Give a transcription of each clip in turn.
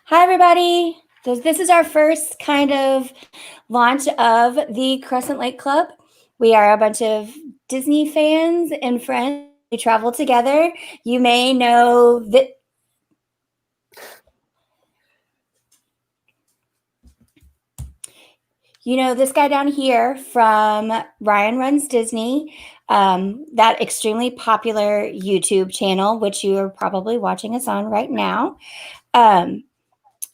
Hi, everybody. This is our first kind of launch of the Crescent Lake Club. We are a bunch of Disney fans and friends. We travel together. You may know that. You know this guy down here from Ryan Runs Disney, that extremely popular YouTube channel, which you are probably watching us on right now.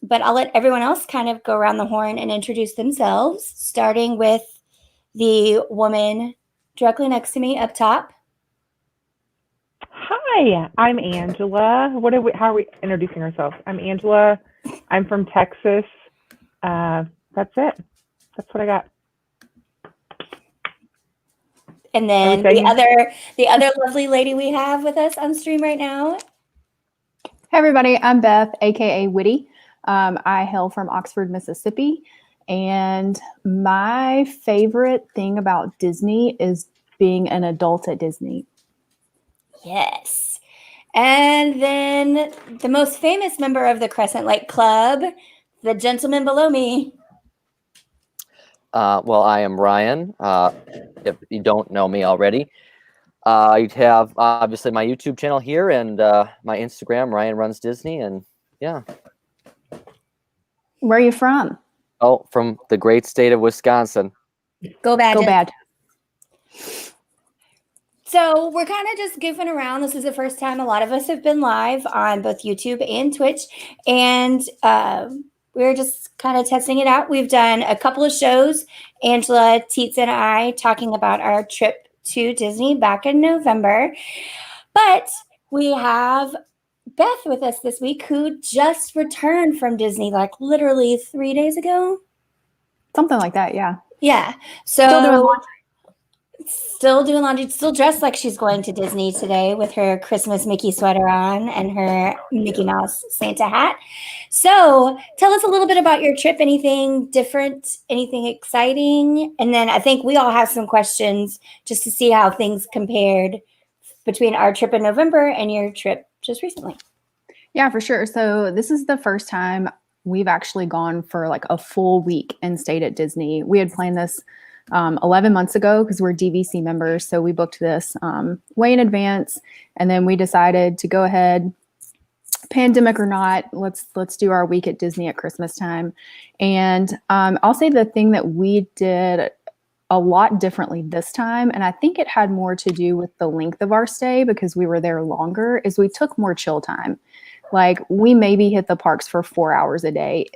But I'll let everyone else kind of go around the horn and introduce themselves, starting with the woman directly next to me up top. Hi, I'm Angela. How are we introducing ourselves? I'm Angela. I'm from Texas. That's it. That's what I got. And then the other lovely lady we have with us on stream right now. Hey everybody, I'm Beth, aka Witty. I hail from Oxford, Mississippi, and my favorite thing about Disney is being an adult at Disney. Yes. And then the most famous member of the Crescent Lake Club, the gentleman below me. Well, I am Ryan. If you don't know me already, you have obviously my YouTube channel here and my Instagram, Ryan Runs Disney, and yeah. Where are you from? Oh, from the great state of Wisconsin. Go Badgers. Go Bad. So we're kind of just goofing around. This is the first time a lot of us have been live on both YouTube and Twitch, and we're just kind of testing it out. We've done a couple of shows, Angela, Teets, and I, talking about our trip to Disney back in November. But we have Beth with us this week, who just returned from Disney like literally 3 days ago. Something like that, yeah. Yeah. So Still doing laundry, still dressed like she's going to Disney today with her Christmas Mickey sweater on and her Mickey Mouse Santa hat. So tell us a little bit about your trip. Anything different, anything exciting? And then I think we all have some questions just to see how things compared between our trip in November and your trip just recently. Yeah, for sure. So this is the first time we've actually gone for like a full week and stayed at Disney. We had planned this 11 months ago because we're DVC members. So we booked this way in advance, and then we decided to go ahead, pandemic or not, let's do our week at Disney at Christmas time. And I'll say the thing that we did a lot differently this time, and I think it had more to do with the length of our stay because we were there longer, is we took more chill time. Like we maybe hit the parks for 4 hours a day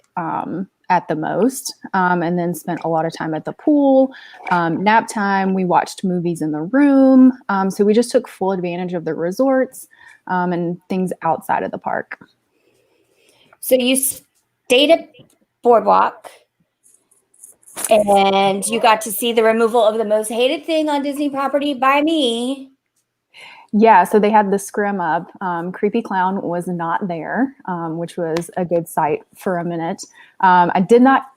at the most, and then spent a lot of time at the pool, nap time. We watched movies in the room. So we just took full advantage of the resorts and things outside of the park. So you stayed at Boardwalk and you got to see the removal of the most hated thing on Disney property by me. Yeah, so they had the scrim up. Creepy Clown was not there, which was a good sight for a minute. I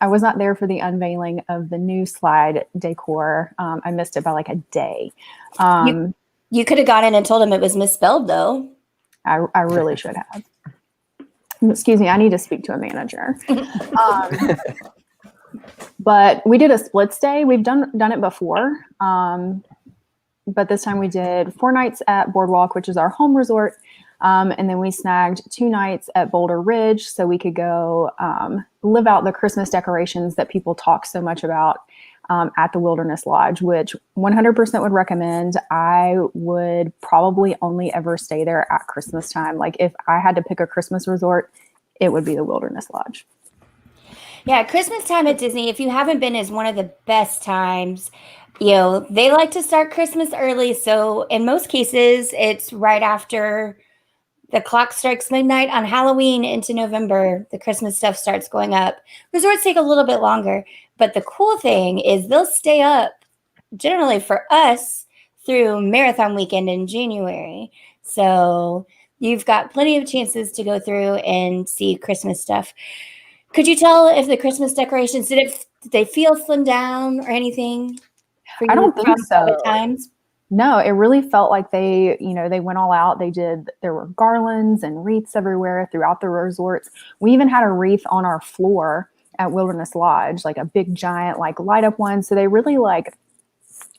was not there for the unveiling of the new slide decor. I missed it by like a day. You could have gone in and told him it was misspelled, though. I really should have. Excuse me, I need to speak to a manager. But we did a split stay. We've done it before. But this time we did 4 nights at Boardwalk, which is our home resort. And then we snagged 2 nights at Boulder Ridge so we could go live out the Christmas decorations that people talk so much about at the Wilderness Lodge, which 100% would recommend. I would probably only ever stay there at Christmas time. Like if I had to pick a Christmas resort, it would be the Wilderness Lodge. Yeah, Christmas time at Disney, if you haven't been, is one of the best times. You know, they like to start Christmas early. So in most cases, it's right after the clock strikes midnight on Halloween into November. The Christmas stuff starts going up. Resorts take a little bit longer. But the cool thing is they'll stay up generally for us through Marathon Weekend in January. So you've got plenty of chances to go through and see Christmas stuff. Could you tell if the Christmas decorations, did they feel slimmed down or anything? I don't think so. Times? No, it really felt like they went all out. There were garlands and wreaths everywhere throughout the resorts. We even had a wreath on our floor at Wilderness Lodge, like a big giant, like light up one. So they really like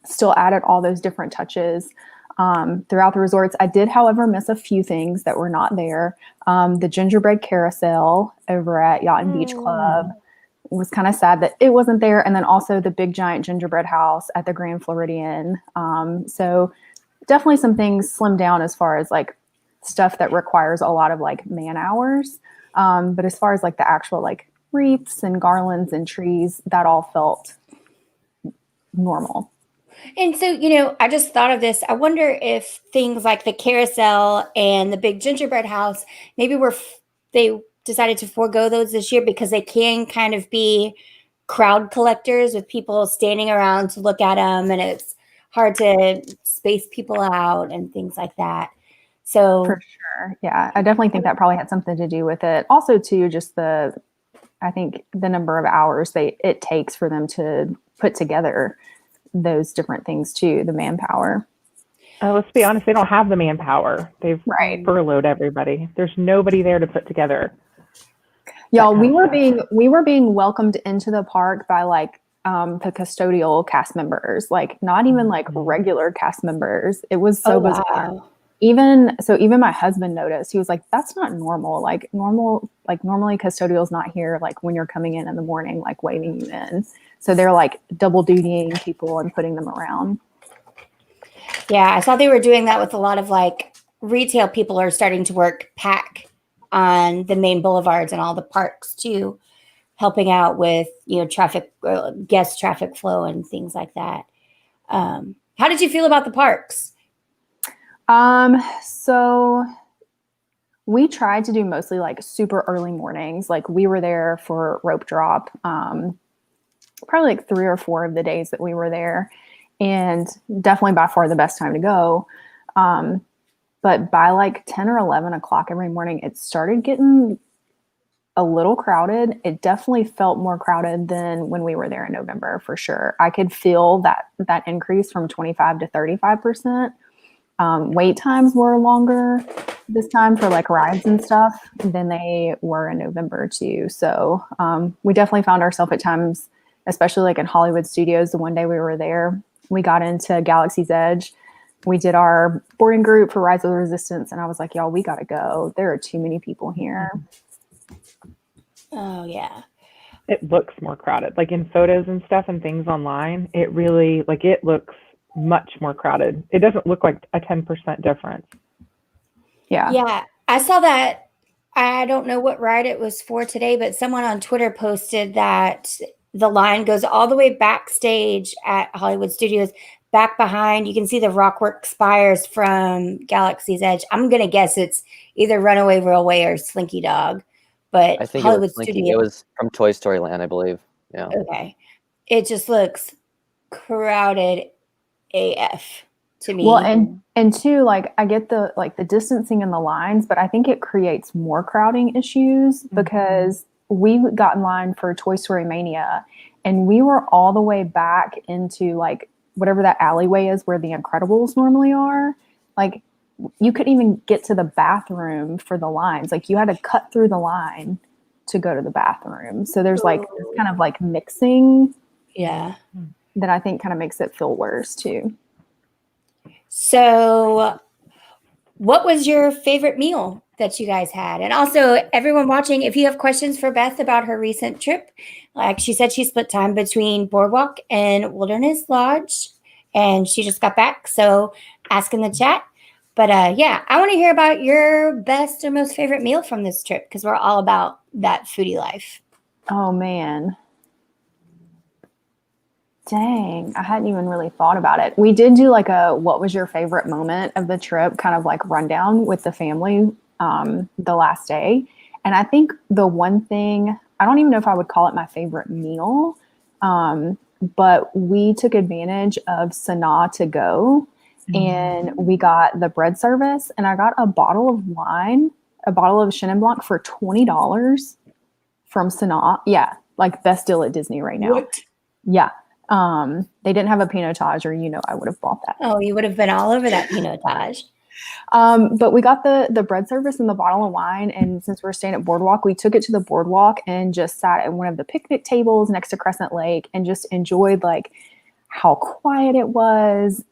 still added all those different touches throughout the resorts. I did, however, miss a few things that were not there. The gingerbread carousel over at Yacht and Beach Club was kind of sad that it wasn't there. And then also the big giant gingerbread house at the Grand Floridian. So definitely some things slimmed down as far as like stuff that requires a lot of like man hours. But as far as like the actual like wreaths and garlands and trees, that all felt normal. And so, I just thought of this. I wonder if things like the carousel and the big gingerbread house, maybe they decided to forego those this year because they can kind of be crowd collectors with people standing around to look at them, and it's hard to space people out and things like that. So for sure. Yeah, I definitely think that probably had something to do with it. Also, too, just I think the number of hours it takes for them to put together those different things too, the manpower. Let's be honest, they don't have the manpower. They've furloughed everybody. There's nobody there to put together. Y'all, we were being welcomed into the park by like the custodial cast members, like not even like regular cast members. It was so bizarre. Wow. Even my husband noticed. He was like, "That's not normal. Like normally custodial's not here like when you're coming in the morning, like waving you in." So they're like double dutying people and putting them around. Yeah, I saw they were doing that with a lot of like retail people are starting to work pack on the main boulevards and all the parks too, helping out with traffic, guest traffic flow and things like that. How did you feel about the parks? So we tried to do mostly like super early mornings. Like we were there for rope drop, probably like 3 or 4 of the days that we were there, and definitely by far the best time to go. But by like 10 or 11 o'clock every morning, it started getting a little crowded. It definitely felt more crowded than when we were there in November, for sure. I could feel that increase from 25 to 35%. Wait times were longer this time for like rides and stuff than they were in November too. So we definitely found ourselves at times, especially like in Hollywood Studios, the one day we were there, we got into Galaxy's Edge. We did our boarding group for Rise of the Resistance, and I was like, y'all, we got to go. There are too many people here. Oh, yeah. It looks more crowded. Like in photos and stuff and things online, it really, like it looks much more crowded. It doesn't look like a 10% difference. Yeah. Yeah, I saw that. I don't know what ride it was for today, but someone on Twitter posted that the line goes all the way backstage at Hollywood Studios, back behind. You can see the Rockwork spires from Galaxy's Edge. I'm going to guess it's either Runaway Railway or Slinky Dog, but I think Hollywood it was Slinky. Studios. It was from Toy Story Land, I believe. Yeah. Okay. It just looks crowded AF to me. Well, and two, like I get the distancing and the lines, but I think it creates more crowding issues because we got in line for Toy Story Mania and we were all the way back into like whatever that alleyway is where the Incredibles normally are. Like you couldn't even get to the bathroom for the lines. Like you had to cut through the line to go to the bathroom. So there's like this kind of like mixing. Yeah. That I think kind of makes it feel worse too. So what was your favorite meal that you guys had? And also everyone watching, if you have questions for Beth about her recent trip, like she said, she split time between Boardwalk and Wilderness Lodge and she just got back. So ask in the chat. But yeah, I want to hear about your best or most favorite meal from this trip because we're all about that foodie life. Oh man. Dang, I hadn't even really thought about it. We did do like a what was your favorite moment of the trip kind of like rundown with the family the last day. And I think the one thing, I don't even know if I would call it my favorite meal, but we took advantage of Sanaa to go and we got the bread service and I got a bottle of wine, a bottle of Chenin Blanc for $20 from Sanaa. Yeah, like best deal at Disney right now. What? Yeah. They didn't have a pinotage, or I would have bought that. Oh, you would have been all over that pinotage. But we got the bread service and the bottle of wine, and since we're staying at Boardwalk, we took it to the Boardwalk and just sat at one of the picnic tables next to Crescent Lake and just enjoyed like how quiet it was.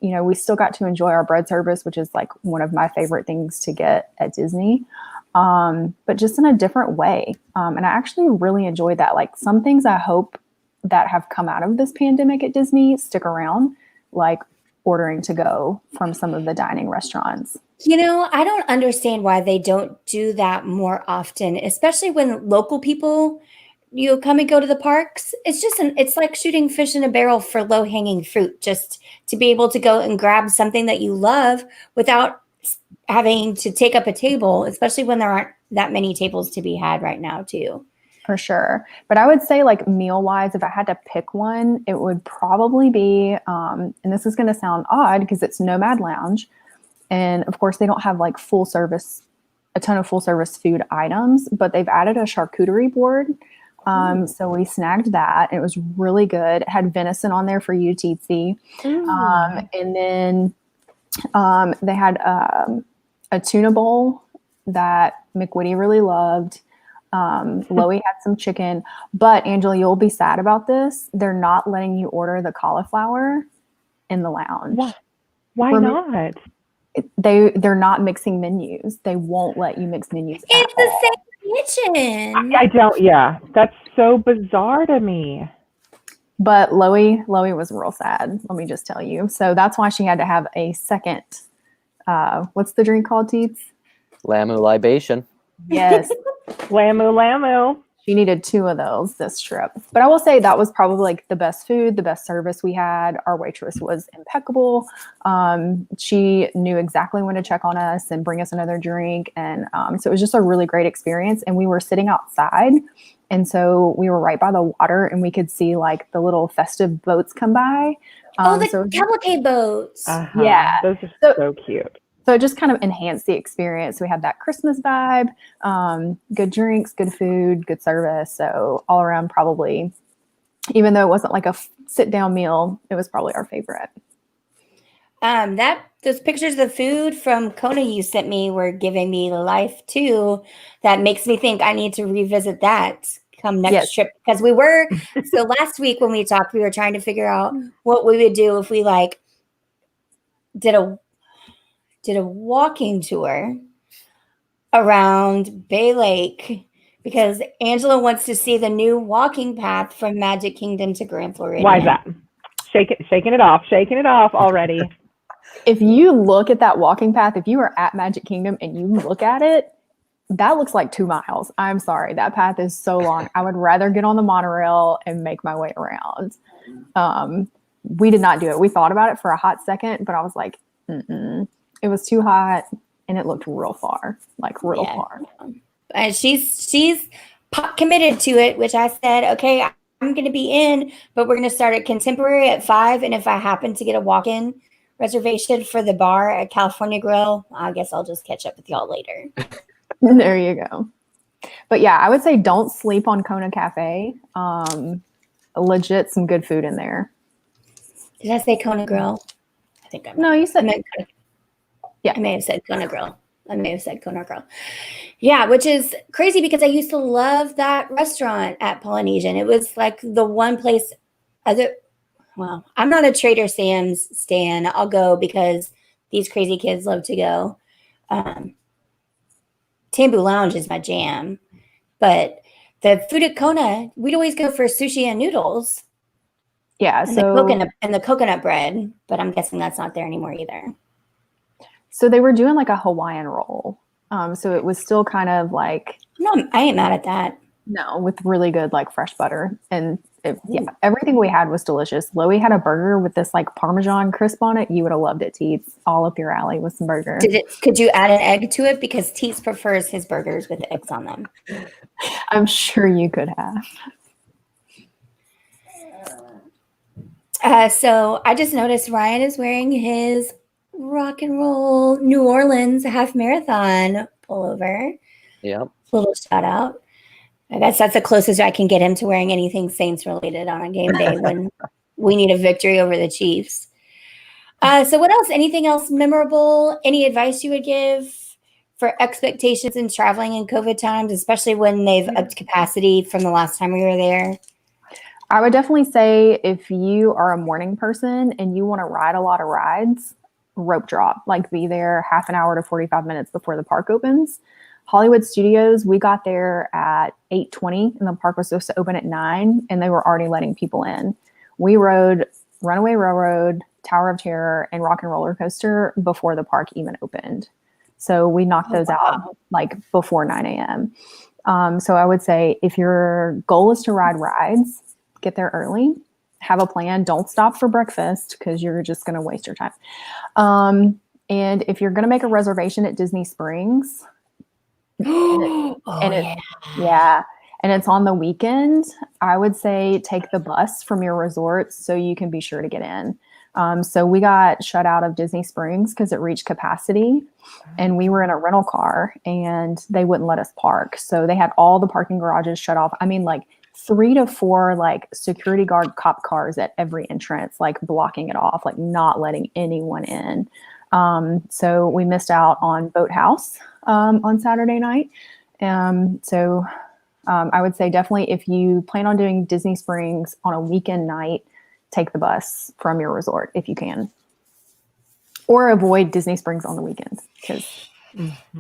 We still got to enjoy our bread service, which is like one of my favorite things to get at Disney, but just in a different way. And I actually really enjoyed that. Like some things I hope that have come out of this pandemic at Disney stick around, like ordering to go from some of the dining restaurants. I don't understand why they don't do that more often, especially when local people, come and go to the parks. It's like shooting fish in a barrel for low hanging fruit, just to be able to go and grab something that you love without having to take up a table, especially when there aren't that many tables to be had right now too. For sure. But I would say like meal wise, if I had to pick one, it would probably be, and this is going to sound odd because it's Nomad Lounge. And of course they don't have like a ton of full service food items, but they've added a charcuterie board. So we snagged that. It was really good. It had venison on there for you, Teetsy. And then they had a tuna bowl that McWitty really loved. Loie had some chicken, but Angela, you'll be sad about this. They're not letting you order the cauliflower in the lounge. Why not? They're not mixing menus. They won't let you mix menus. It's the same kitchen. I don't. Yeah, that's so bizarre to me. But Loie was real sad. Let me just tell you. So that's why she had to have a second. What's the drink called, Teets? Lamu libation. Yes. Lamu. She needed 2 of those this trip. But I will say that was probably like the best food, the best service we had. Our waitress was impeccable. She knew exactly when to check on us and bring us another drink. And so it was just a really great experience. And we were sitting outside. And so we were right by the water and we could see like the little festive boats come by. The cavalcade boats. Uh-huh. Yeah. Those are so cute. So it just kind of enhanced the experience. We had that Christmas vibe, good drinks, good food, good service. So all around, probably, even though it wasn't like a sit down meal, it was probably our favorite. Those pictures of the food from Kona you sent me were giving me life too. That makes me think I need to revisit that come next trip, because so last week when we talked, we were trying to figure out what we would do if we like did a walking tour around Bay Lake, because Angela wants to see the new walking path from Magic Kingdom to Grand Floridian. Why is that? Shaking it off already. If you look at that walking path, if you are at Magic Kingdom and you look at it, that looks like 2 miles. I'm sorry. That path is so long. I would rather get on the monorail and make my way around. We did not do it. We thought about it for a hot second, but I was like, it was too hot and it looked real far, far. And she's committed to it, which I said, okay, I'm going to be in, but we're going to start at Contemporary at 5. And if I happen to get a walk-in reservation for the bar at California Grill, I guess I'll just catch up with y'all later. There you go. But yeah, I would say don't sleep on Kona Cafe. Legit some good food in there. Did I say Kona Grill? I think I No, you said I may have said Kona Grill. Yeah, which is crazy because I used to love that restaurant at Polynesian. It was like the one place I'm not a Trader Sam's stan. I'll go because these crazy kids love to go. Tambu Lounge is my jam. But the food at Kona, we'd always go for sushi and noodles. Yeah, and the coconut bread, but I'm guessing that's not there anymore either. So they were doing like a Hawaiian roll. So it was still kind of like, no, I ain't mad at that. No, with really good like fresh butter. And everything we had was delicious. Loie had a burger with this like Parmesan crisp on it. You would have loved it, Teets. All up your alley with some burger. Could you add an egg to it? Because Teets prefers his burgers with eggs on them. I'm sure you could have. So I just noticed Ryan is wearing his rock and roll New Orleans half marathon pullover. Yep. Little shout out. I guess that's the closest I can get him to wearing anything Saints related on a game day when we need a victory over the Chiefs. So what else? Anything else memorable? Any advice you would give for expectations in traveling in COVID times, especially when they've upped capacity from the last time we were there? I would definitely say if you are a morning person and you want to ride a lot of rides, rope drop, like be there half an hour to 45 minutes before the park opens. Hollywood Studios, we got there at 8:20 and the park was supposed to open at 9 and they were already letting people in. We rode Runaway Railroad, Tower of Terror, and Rock and Roller Coaster before the park even opened. So we knocked those out like before 9 a.m. So I would say if your goal is to ride rides, get there early, have a plan. Don't stop for breakfast because you're just going to waste your time. And if you're going to make a reservation at Disney Springs, and it's on the weekend, I would say take the bus from your resort so you can be sure to get in. So we got shut out of Disney Springs because it reached capacity and we were in a rental car and they wouldn't let us park. So they had all the parking garages shut off. I mean, like 3 to 4 like security guard cop cars at every entrance, like blocking it off, like not letting anyone in. So we missed out on Boathouse on Saturday night. I would say definitely if you plan on doing Disney Springs on a weekend night, take the bus from your resort if you can. Or avoid Disney Springs on the weekends. Because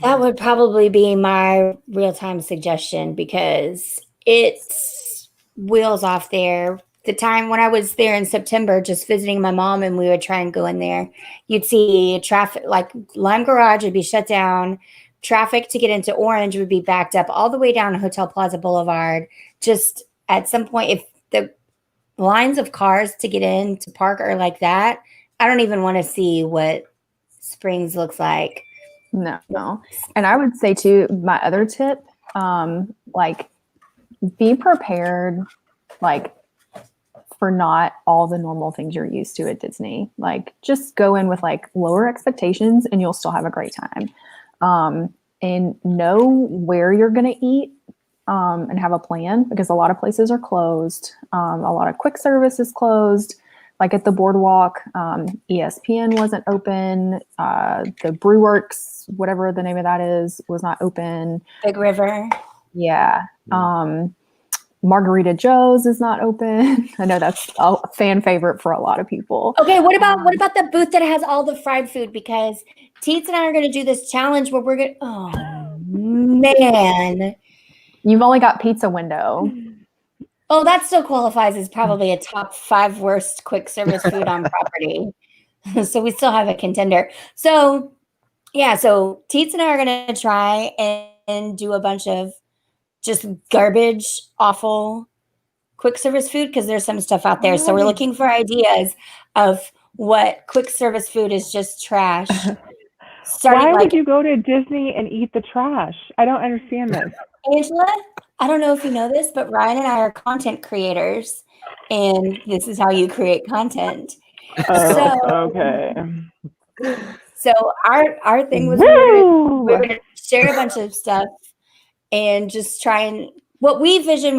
that would probably be my real-time suggestion because it's wheels off there. The time when I was there in September, just visiting my mom and we would try and go in there, you'd see traffic, like Lime Garage would be shut down. Traffic to get into Orange would be backed up all the way down Hotel Plaza Boulevard. Just at some point, if the lines of cars to get in to park are like that, I don't even want to see what Springs looks like. No. And I would say too, my other tip, like be prepared, like for not all the normal things you're used to at Disney. Like just go in with like lower expectations and you'll still have a great time. And know where you're going to eat, and have a plan because a lot of places are closed. A lot of quick service is closed. Like at the boardwalk, ESPN wasn't open. The Brewworks, whatever the name of that is, was not open. Big River. Yeah. Margarita Joe's is not open. I know that's a fan favorite for a lot of people. Okay, what about the booth that has all the fried food? Because Teets and I are going to do this challenge where we're going to, oh man. You've only got pizza window. Oh, that still qualifies as probably a top 5 worst quick service food on property. So we still have a contender. So yeah, so Teets and I are going to try and do a bunch of just garbage, awful quick service food because there's some stuff out there. So we're looking for ideas of what quick service food is just trash. Why would you go to Disney and eat the trash? I don't understand this. Angela, I don't know if you know this, but Ryan and I are content creators, and this is how you create content. Okay. So our thing was we were going to share a bunch of stuff and just try and what we envision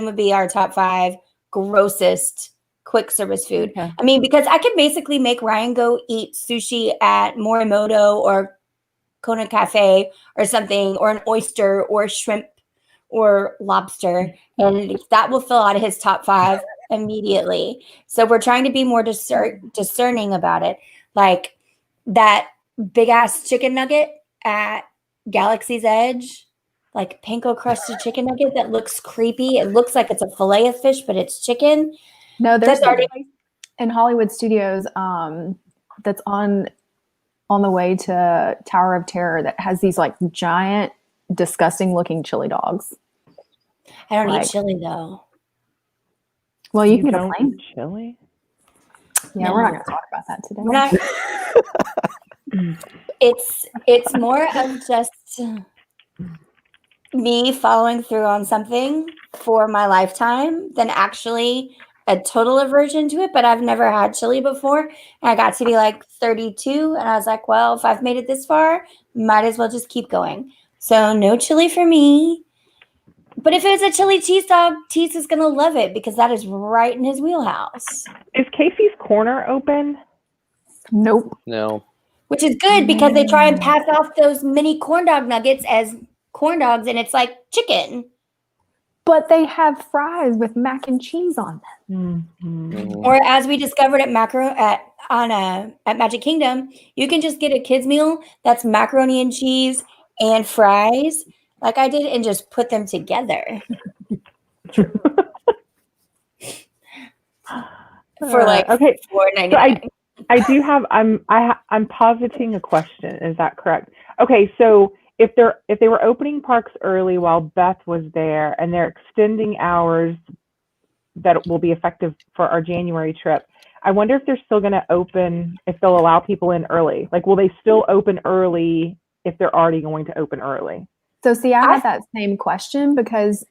would be our top 5 grossest quick service food. Okay. I mean, because I could basically make Ryan go eat sushi at Morimoto or Kona Cafe or something, or an oyster or shrimp or lobster, and that will fill out his top 5 immediately. So we're trying to be more discerning about it. Like that big ass chicken nugget at Galaxy's Edge, like panko crusted chicken nugget that looks creepy. It looks like it's a fillet of fish, but it's chicken. No, there's already in Hollywood Studios that's on the way to Tower of Terror that has these like giant, disgusting looking chili dogs. I don't eat chili though. Well, you can get a plain chili. Yeah, no. We're not going to talk about that today. We're not. It's more of just me following through on something for my lifetime than actually a total aversion to it. But I've never had chili before, and I got to be like 32, and I was like, well, if I've made it this far, might as well just keep going. So no chili for me. But if it's a chili cheese dog, Tease is gonna love it because that is right in his wheelhouse. Is Casey's Corner open? Nope. No. Which is good because they try and pass off those mini corn dog nuggets as corn dogs, and it's like chicken. But they have fries with mac and cheese on them. Mm-hmm. Or as we discovered at Magic Kingdom, you can just get a kids meal that's macaroni and cheese and fries, like I did, and just put them together for like okay. $4.99. So I do have I'm positing a question. Is that correct? Okay, so if they were opening parks early while Beth was there, and they're extending hours that will be effective for our January trip, I wonder if they're still going to open, if they'll allow people in early. Like, will they still open early if they're already going to open early? So see, I had that same question because,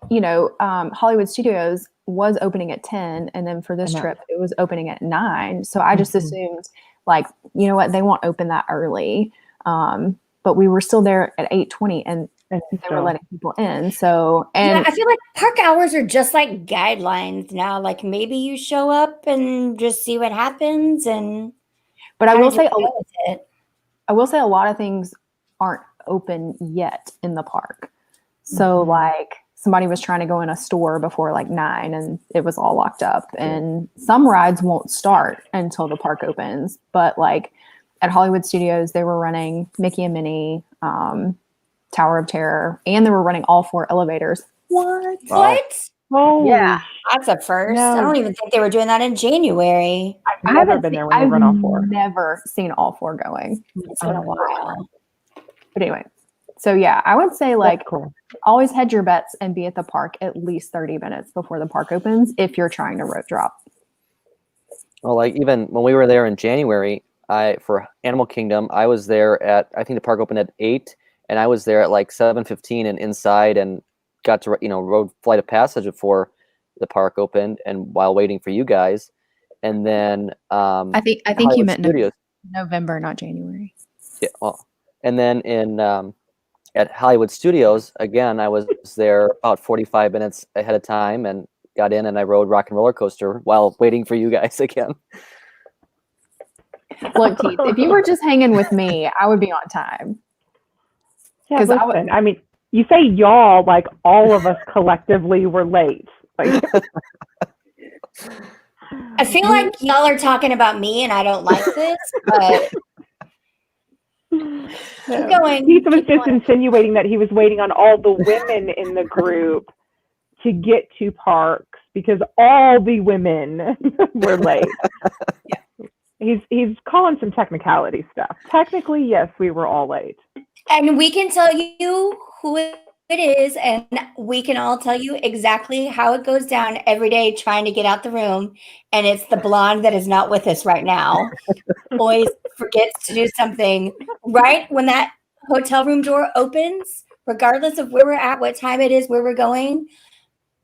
Hollywood Studios was opening at 10, and then for this trip, it was opening at 9. So I just assumed, like, you know what, they won't open that early. But we were still there at 8:20, and they were letting people in. So, and I feel like park hours are just like guidelines now. Like maybe you show up and just see what happens. But I will say, it. I will say a lot of things aren't open yet in the park. So like somebody was trying to go in a store before like 9 and it was all locked up, and some rides won't start until the park opens. But like at Hollywood Studios, they were running Mickey and Minnie, Tower of Terror, and they were running all 4 elevators. What? Wow. What? Oh, yeah, that's a first. No. I don't even think they were doing that in January. I've never been there when they run all 4. I've never seen all 4 going. It's been a while. But anyway, so yeah, I would say like That's cool. always hedge your bets and be at the park at least 30 minutes before the park opens if you're trying to road drop. Well, like even when we were there in January, for Animal Kingdom, I was there at, I think the park opened at 8, and I was there at like 7:15 and inside, and got to rode Flight of Passage before the park opened, and while waiting for you guys, and then I think Hollywood you meant Studios. November, not January. Yeah, well, and then at Hollywood Studios again, I was there about 45 minutes ahead of time and got in, and I rode Rock and Roller Coaster while waiting for you guys again. Look, Keith, if you were just hanging with me, I would be on time. Yeah, listen, I mean, you say y'all, like all of us collectively were late. Like, I feel like y'all are talking about me, and I don't like this, but keep going. Keith was just insinuating that he was waiting on all the women in the group to get to parks because all the women were late. Yeah. He's calling some technicality stuff. Technically, yes, we were all late. And we can tell you who it is, and we can all tell you exactly how it goes down every day trying to get out the room. And it's the blonde that is not with us right now. Always forgets to do something right when that hotel room door opens, regardless of where we're at, what time it is, where we're going.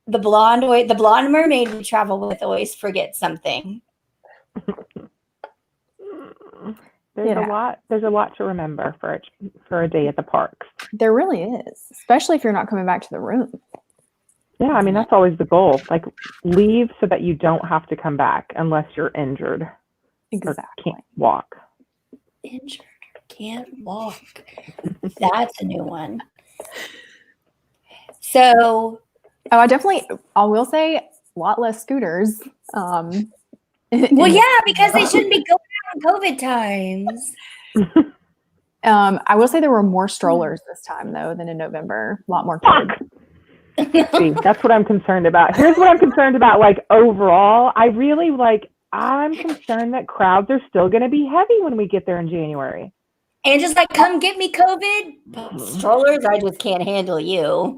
The blonde mermaid we travel with always forgets something. There's a lot to remember for a day at the parks. There really is, especially if you're not coming back to the room. Yeah, I mean, that's always the goal. Like, leave so that you don't have to come back unless you're injured. Exactly. Or can't walk. Injured or can't walk. That's a new one. So, I will say a lot less scooters. Well, yeah, because they shouldn't be going out in COVID times. I will say there were more strollers this time though than in November. A lot more kids. See, that's what I'm concerned about. Here's what I'm concerned about. Like overall, I'm concerned that crowds are still going to be heavy when we get there in January. And just like, come get me COVID. Strollers, I just can't handle you.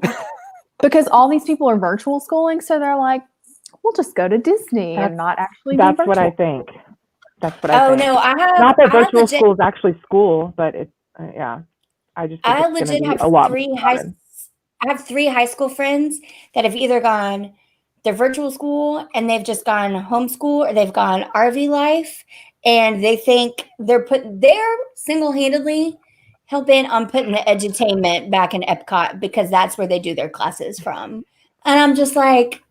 Because all these people are virtual schooling, so they're like, we'll just go to Disney and not actually. That's what I think. That's what I think. Oh no, I have not that virtual school is actually school, but it's yeah. I just think I it's legit have a lot. I have 3 high school friends that have either gone their virtual school and they've just gone homeschool, or they've gone RV life, and they think they're single-handedly hell-bent on putting the edutainment back in Epcot because that's where they do their classes from. And I'm just like,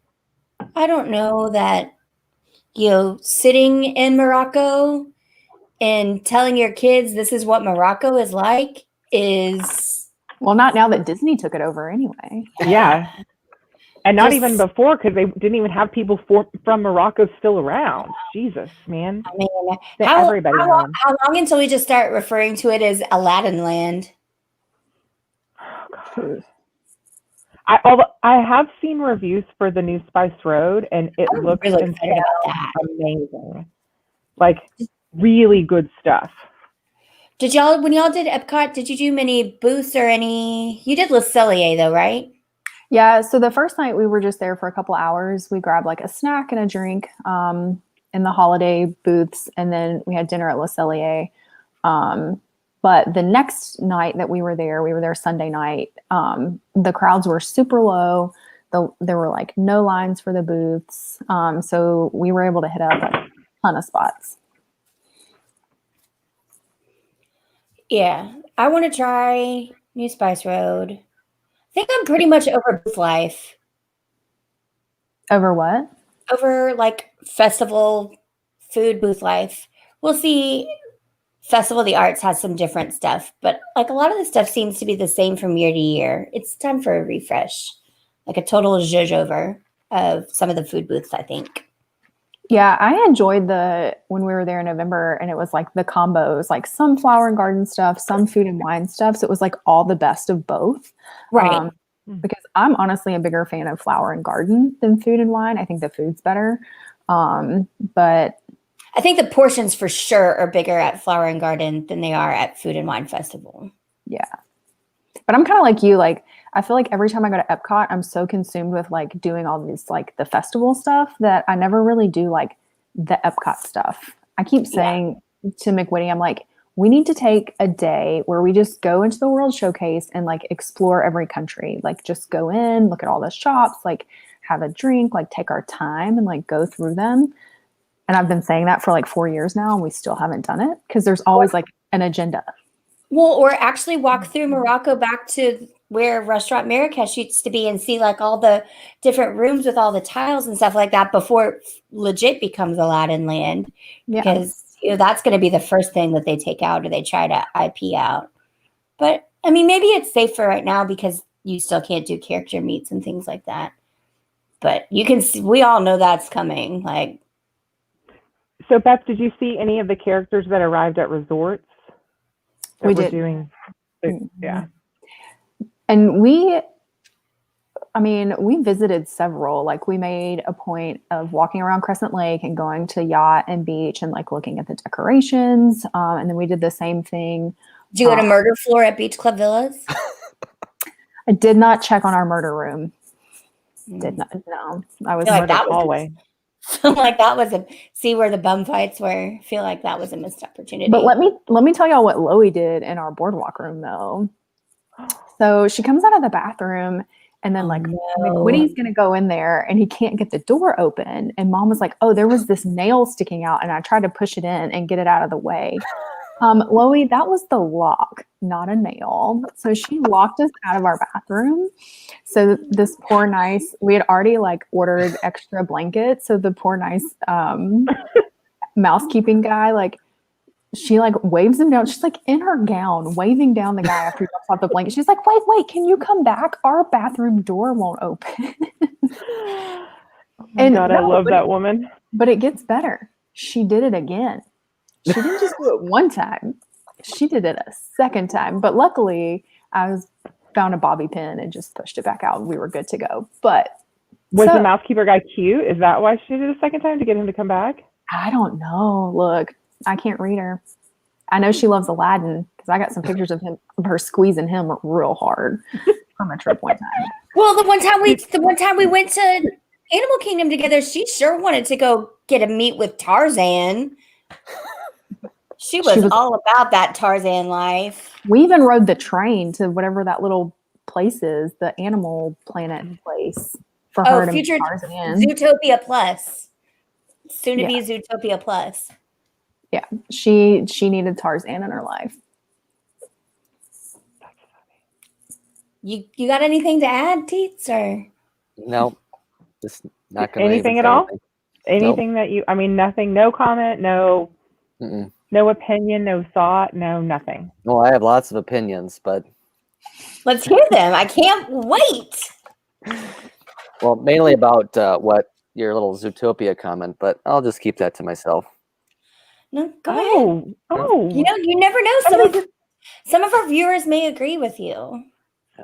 I don't know that, sitting in Morocco and telling your kids this is what Morocco is like is... Well, not now that Disney took it over anyway. Yeah. And not Just- even before, because they didn't even have people from Morocco still around. Jesus, man. I mean, Sent how everybody home. long until we just start referring to it as Aladdin Land? I have seen reviews for the new Spice Road, and it I'm looks really and excited about smells that. amazing. Like, really good stuff. Did y'all, when y'all did Epcot, did you do many booths or any? You did Le Cellier though, right? Yeah, so the first night we were just there for a couple hours. We grabbed like a snack and a drink in the holiday booths, and then we had dinner at Le Cellier. But the next night that we were there Sunday night, the crowds were super low. There were like no lines for the booths. So we were able to hit up like a ton of spots. Yeah, I want to try New Spice Road. I think I'm pretty much over booth life. Over what? Over like festival food booth life. We'll see. Festival of the Arts has some different stuff, but like a lot of the stuff seems to be the same from year to year. It's time for a refresh, like a total zhuzh over of some of the food booths, I think. Yeah, I enjoyed when we were there in November, and it was like the combos, like some flower and garden stuff, some food and wine stuff. So it was like all the best of both. Right. Because I'm honestly a bigger fan of flower and garden than food and wine. I think the food's better. But I think the portions for sure are bigger at Flower and Garden than they are at Food and Wine Festival. yeah. But I'm kind of like you. Like, I feel like every time I go to Epcot, I'm so consumed with like doing all these like the festival stuff that I never really do like the Epcot stuff. I keep saying to McWitty, I'm like, we need to take a day where we just go into the World Showcase and like explore every country. Like just go in, look at all the shops, like have a drink, like take our time and like go through them. And I've been saying that for like 4 years now, and we still haven't done it because there's always like an agenda. Well, or actually walk through Morocco back to where Restaurant Marrakesh used to be and see like all the different rooms with all the tiles and stuff like that before it legit becomes Aladdin Land. Yeah. Because that's going to be the first thing that they take out or they try to IP out. But I mean, maybe it's safer right now because you still can't do character meets and things like that. But you can see, we all know that's coming. Like, So, Beth, did you see any of the characters that arrived at resorts? We did. Yeah. And we visited several. Like, we made a point of walking around Crescent Lake and going to Yacht and Beach and like looking at the decorations. And then we did the same thing. Did you go to Murder Floor at Beach Club Villas? I did not check on our murder room. Did not. No, I was like murder that was hallway. like that was see where the bum fights were. I feel like that was a missed opportunity. But let me tell y'all what Loie did in our boardwalk room though. So she comes out of the bathroom and then McWitty's gonna go in there and he can't get the door open. And Mom was like, oh, there was this nail sticking out and I tried to push it in and get it out of the way. Loie, that was the lock, not a nail. So she locked us out of our bathroom. So this poor nice, we had already like ordered extra blankets. So the poor nice mousekeeping guy, like she like waves him down. She's like in her gown, waving down the guy after he drops off the blanket. She's like, wait, can you come back? Our bathroom door won't open. Oh God, I love that woman. But it gets better. She did it again. She didn't just do it one time. She did it a second time. But luckily, found a bobby pin and just pushed it back out. And we were good to go. But was the mousekeeper guy cute? Is that why she did it a second time, to get him to come back? I don't know. Look, I can't read her. I know she loves Aladdin because I got some pictures of her squeezing him real hard from a trip one time. Well, the one time we went to Animal Kingdom together, she sure wanted to go get a meet with Tarzan. She was all about that Tarzan life. We even rode the train to whatever that little place is, the Animal Planet place, for her to meet Tarzan. Zootopia Plus. Soon to be Zootopia Plus. Yeah, she needed Tarzan in her life. You got anything to add, Teets? Or No, just not gonna Anything even at say all? anything. Anything that you? I mean, nothing. No comment. No. Mm-mm. No opinion. No thought. No nothing. Well, I have lots of opinions, but let's hear them. I can't wait. well, mainly about what your little Zootopia comment, but I'll just keep that to myself. No, go ahead. Oh. You never know. Some of our viewers may agree with you.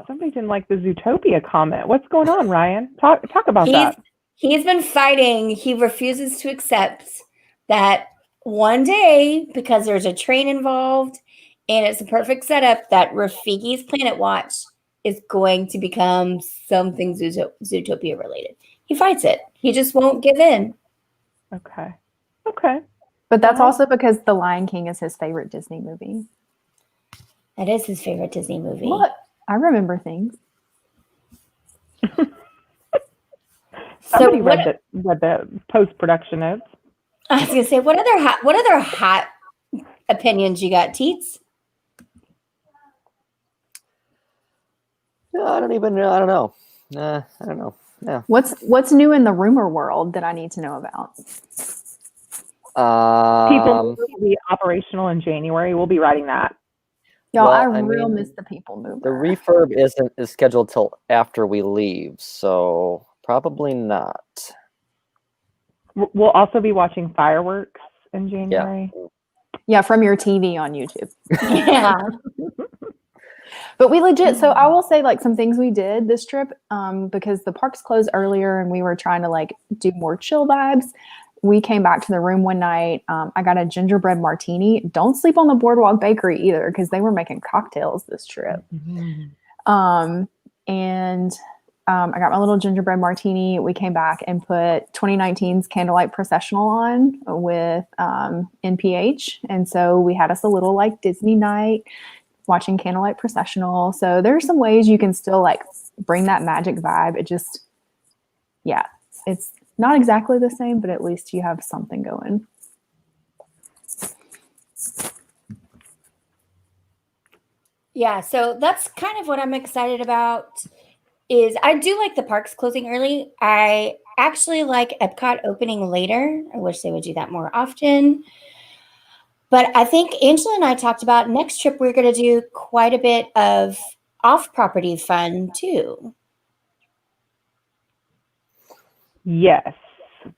Somebody didn't like the Zootopia comment. What's going on, Ryan? Talk about that. He's been fighting. He refuses to accept that one day, because there's a train involved and it's a perfect setup, that Rafiki's Planet Watch is going to become something Zootopia related. He fights it. He just won't give in. Okay. But that's also because The Lion King is his favorite Disney movie. That is his favorite Disney movie. What? I remember things. Somebody read the post-production notes. I was gonna say, what other hot opinions you got, Teets? I don't know. I don't know. Yeah. What's new in the rumor world that I need to know about? People will be operational in January. We'll be writing that. Y'all, I real miss the People Mover. The refurb is scheduled till after we leave, so probably not. We'll also be watching fireworks in January. Yeah, from your TV on YouTube. Yeah. But we legit, so I will say like some things we did this trip, because the parks closed earlier and we were trying to like do more chill vibes. We came back to the room one night. I got a gingerbread martini. Don't sleep on the Boardwalk Bakery either, because they were making cocktails this trip. Mm-hmm. I got my little gingerbread martini. We came back and put 2019's Candlelight Processional on with NPH. And so we had us a little like Disney night watching Candlelight Processional. So there's some ways you can still like bring that magic vibe. It just, yeah, it's not exactly the same, but at least you have something going. Yeah, so that's kind of what I'm excited about. Is I do like the parks closing early. I actually like Epcot opening later. I wish they would do that more often. But I think Angela and I talked about next trip, we're going to do quite a bit of off-property fun too. Yes.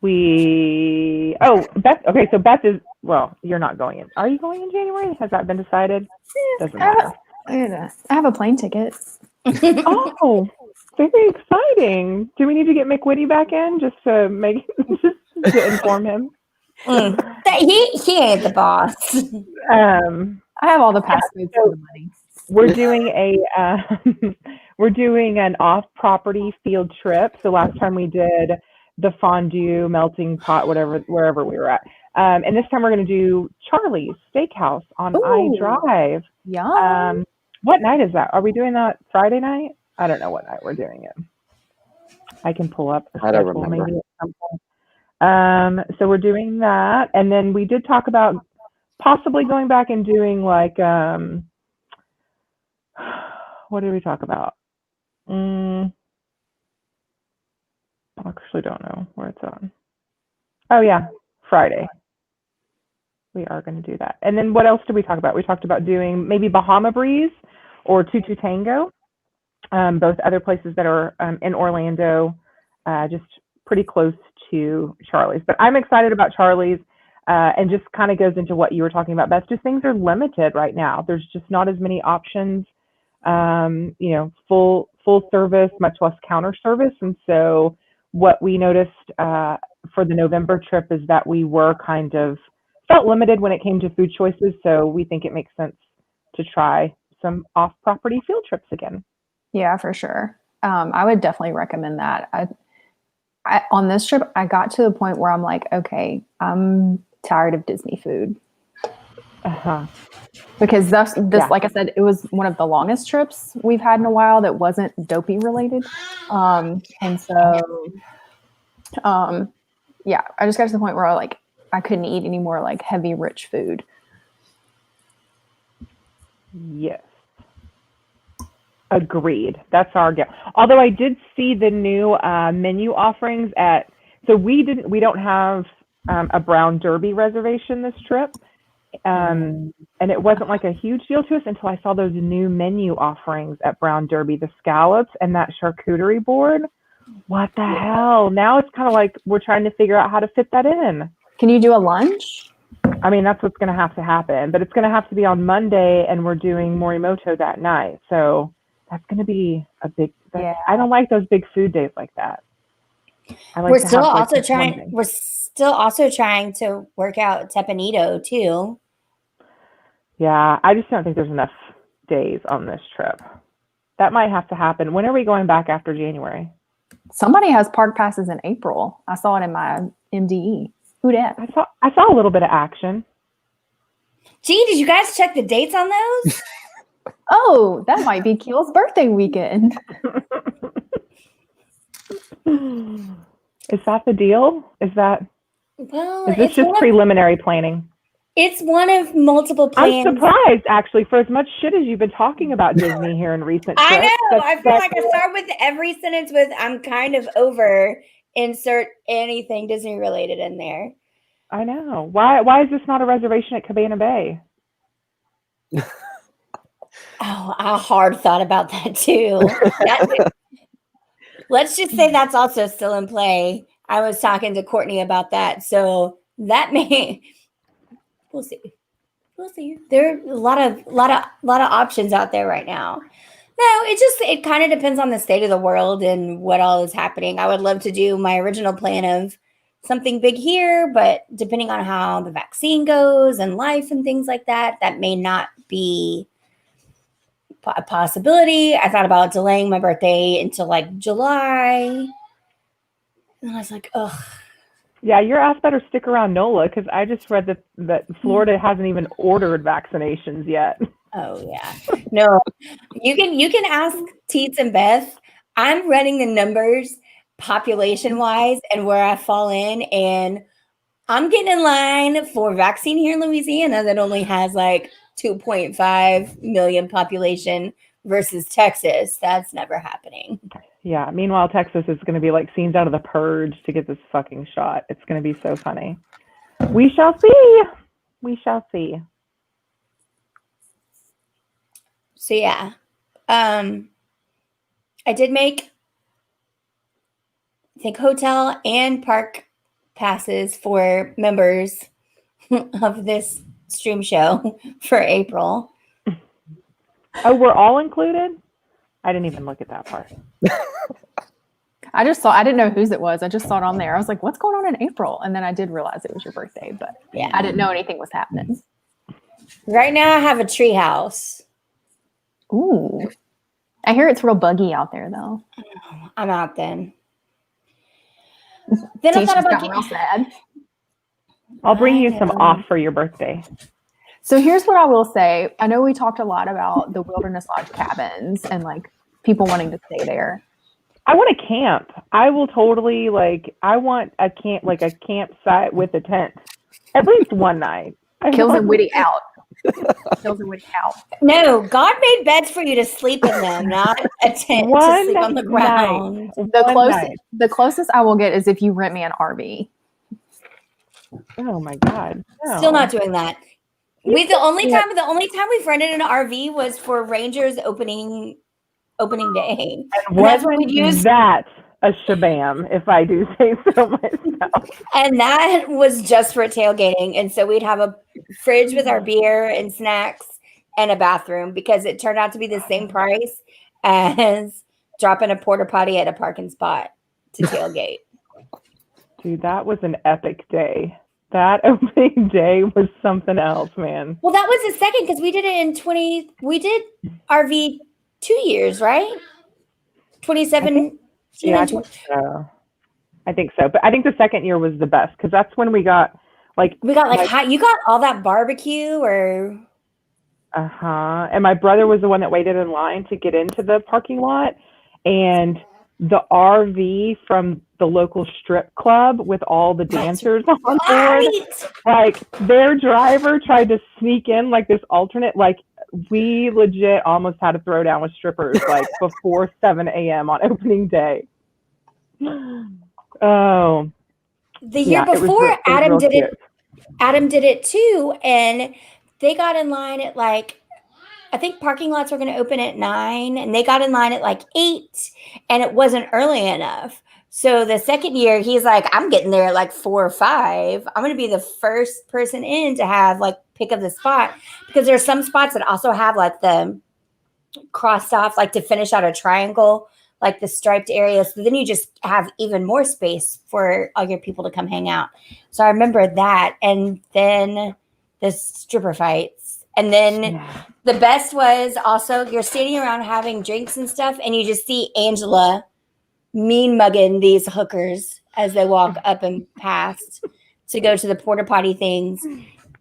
Beth, okay, so Beth is, well, you're not going in. Are you going in January? Has that been decided? Doesn't matter. I have a plane ticket. Oh, very exciting. Do we need to get McWitty back in just to to inform him? He ain't the boss. I have all the passcodes for the money. We're doing an off-property field trip. So last time we did the fondue, melting pot, wherever we were at. And this time we're going to do Charlie's Steakhouse on iDrive. Yeah. What night is that? Are we doing that Friday night? I don't know what night we're doing it. I can pull up the schedule maybe at some point. So we're doing that. And then we did talk about possibly going back and doing like, what did we talk about? I actually don't know where it's on. Oh yeah, Friday. We are going to do that. And then what else did we talk about? We talked about doing maybe Bahama Breeze or Tutu Tango, both other places that are in Orlando, just pretty close to Charlie's. But I'm excited about Charlie's, and just kind of goes into what you were talking about, Beth. Just things are limited right now. There's just not as many options, full service, much less counter service. And so what we noticed for the November trip is that we were kind of felt limited when it came to food choices. So we think it makes sense to try some off-property field trips again. Yeah, for sure. I would definitely recommend that. I on this trip, I got to the point where I'm like, okay, I'm tired of Disney food. Because like I said, it was one of the longest trips we've had in a while that wasn't dopey related. I just got to the point where I couldn't eat any more like heavy, rich food. Yes. Agreed. That's our goal. Although I did see the new menu offerings so we don't have a Brown Derby reservation this trip. And it wasn't like a huge deal to us until I saw those new menu offerings at Brown Derby, the scallops and that charcuterie board. What the hell? Now it's kind of like we're trying to figure out how to fit that in. Can you do a lunch? I mean, that's what's going to have to happen, but it's going to have to be on Monday, and we're doing Morimoto that night. So that's going to be a big. I don't like those big food days like that. We're still also trying to work out Tepanito too. Yeah, I just don't think there's enough days on this trip. That might have to happen. When are we going back after January? Somebody has park passes in April. I saw it in my MDE. Who dat? I saw a little bit of action. Gee, did you guys check the dates on those? Oh, that might be Keel's birthday weekend. Is that the deal? Is this just preliminary planning? It's one of multiple plans. I'm surprised, actually, for as much shit as you've been talking about Disney here in recent trips. I know. I feel like I start with every sentence with "I'm kind of over." Insert anything Disney related in there. I know. Why is this not a reservation at Cabana Bay? Oh, I hard thought about that too. Let's just say that's also still in play. I was talking to Courtney about that, so that may. We'll see. There are a lot of options out there right now. No, it kind of depends on the state of the world and what all is happening. I would love to do my original plan of something big here, but depending on how the vaccine goes and life and things like that, that may not be a possibility. I thought about delaying my birthday until like July. And I was like, ugh. Yeah, your ass better stick around NOLA, because I just read that Florida hasn't even ordered vaccinations yet. Oh yeah. No, you can ask Teets and Beth. I'm running the numbers population wise and where I fall in, and I'm getting in line for vaccine here in Louisiana that only has like 2.5 million population versus Texas. That's never happening. Yeah. Meanwhile, Texas is going to be like scenes out of The Purge to get this fucking shot. It's going to be so funny. We shall see. So yeah, I did make, I think, hotel and park passes for members of this stream show for April. Oh, we're all included? I didn't even look at that part. I didn't know whose it was. I just saw it on there. I was like, what's going on in April? And then I did realize it was your birthday, but yeah, I didn't know anything was happening. Right now I have a tree house. Ooh. I hear it's real buggy out there though. I'm out then. Then I thought about real sad. I'll bring you some off for your birthday. So here's what I will say. I know we talked a lot about the Wilderness Lodge cabins and like people wanting to stay there. I want a camp. I will totally I want a campsite with a tent. At least one night. Kills and Witty out. Kills and Witty out. No, God made beds for you to sleep in them, not a tent to sleep on the ground. The closest I will get is if you rent me an RV. Oh my God. No. Still not doing that. The only time we've rented an RV was for Rangers opening day. And wasn't that a shabam, if I do say so myself? And that was just for tailgating. And so we'd have a fridge with our beer and snacks and a bathroom, because it turned out to be the same price as dropping a porta potty at a parking spot to tailgate. Dude, that was an epic day. That opening day was something else, man. Well, that was the second, because we did it we did RV 2 years, right? 27. I think so. But I think the second year was the best, because that's when we got you got all that barbecue or. And my brother was the one that waited in line to get into the parking lot, and the RV from the local strip club with all the dancers on board. Like their driver tried to sneak in like this alternate, like we legit almost had a throwdown with strippers like before 7 a.m. on opening day. Oh, The year it was before, Adam real did cute. it. Adam did it too, and they got in line at like, I think parking lots were going to open at 9, and they got in line at like 8, and it wasn't early enough. So the second year, he's like, I'm getting there at like 4 or 5. I'm going to be the first person in to have like pick up the spot, because there's some spots that also have like the crossed off, like to finish out a triangle, like the striped area. So then you just have even more space for all your people to come hang out. So I remember that. And then the stripper fights. And then the best was also you're standing around having drinks and stuff, and you just see Angela mean mugging these hookers as they walk up and past to go to the porta potty things.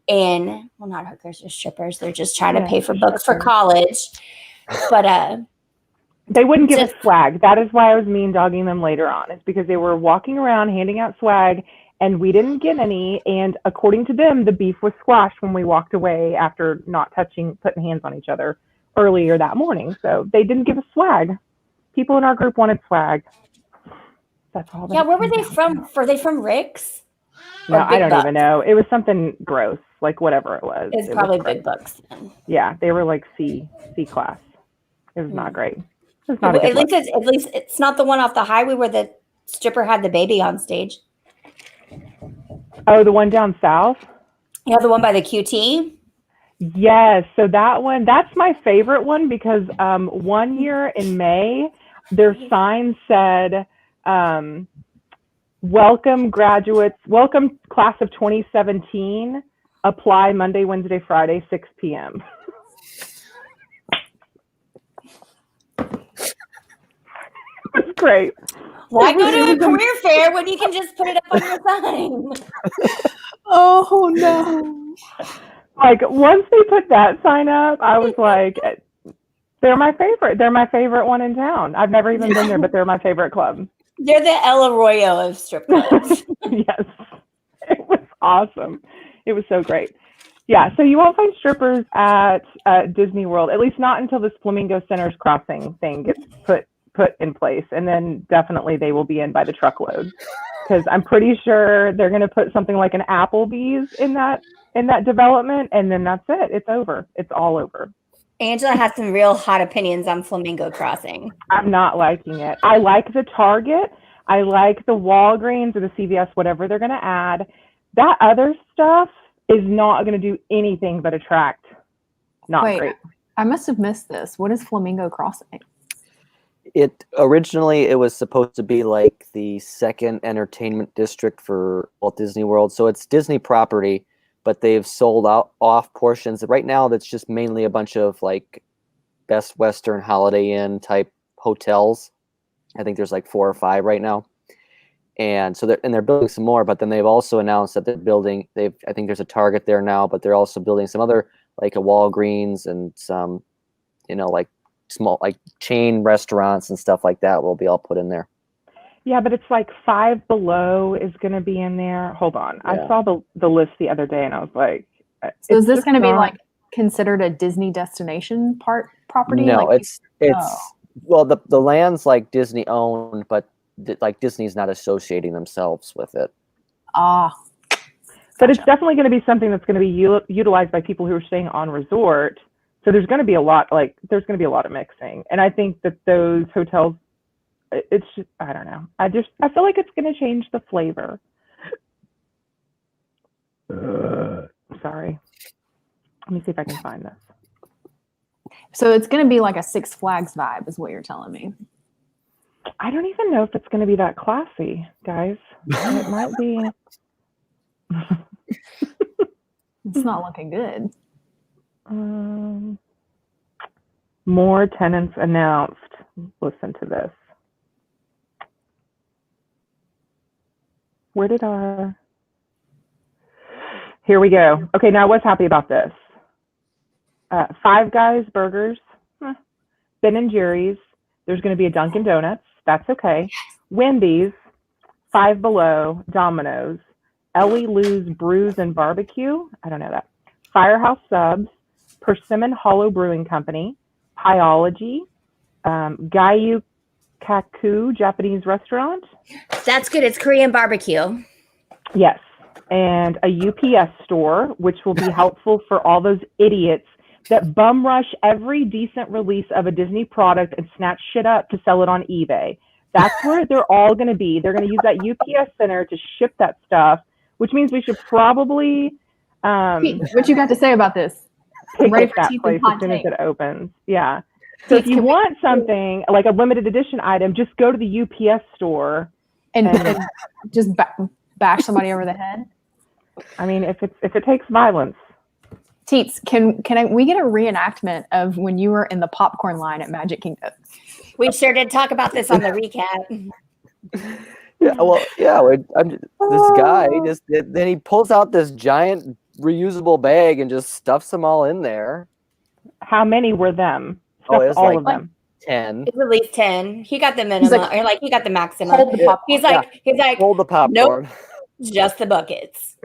And well, not hookers, they're strippers. They're just trying to pay for books for college. But they wouldn't give us swag. That is why I was mean dogging them later on. It's because they were walking around handing out swag, and we didn't get any. And according to them, the beef was squashed when we walked away after not putting hands on each other earlier that morning. So they didn't give us swag. People in our group wanted swag. That's all. Yeah, where were they from? Were they from Rick's? No, I don't even know. It was something gross, like whatever it was. It's probably Big Bucks. Yeah, they were like C class. It was not great. It was not at least it's not the one off the highway where the stripper had the baby on stage. Oh, the one down south? Yeah, the one by the QT. Yes. So that one, that's my favorite one because 1 year in May, their sign said, welcome graduates, welcome class of 2017, apply Monday, Wednesday, Friday, 6 p.m. It's great. Why go to a career fair when you can just put it up on your sign? Oh no. Like once they put that sign up, I was like, they're my favorite. They're my favorite one in town. I've never even been there, but they're my favorite club. They're the El Arroyo of strip clubs. Yes. It was awesome. It was so great. Yeah, so you won't find strippers at Disney World, at least not until this Flamingo Center's crossing thing gets put in place. And then definitely they will be in by the truckload. Because I'm pretty sure they're going to put something like an Applebee's in that development, and then that's it. It's over. It's all over. Angela has some real hot opinions on Flamingo Crossing. I'm not liking it. I like the Target. I like the Walgreens or the CVS, whatever they're going to add. That other stuff is not going to do anything but attract. Not great. I must have missed this. What is Flamingo Crossing? It originally was supposed to be like the second entertainment district for Walt Disney World. So it's Disney property, but they've sold off portions. Right now, that's just mainly a bunch of like Best Western Holiday Inn type hotels. I think there's like 4 or 5 right now. And so they're building some more, but then they've also announced that they're building, I think there's a Target there now, but they're also building some other, like a Walgreens and some, like small, like chain restaurants and stuff like that will be all put in there. Yeah, but it's like Five Below is going to be in there. Hold on. Yeah. I saw the list the other day and I was like, so is this going to be like considered a Disney destination property? No, like, it's well, the land's like Disney owned, but like Disney's not associating themselves with it. But it's definitely going to be something that's going to be utilized by people who are staying on resort. So there's going to be a lot of mixing. And I think that those hotels, it's just, I don't know. I feel like it's going to change the flavor. Sorry. Let me see if I can find this. So it's going to be like a Six Flags vibe is what you're telling me. I don't even know if it's going to be that classy, guys. It might be. It's not looking good. More tenants announced. Listen to this. Here we go. Okay, now I was happy about this. Five Guys Burgers, Ben and Jerry's. There's going to be a Dunkin' Donuts. That's okay. Wendy's, Five Below, Domino's, Ellie Lou's Brews and Barbecue. I don't know that. Firehouse Subs, Persimmon Hollow Brewing Company, Pyology, Gayu Kaku Japanese restaurant. That's good. It's Korean barbecue. Yes. And a UPS store, which will be helpful for all those idiots that bum rush every decent release of a Disney product and snatch shit up to sell it on eBay. That's where they're all going to be. They're going to use that UPS center to ship that stuff, which means we should probably What you got to say about this? pick Ready up for that Teeth place and hot as soon as take. it opens. Yeah. So if Teeth, you can we- want something like a limited edition item, just go to the UPS store. and just bash somebody over the head. I mean, if it takes violence. Teets, we get a reenactment of when you were in the popcorn line at Magic Kingdom? We sure did talk about this on the recap. Yeah, well, yeah. This guy then he pulls out this giant reusable bag and just stuffs them all in there. How many were them? Oh, it was all like of them. 10. It's at least 10. He got the minimum, or like he got the maximum. Hold the popcorn. He's like, Hold the popcorn. nope, just the buckets.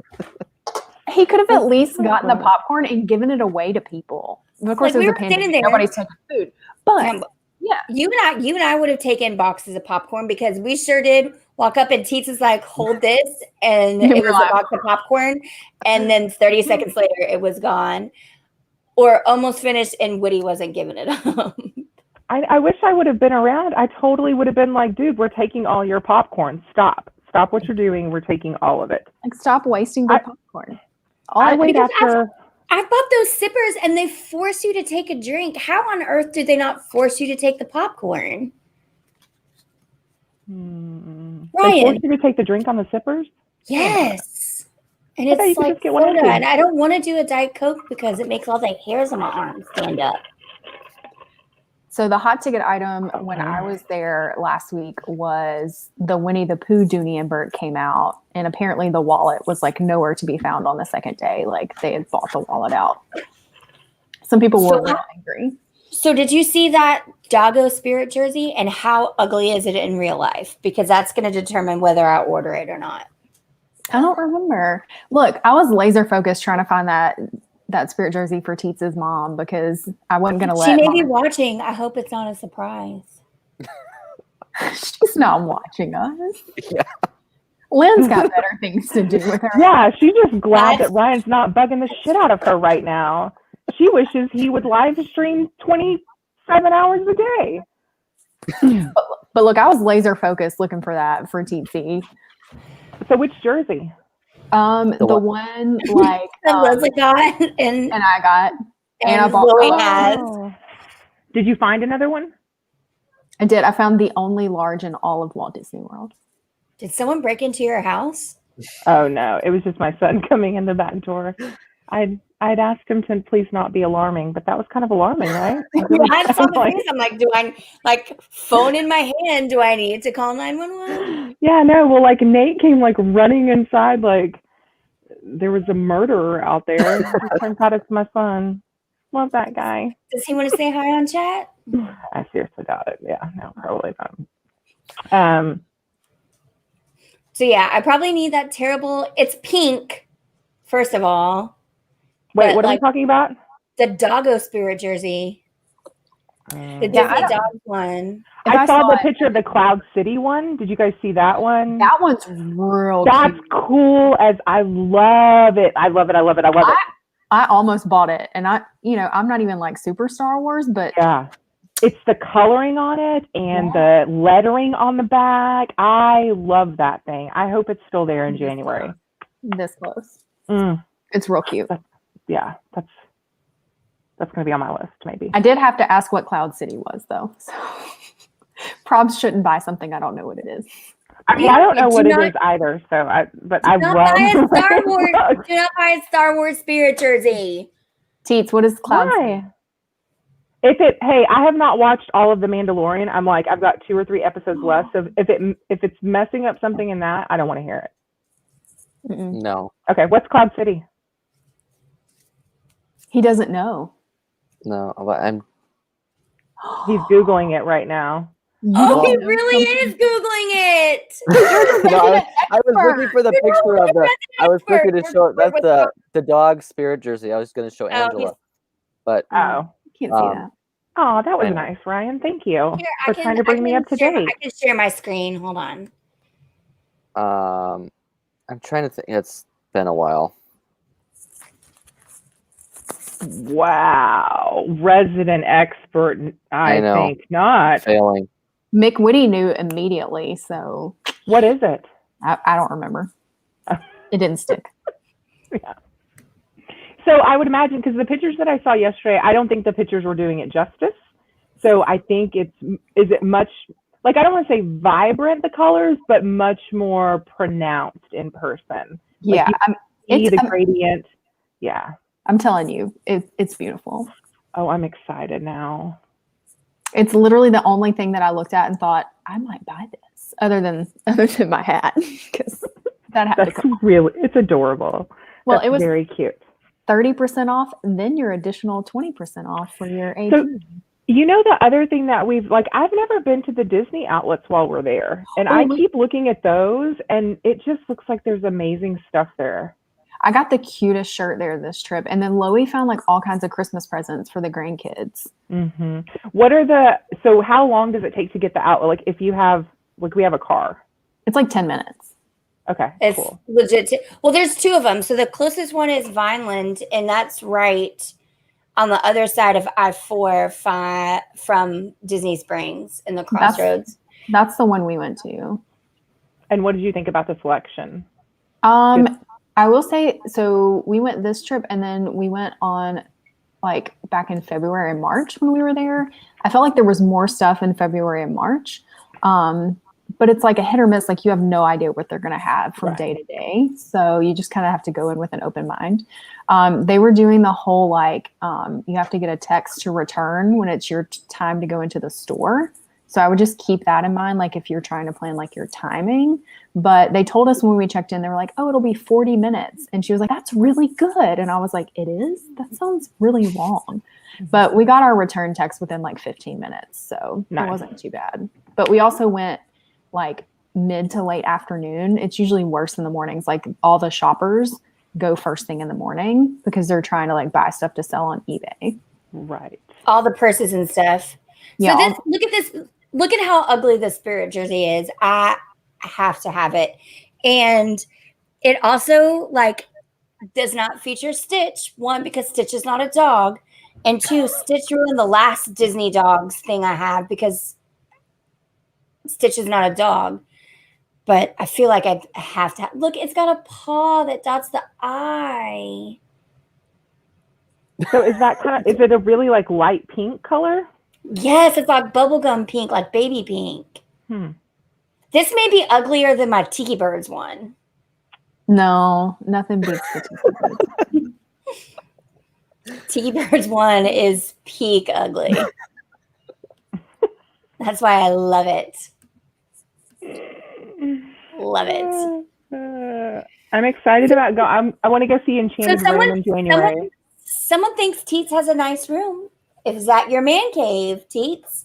He could have at least gotten the popcorn and given it away to people. Of course, Like, we it was a were sitting pandemic. there. Nobody's taking food. But yeah, You and I would have taken boxes of popcorn because we sure did walk up and Teets is like, hold this, and You it were was like- a box of popcorn, and then 30 seconds later it was gone, or almost finished, and Woody wasn't giving it up. I wish I would have been around. I totally would have been like, dude, we're taking all your popcorn. Stop what you're doing. We're taking all of it. like stop wasting the popcorn. I wait after. I bought those sippers and they force you to take a drink. How on earth did they not force you to take the popcorn? They Ryan, force you to take the drink on the sippers? yes. And I thought you it's could like just get one soda, empty. and I don't want to do a Diet Coke because it makes all the hairs on my arms stand up. So the hot ticket item when I was there last week was the Winnie the Pooh Dooney and Bert came out, and apparently the wallet was like nowhere to be found on the second day. Like they had bought the wallet out. Some people were really angry. So did you see that Doggo Spirit jersey, and how ugly is it in real life? Because that's going to determine whether I order it or not. I don't remember. Look, I was laser focused trying to find that Spirit jersey for Teets' mom because I wasn't going to let. She may be Mom. watching. I hope it's not a surprise. She's not watching us. Yeah. Lynn's got better things to do with her. Yeah, she's just glad That's- that Ryan's not bugging the shit out of her right now. She wishes he would live stream 27 hours a day. But look, I was laser focused looking for that for Teetsy. So which jersey? The one like And Leslie got, and I got, and I bought. Chloe has. Oh. Did you find another one? I did. I found the only large in all of Walt Disney World. Did someone break into your house? Oh no, it was just my son coming in the back door. I'd asked him to please not be alarming, but that was kind of alarming, right? I saw the face. I'm like, do I phone in my hand? Do I need to call 911? Yeah, no. Well, like Nate came like running inside, like there was a murderer out there. It turns out it's my son. Love that guy. Does he want to say hi on chat? I seriously doubt it. Yeah, no, probably not. So yeah, I probably need that terrible. It's pink, first of all. Wait, But, what are like, we talking about? The Doggo Spirit jersey, the Yeah, Disney I don't- Dog one. If I saw the it- picture of the Cloud City one. Did you guys see that one? That one's real. That's cute. cool. As I love it. I love it. I love it. I love it. I almost bought it, and I'm not even like super Star Wars, but Yeah. It's the coloring on it and the lettering on the back. I love that thing. I hope it's still there in January. this close. It's real cute. Yeah, that's going to be on my list maybe. I did have to ask what Cloud City was, though. So probs shouldn't buy something I don't know what it is. I don't know what it is either. So I Do not buy a Star Wars. Do not buy a Star Wars Spirit jersey. Teets, what is Cloud City? Why? Hey, I have not watched all of The Mandalorian. I'm like, I've got 2 or 3 episodes left. So if it's messing up something in that, I don't want to hear it. Mm-mm. No. Okay, what's Cloud City? He doesn't know. No, but I'm. He's Googling it right now. Oh, he know really something? is Googling it. No, I was looking for the picture of the. I was looking to show. That's the dog Spirit jersey. I was going to show Angela. But Oh. Can't see that. Oh, that was I know. nice, Ryan. Thank you Here, for trying to bring me up to share date. I can share my screen. Hold on. I'm trying to think. It's been a while. Wow. Resident expert. I know. think not. Failing. Mick Whitty knew immediately, so What is it? I don't remember. It didn't stick. Yeah. So I would imagine, because the pictures that I saw yesterday, I don't think the pictures were doing it justice. So I think is it much, like, I don't want to say vibrant, the colors, but much more pronounced in person. Yeah, Like see the gradient. Yeah. I'm telling you, it's beautiful. Oh, I'm excited now. It's literally the only thing that I looked at and thought I might buy this, other than my hat, because that had to That's come. really, it's adorable. Well, That's it was very cute. 30% off, and then your additional 20% off for your AP. So, you know, the other thing that I've never been to the Disney outlets while we're there, and I keep looking at those, and it just looks like there's amazing stuff there. I got the cutest shirt there this trip, and then Loie found like all kinds of Christmas presents for the grandkids. Mm-hmm. So how long does it take to get the outlet? Like, if you have, like, we have a car. It's like 10 minutes. Okay, It's cool. legit. Well, there's two of them. So the closest one is Vineland, and that's right on the other side of I-4 from Disney Springs in the crossroads. That's the one we went to. And what did you think about the selection? I will say, so we went this trip, and then we went on like back in February and March when we were there. I felt like there was more stuff in February and March. But it's like a hit or miss. Like, you have no idea what they're going to have from day to day. So you just kind of have to go in with an open mind. They were doing the whole, like, you have to get a text to return when it's your time to go into the store. So I would just keep that in mind, like, if you're trying to plan like your timing. But they told us when we checked in, they were like, oh, it'll be 40 minutes. And she was like, that's really good. And I was like, it is? That sounds really long. But we got our return text within like 15 minutes. So It wasn't too bad. But we also went like mid to late afternoon. It's usually worse in the mornings. Like, all the shoppers go first thing in the morning because they're trying to like buy stuff to sell on eBay. Right. All the purses and stuff. Yeah. So look at this. Look at how ugly the Spirit jersey is. I have to have it. And it also, like, does not feature Stitch. One, because Stitch is not a dog. And two, Stitch ruined the last Disney dogs thing I have because Stitch is not a dog. But I feel like I have to look, it's got a paw that dots the eye. So is it a really like light pink color? Yes, it's like bubblegum pink, like baby pink. This may be uglier than my Tiki Birds one. No, nothing beats the Tiki Birds. Tiki Birds one is peak ugly. That's why I love it. Love it. I'm excited about I want to go see Enchanted Room in January. Someone thinks Teets has a nice room. Is that your man cave, Teets?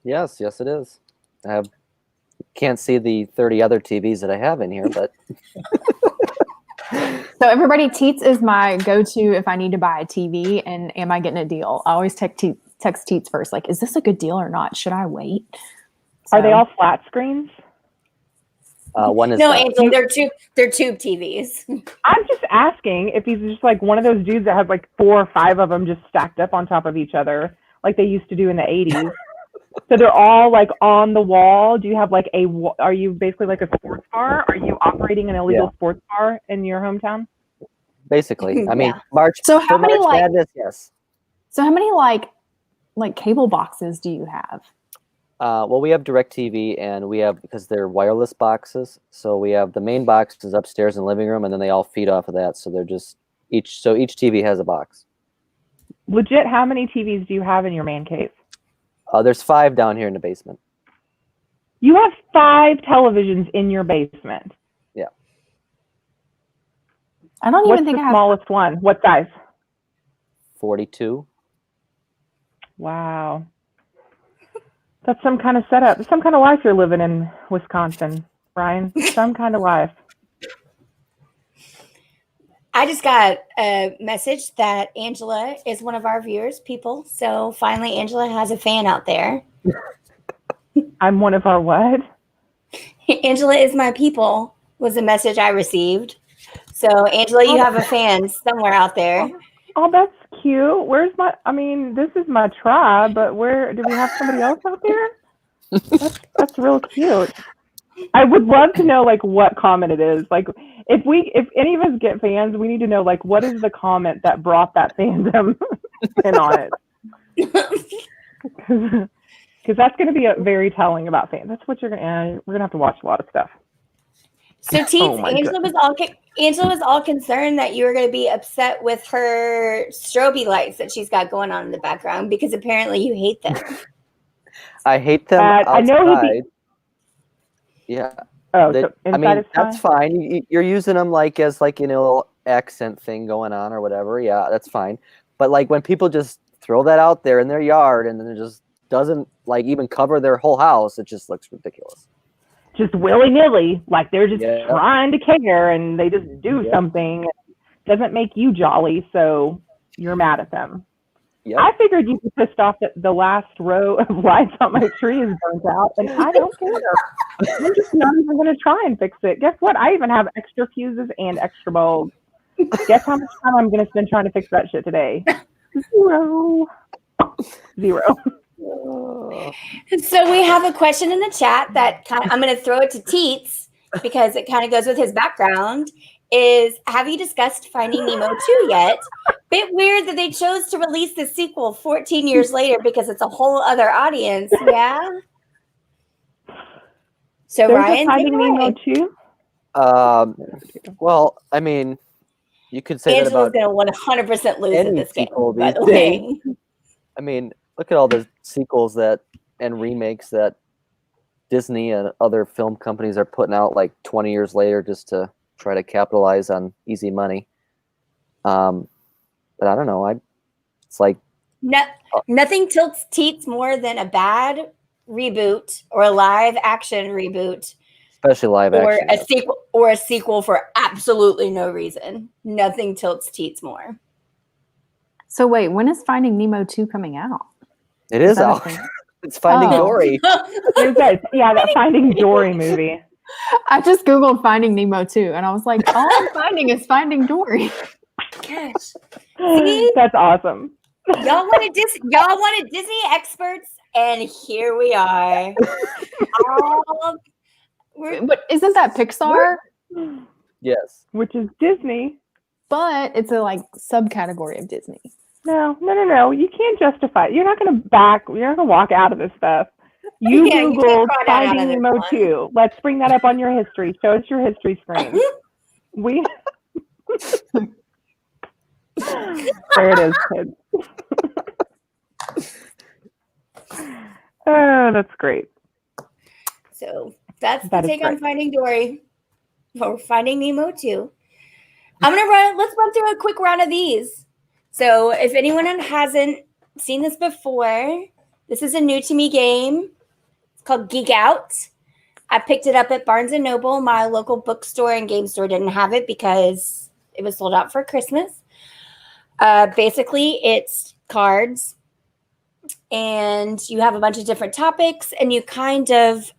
Yes, it is. I can't see the 30 other TVs that I have in here, but So everybody, Teets is my go-to if I need to buy a TV and am I getting a deal? I always text Teets first, like, is this a good deal or not? Should I wait? Are they all flat screens? One is no, Angel. They're tube TVs. I'm just asking if he's just like one of those dudes that has like 4 or 5 of them just stacked up on top of each other, like they used to do in the 80s. So they're all like on the wall. Do you have like are you basically like a sports bar? Are you operating an illegal sports bar in your hometown? Basically. I mean, March. So how many March Madness, yes. So how many like cable boxes do you have? Well, we have DirecTV, and we have, because they're wireless boxes, so we have the main box is upstairs in the living room, and then they all feed off of that. So they're just each TV has a box. Legit, how many TVs do you have in your man cave? There's 5 down here in the basement. You have 5 televisions in your basement. Yeah. I don't even think the I have. Smallest one? What size? 42. Wow. That's some kind of setup. Some kind of life you're living in Wisconsin, Brian. Some kind of life. I just got a message that Angela is one of our viewers, people. So finally, Angela has a fan out there. I'm one of our what? Angela is my people was a message I received. So Angela, you have a fan somewhere out there. Oh, that's cute. Where's my? I mean, this is my tribe, but where do we have somebody else out there? That's real cute. I would love to know like what comment it is. Like if any of us get fans, we need to know like what is the comment that brought that fandom in on it. Because that's going to be very telling about fans. That's what we're gonna have to watch a lot of stuff. So Teets, Angela was all concerned that you were going to be upset with her strobe lights that she's got going on in the background because apparently you hate them. I hate them outside. I know Yeah. Oh, so I mean, that's fine. You're using them like as like, you know, a little accent thing going on or whatever. Yeah, that's fine. But like when people just throw that out there in their yard and then it just doesn't like even cover their whole house, it just looks ridiculous. Just willy-nilly, like they're just trying to care and they just do something. It doesn't make you jolly, so you're mad at them. Yep. I figured you'd be pissed off that the last row of lights on my tree is burnt out, and I don't care. I'm just not even going to try and fix it. Guess what? I even have extra fuses and extra bulbs. Guess how much time I'm going to spend trying to fix that shit today? Zero. So we have a question in the chat that I'm going to throw it to Teets because it kind of goes with his background. Is have you discussed Finding Nemo 2 yet? Bit weird that they chose to release the sequel 14 years later because it's a whole other audience. Yeah. So There's Ryan, Finding Nemo 2? Well, I mean, you could say Angela's that about going to 100% lose at this game. By the way. I mean, look at all the sequels and remakes that Disney and other film companies are putting out like 20 years later just to try to capitalize on easy money. But I don't know. It's like nothing tilts Teets more than a bad reboot or a live action reboot, especially live action, a sequel for absolutely no reason. Nothing tilts Teets more. So wait, when is Finding Nemo 2 coming out? It is out. It's Finding Dory. Yeah, that Finding Dory movie. I just Googled Finding Nemo 2 and I was like, all I'm finding is Finding Dory. Gosh. See? That's awesome. Y'all wanted Disney experts, and here we are. But isn't that Pixar? Yes. Which is Disney. But it's a like subcategory of Disney. No. You can't justify it. You're not going to walk out of this stuff. You Googled Finding Nemo 2. Let's bring that up on your history. Show us your history screen. There it is, kids. Oh, that's great. So that's the take on Finding Dory. Or Finding Nemo 2. Let's run through a quick round of these. So if anyone hasn't seen this before, this is a new to me game. It's called Geek Out. I picked it up at Barnes & Noble. My local bookstore and game store didn't have it because it was sold out for Christmas. Basically, it's cards. And you have a bunch of different topics. And you kind of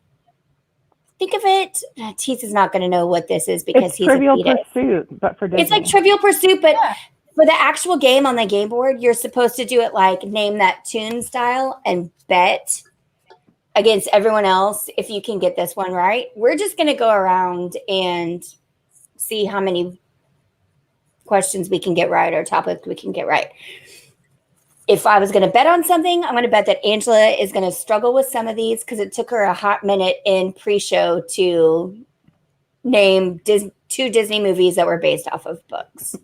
think of it. Teets is not going to know what this is because he's Trivial Pursuit, but for Disney. It's like Trivial Pursuit, but for the actual game on the game board, you're supposed to do it like name that tune style and bet against everyone else if you can get this one right. We're just going to go around and see how many questions we can get right or topics we can get right. If I was going to bet on something, I'm going to bet that Angela is going to struggle with some of these because it took her a hot minute in pre-show to name 2 Disney movies that were based off of books.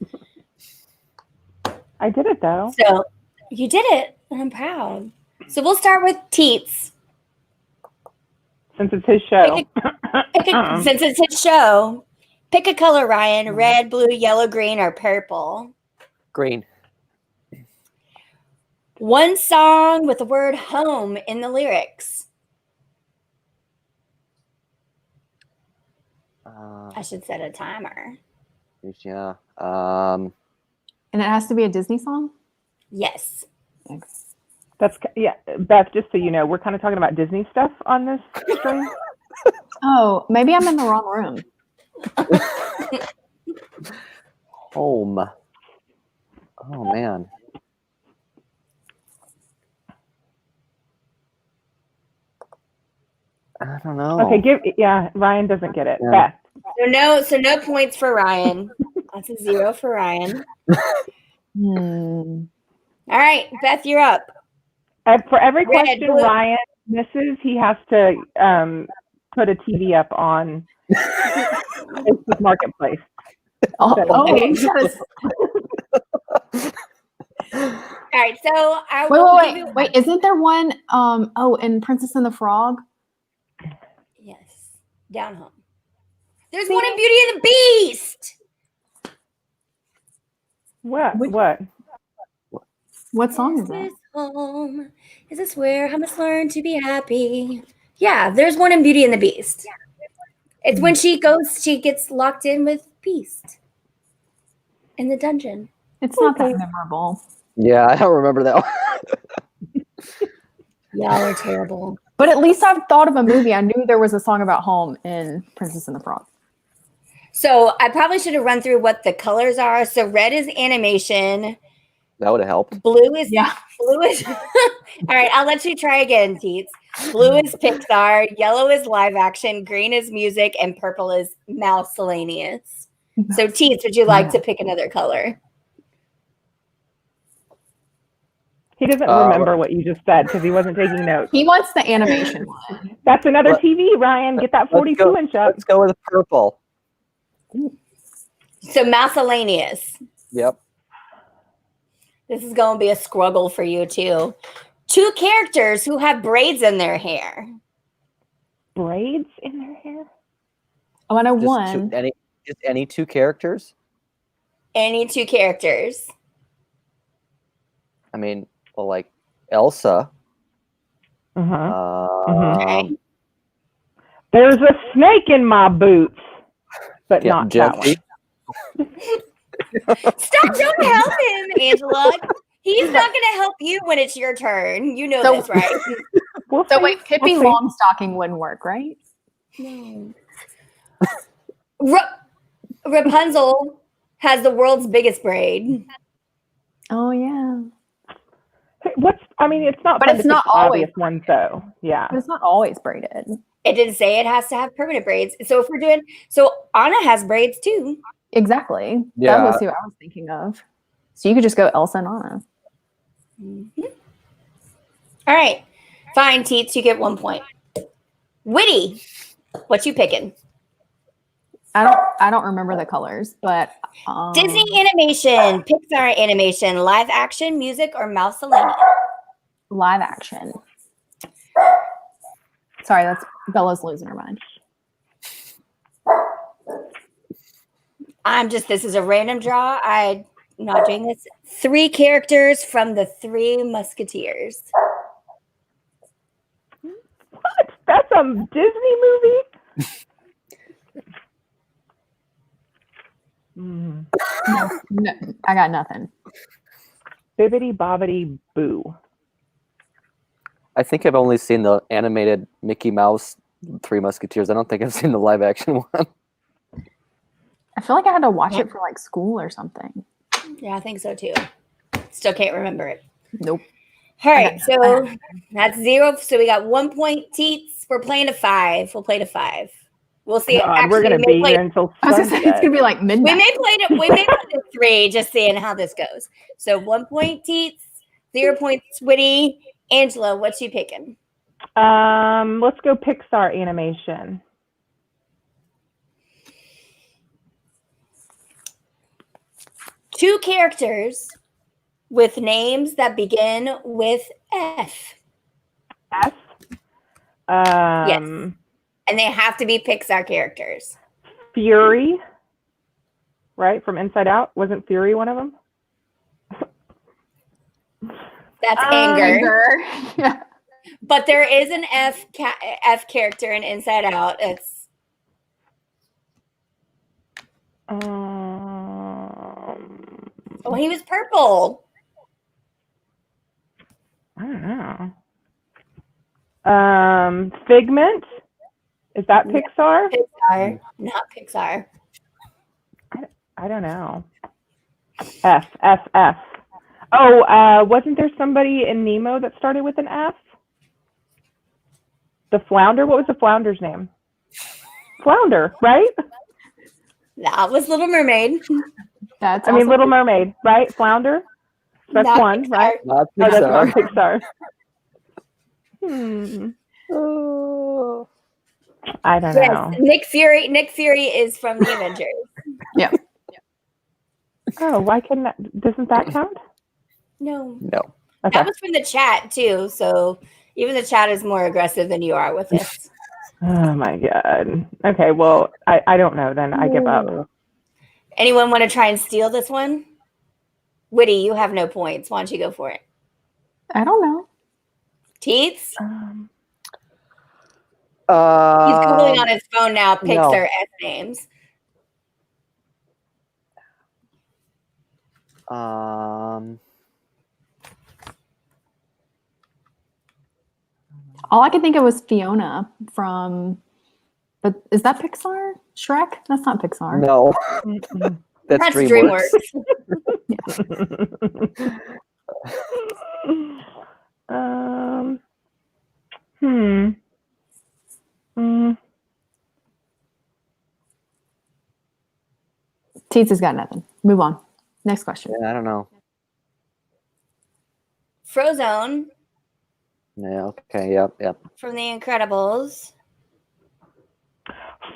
I did it, though. So you did it, and I'm proud. So we'll start with Teets. Since it's his show. Since it's his show, pick a color, Ryan. Red, blue, yellow, green, or purple. Green. One song with the word home in the lyrics. I should set a timer. Yeah. And it has to be a Disney song? Yes. Yeah, Beth, just so you know, we're kind of talking about Disney stuff on this stream. Oh, maybe I'm in the wrong room. Home. Oh man. I don't know. Okay, Ryan doesn't get it. Yeah. Beth. So no points for Ryan. That's a 0 for Ryan. Hmm. All right, Beth, you're up. For every Red, question blue. Ryan misses, he has to put a TV up on Facebook Marketplace. Okay. Yes. All right, so I will give you. Wait, isn't there one in Princess and the Frog? Yes, down home. There's one in Beauty and the Beast. What? What song is that? This home? Is this where I must learn to be happy? Yeah, there's one in Beauty and the Beast. It's when she gets locked in with Beast in the dungeon. It's not that memorable. Yeah, I don't remember that one. Y'all are terrible. But at least I've thought of a movie. I knew there was a song about home in Princess and the Frog. So I probably should have run through what the colors are. So red is animation. That would have helped. Blue is All right, I'll let you try again, Teets. Blue is Pixar, yellow is live action, green is music, and purple is miscellaneous. So Teets, would you like to pick another color? He doesn't remember what you just said because he wasn't taking notes. He wants the animation one. That's another TV, Ryan. Get that 42-inch up. Let's go with purple. So miscellaneous. Yep. This is going to be a struggle for you too. 2 characters who have braids in their hair. Braids in their hair? Oh, I know one. Just any 2 characters? Any 2 characters. I mean, well, like Elsa. Okay. There's a snake in my boots, but not that Jesse. one. Stop! Don't help him, Angela. He's not going to help you when it's your turn. You know this, right? So wait, Pippi Longstocking wouldn't work, right? No. Rapunzel has the world's biggest braid. Oh yeah. It's not. But it's not always obvious one though. Yeah. But it's not always braided. It didn't say it has to have permanent braids. So Anna has braids too. Exactly. Yeah. That was who I was thinking of. So you could just go Elsa and Anna. Mm-hmm. All right. Fine, Teets, you get 1 point. Witty, what you picking? I don't remember the colors, but Disney animation, Pixar animation, live action, music, or miscellaneous? Live action. Sorry, that's Bella's losing her mind. This is a random draw. I'm not doing this. 3 characters from the 3 Musketeers. What? That's a Disney movie? No, I got nothing. Bibbidi Bobbidi Boo. I think I've only seen the animated Mickey Mouse 3 Musketeers. I don't think I've seen the live action one. I feel like I had to watch it for like school or something. Yeah, I think so too. Still can't remember it. Nope. All right, so that's 0. So we got 1 point, Teets. We're playing to 5. We'll play to 5. We'll see. God, we're gonna be here until I was gonna say it's gonna be like midnight. We may play to 3, just seeing how this goes. So 1 point, Teets. 0 points, Witty. Angela, what's you picking? Let's go Pixar animation. Two characters with names that begin with F. F? Yes. And they have to be Pixar characters. Fury, right? From Inside Out. Wasn't Fury one of them? That's anger. Yeah. But there is an F character in Inside Out. It's Oh, he was purple. I don't know. Figment. Is that Pixar? Pixar, not Pixar. I don't know. F. Oh, wasn't there somebody in Nemo that started with an F? The flounder? What was the flounder's name? Flounder, right? That was Little Mermaid. That's Little Mermaid, right? Flounder? That's Not one, Pixar. right? Not Oh, that's not Pixar. Pixar. Oh. I don't Yes, know. Nick Fury. Nick Fury is from the Avengers. Yeah. Oh, why couldn't that? Doesn't that count? No, No. Okay. that was from the chat too. So even the chat is more aggressive than you are with this. Oh my god. Okay, well, I don't know then. I give up. Anyone want to try and steal this one? Witty, you have no points. Why don't you go for it? I don't know. Teets? Um, He's googling on his phone now. no. Pixar S names. All I could think of was Fiona from, but is that Pixar? Shrek? That's not Pixar. No. mm-mm. That's DreamWorks. um. Hmm. Mm. Teets has got nothing. Move on. Next question. Yeah, I don't know. Frozone Yeah. Okay. Yep. from The Incredibles.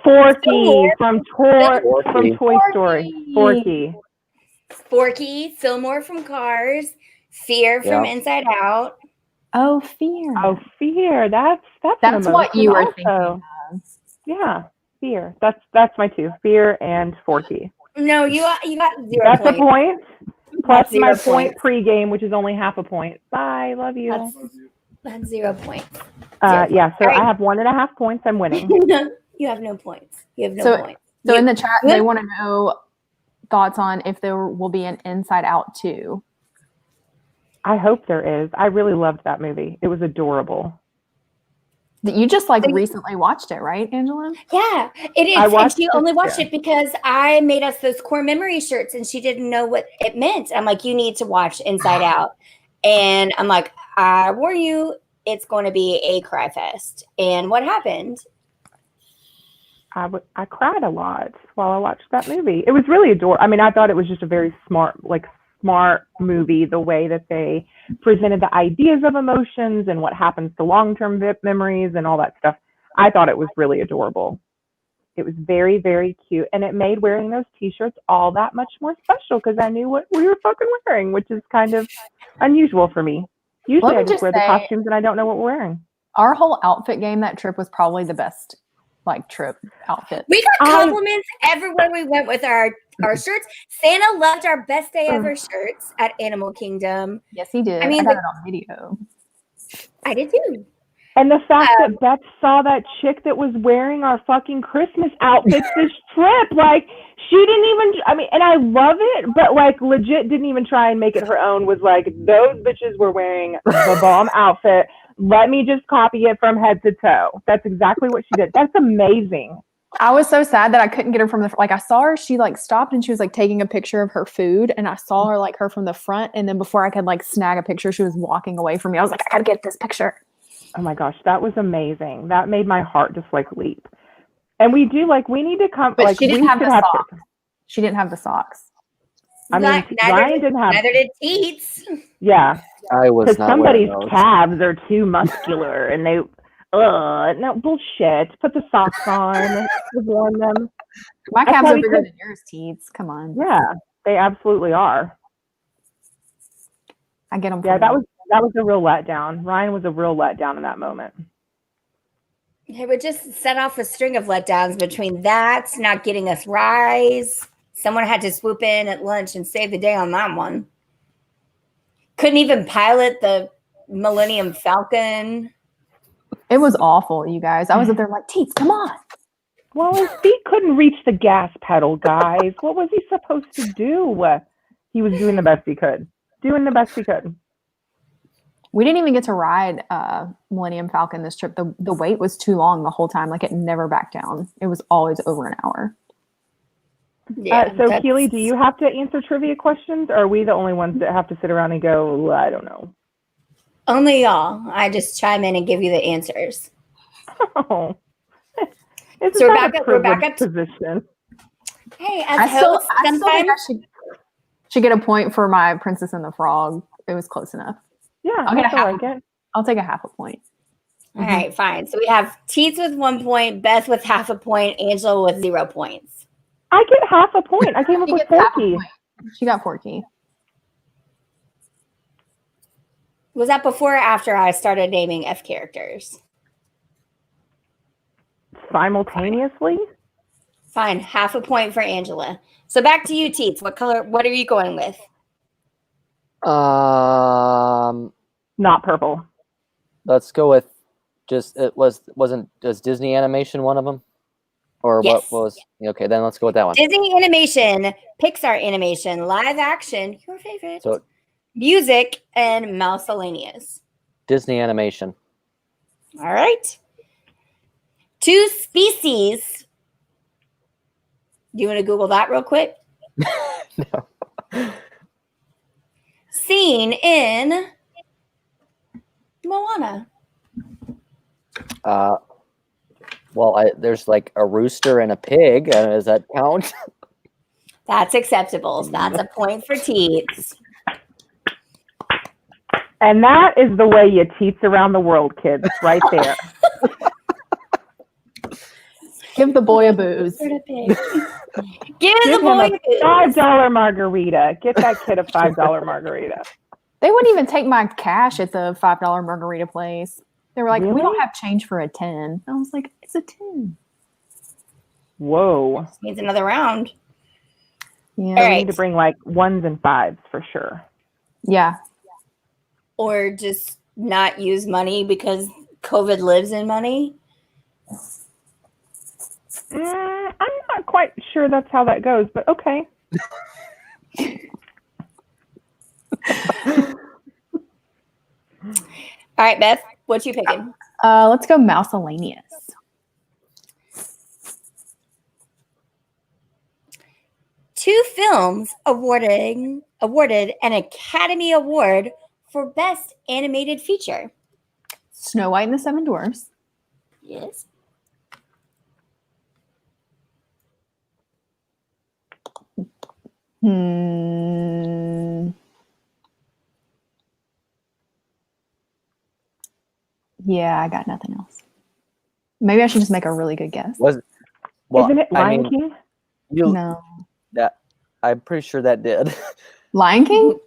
Forky from Forky. Toy Story. Forky. Forky, Fillmore from Cars. Fear from Yeah. Inside Out. Oh, Fear. Oh, Fear. That's That's what you were also. thinking. Yeah, Fear. That's my two. Fear and Forky. No, you got 0 That's points. a point. Plus That's 0 my point points. pregame, which is only half a point. Bye. Love you. That's 0 points. Yeah, so All right. I have 1.5 points. I'm winning. You have no points. You have no So- points. So You- in the chat, Good. they want to know thoughts on if there will be an Inside Out 2. I hope there is. I really loved that movie. It was adorable. You just recently watched it, right, Angela? Yeah, it is. I And watched she it, only watched yeah. it because I made us those core memory shirts and she didn't know what it meant. I'm like, you need to watch Inside Out. And I'm like, I warn you, it's going to be a cry fest. And what happened? I cried a lot while I watched that movie. It was really adorable. I mean, I thought it was just a very smart movie, the way that they presented the ideas of emotions and what happens to long-term memories and all that stuff. I thought it was really adorable. It was very, very cute. And it made wearing those t-shirts all that much more special because I knew what we were fucking wearing, which is kind of unusual for me. Usually Let me I just just wear the say- costumes and I don't know what we're wearing. Our whole outfit game that trip was probably the best trip outfit. We got compliments everywhere we went with our shirts. Santa loved our best day ever shirts at Animal Kingdom. Yes, he did. I I mean, got it on video. I did too. And the fact that Beth saw that chick that was wearing our fucking Christmas outfits this trip, like, she didn't even, I mean, and I love it, but like, legit didn't even try and make it her own, was like, those bitches were wearing the bomb outfit. Let me just copy it from head to toe. That's exactly what she did. That's amazing. I was so sad that I couldn't get her from the I saw her, she stopped and she was taking a picture of her food and I saw her her from the front and then before I could snag a picture, she was walking away from me. I was like, I gotta get this picture. Oh my gosh, that was amazing. That made my heart just leap. And we do we need to come. But she didn't we have should the socks. She didn't have the socks. I mean, Ryan didn't have. Neither did Teets. Yeah, I was because not somebody's wearing those. calves are too muscular, and they. No bullshit. Put the socks on. Warm them. My I calves thought are he bigger said- than yours, Teets. Come on. Yeah, they absolutely are. I get them. Yeah, that was a real letdown. Ryan was a real letdown in that moment. It would just set off a string of letdowns between that, not getting us Rise. Someone had to swoop in at lunch and save the day on that one. Couldn't even pilot the Millennium Falcon. It was awful, you guys. I was up there Teets, come on. Well, his feet couldn't reach the gas pedal, guys. What was he supposed to do? He was doing the best he could. Doing the best he could. We didn't even get to ride Millennium Falcon this trip. The wait was too long the whole time. Like, it never backed down. It was always over an hour. Yeah. So Keely, do you have to answer trivia questions, or are we the only ones that have to sit around and go, I don't know? Only y'all. I just chime in and give you the answers. Oh. It's So not we're back privileged up to- position. Hey, as I still host, think sometimes I should get a point for my Princess and the Frog. It was close enough. Yeah, I'll get a I feel half. like it. I'll take a half a point. All right, fine. So we have Teets with 1 point, Beth with half a point, Angela with 0 points. I get half a point. I came up She with gets half a Porky. point. She got Forky. Was that before or after I started naming F characters? Simultaneously? Fine, half a point for Angela. So back to you, Teets. What are you going with? Not purple. Let's go with just wasn't Disney animation one of them, or Yes. what was? Okay, then let's go with that one. Disney animation, Pixar animation, live action, your favorite, So music, and miscellaneous. Disney animation. All right. 2 species. Do you want to Google that real quick? No. Seen in Moana. Well, there's like a rooster and a pig. Does that count? That's acceptable. So that's a point for Teets. And that is the way you teach around the world, kids, right there. Give the boy a booze. Give Give the him boy a $5 margarita. Get that kid a $5 margarita. They wouldn't even take my cash at the $5 margarita place. They were like, Really? we don't have change for a 10. I was like, it's a 10. Whoa. needs another round. Yeah. All We right. need to bring like 1s and 5s for sure. Yeah. Or just not use money because COVID lives in money. I'm not quite sure that's how that goes, but okay. All right, Beth, what you picking? Let's go miscellaneous. Two films awarded an Academy Award for Best Animated Feature. Snow White and the Seven Dwarfs. Yes. Yeah, I got nothing else. Maybe I should just make a really good guess. Isn't it Lion King? No. I'm pretty sure that did. Lion King?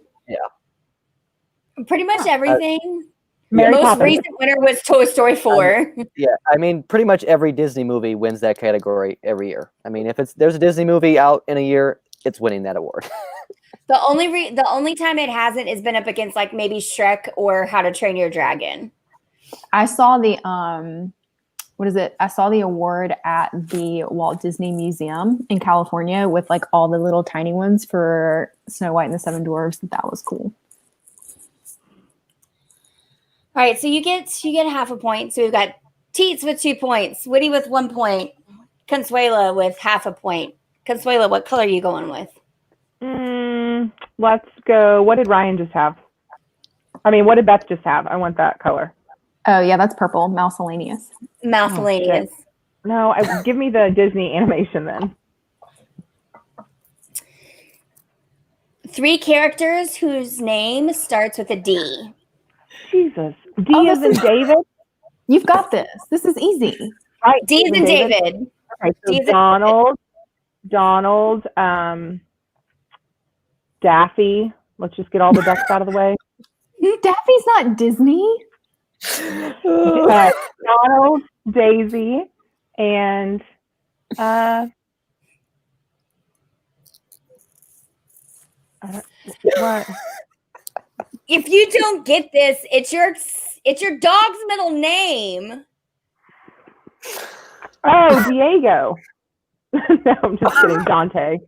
Pretty much everything. Mary Most Poppins. recent winner was Toy Story 4. Yeah, I mean, pretty much every Disney movie wins that category every year. I mean, if there's a Disney movie out in a year, it's winning that award. The only time it hasn't is been up against like maybe Shrek or How to Train Your Dragon. I saw the what is it? I saw the award at the Walt Disney Museum in California with like all the little tiny ones for Snow White and the Seven Dwarfs. That was cool. All right, so you get half a point. So we've got Teets with 2 points, Woody with 1 point, Consuela with half a point. Consuela, what color are you going with? Let's go. What did Ryan just have? I mean, what did Beth just have? I want that color. Oh yeah, that's purple. Miscellaneous. Miscellaneous. No, give me the Disney animation then. 3 characters whose name starts with a D. Jesus. D as in David? You've got this. This is easy. Right. D as in David. Okay, so D as in Donald, Daffy. Let's just get all the ducks out of the way. Daffy's not Disney. Donald, Daisy, and what? If you don't get this, it's your dog's middle name. Oh, Diego. No, I'm just kidding. Dante.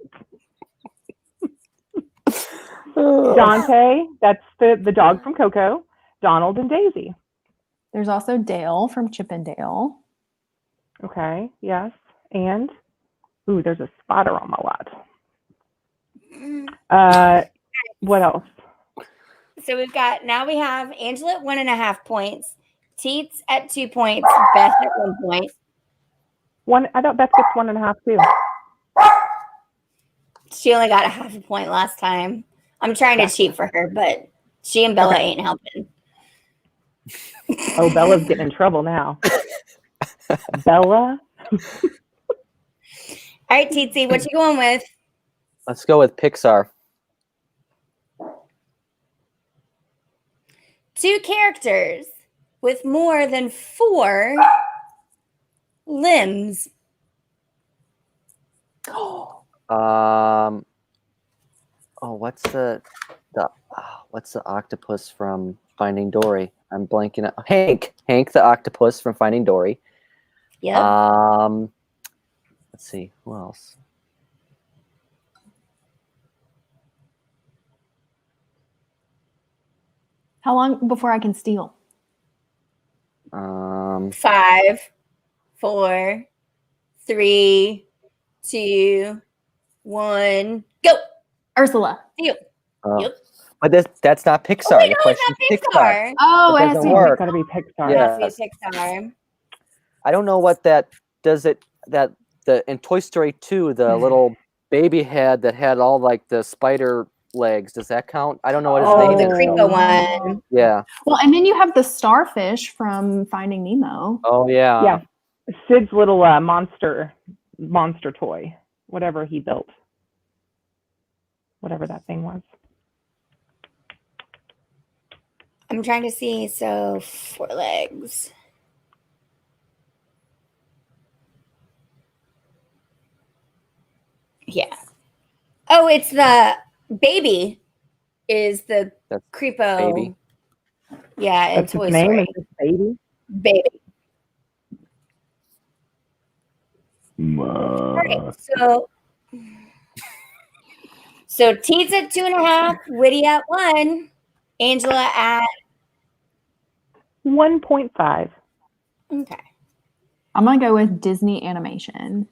Dante, that's the dog from Coco. Donald and Daisy. There's also Dale from Chip and Dale. Okay, yes. And, ooh, there's a spotter on my lot. What else? So we have Angela at 1.5 points, Teets at 2 points, Beth at 1 point. I thought Beth gets 1.5 too. She only got a 0.5 point last time. I'm trying to cheat for her, but she and Bella ain't helping. Oh, Bella's getting in trouble now. Bella? All right, Teetsy, what you going with? Let's go with Pixar. 2 characters with more than 4 limbs. What's the octopus from Finding Dory? I'm blanking out. Hank the octopus from Finding Dory. Yep. Let's see, who else? How long before I can steal? 5, 4, 3, 2, 1, go. Ursula. Steal. Yep. But that's not Pixar. Oh, wait, The no, it's question not is Pixar. Oh, It it has doesn't to be. work. It's got to be Pixar. Yeah. It has to be Pixar. I don't know what that does. In Toy Story 2, the little baby head that had all like the spider legs. Does that count? I don't know what his name The is. Creepo one. Yeah. Well, and then you have the starfish from Finding Nemo. Oh yeah. Yeah. Sid's little monster toy, whatever he built. Whatever that thing was. I'm trying to see. So 4 legs. Yeah. Oh, it's the baby. Is the That's Creepo? Baby. Yeah, in That's his Toy name. Story. Is this baby? Baby. All right. So T's at 2.5, Whitty at 1, Angela at 1.5. okay. I'm gonna go with Disney animation.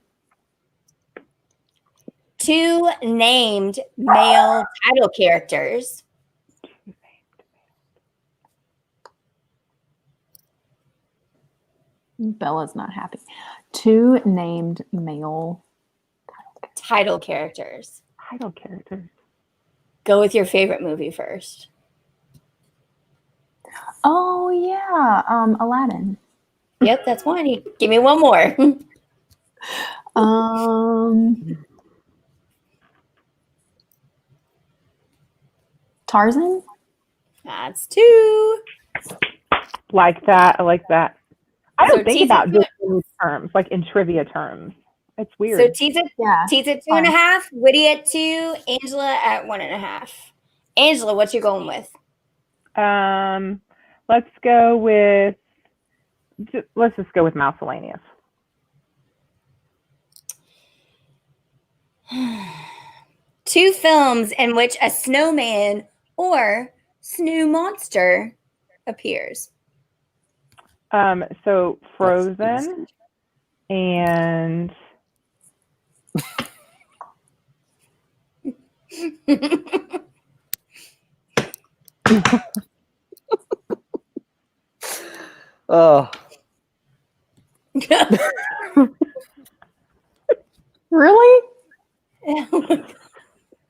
2 named male title characters. Bella's not happy. 2 named male. Title characters. Title characters. Go with your favorite movie first. Oh yeah, Aladdin. Yep, that's one. Give me one more. Tarzan. That's 2. Like that. I like that. I don't So think T's about at this in terms, like in trivia terms. It's weird. So T's at Yeah. 2.5, Whitty at 2, Angela at 1.5. Angela, what you going with? Let's go with. Let's just go with miscellaneous. Two films in which a snowman or snow monster appears. So Frozen and Oh. Really?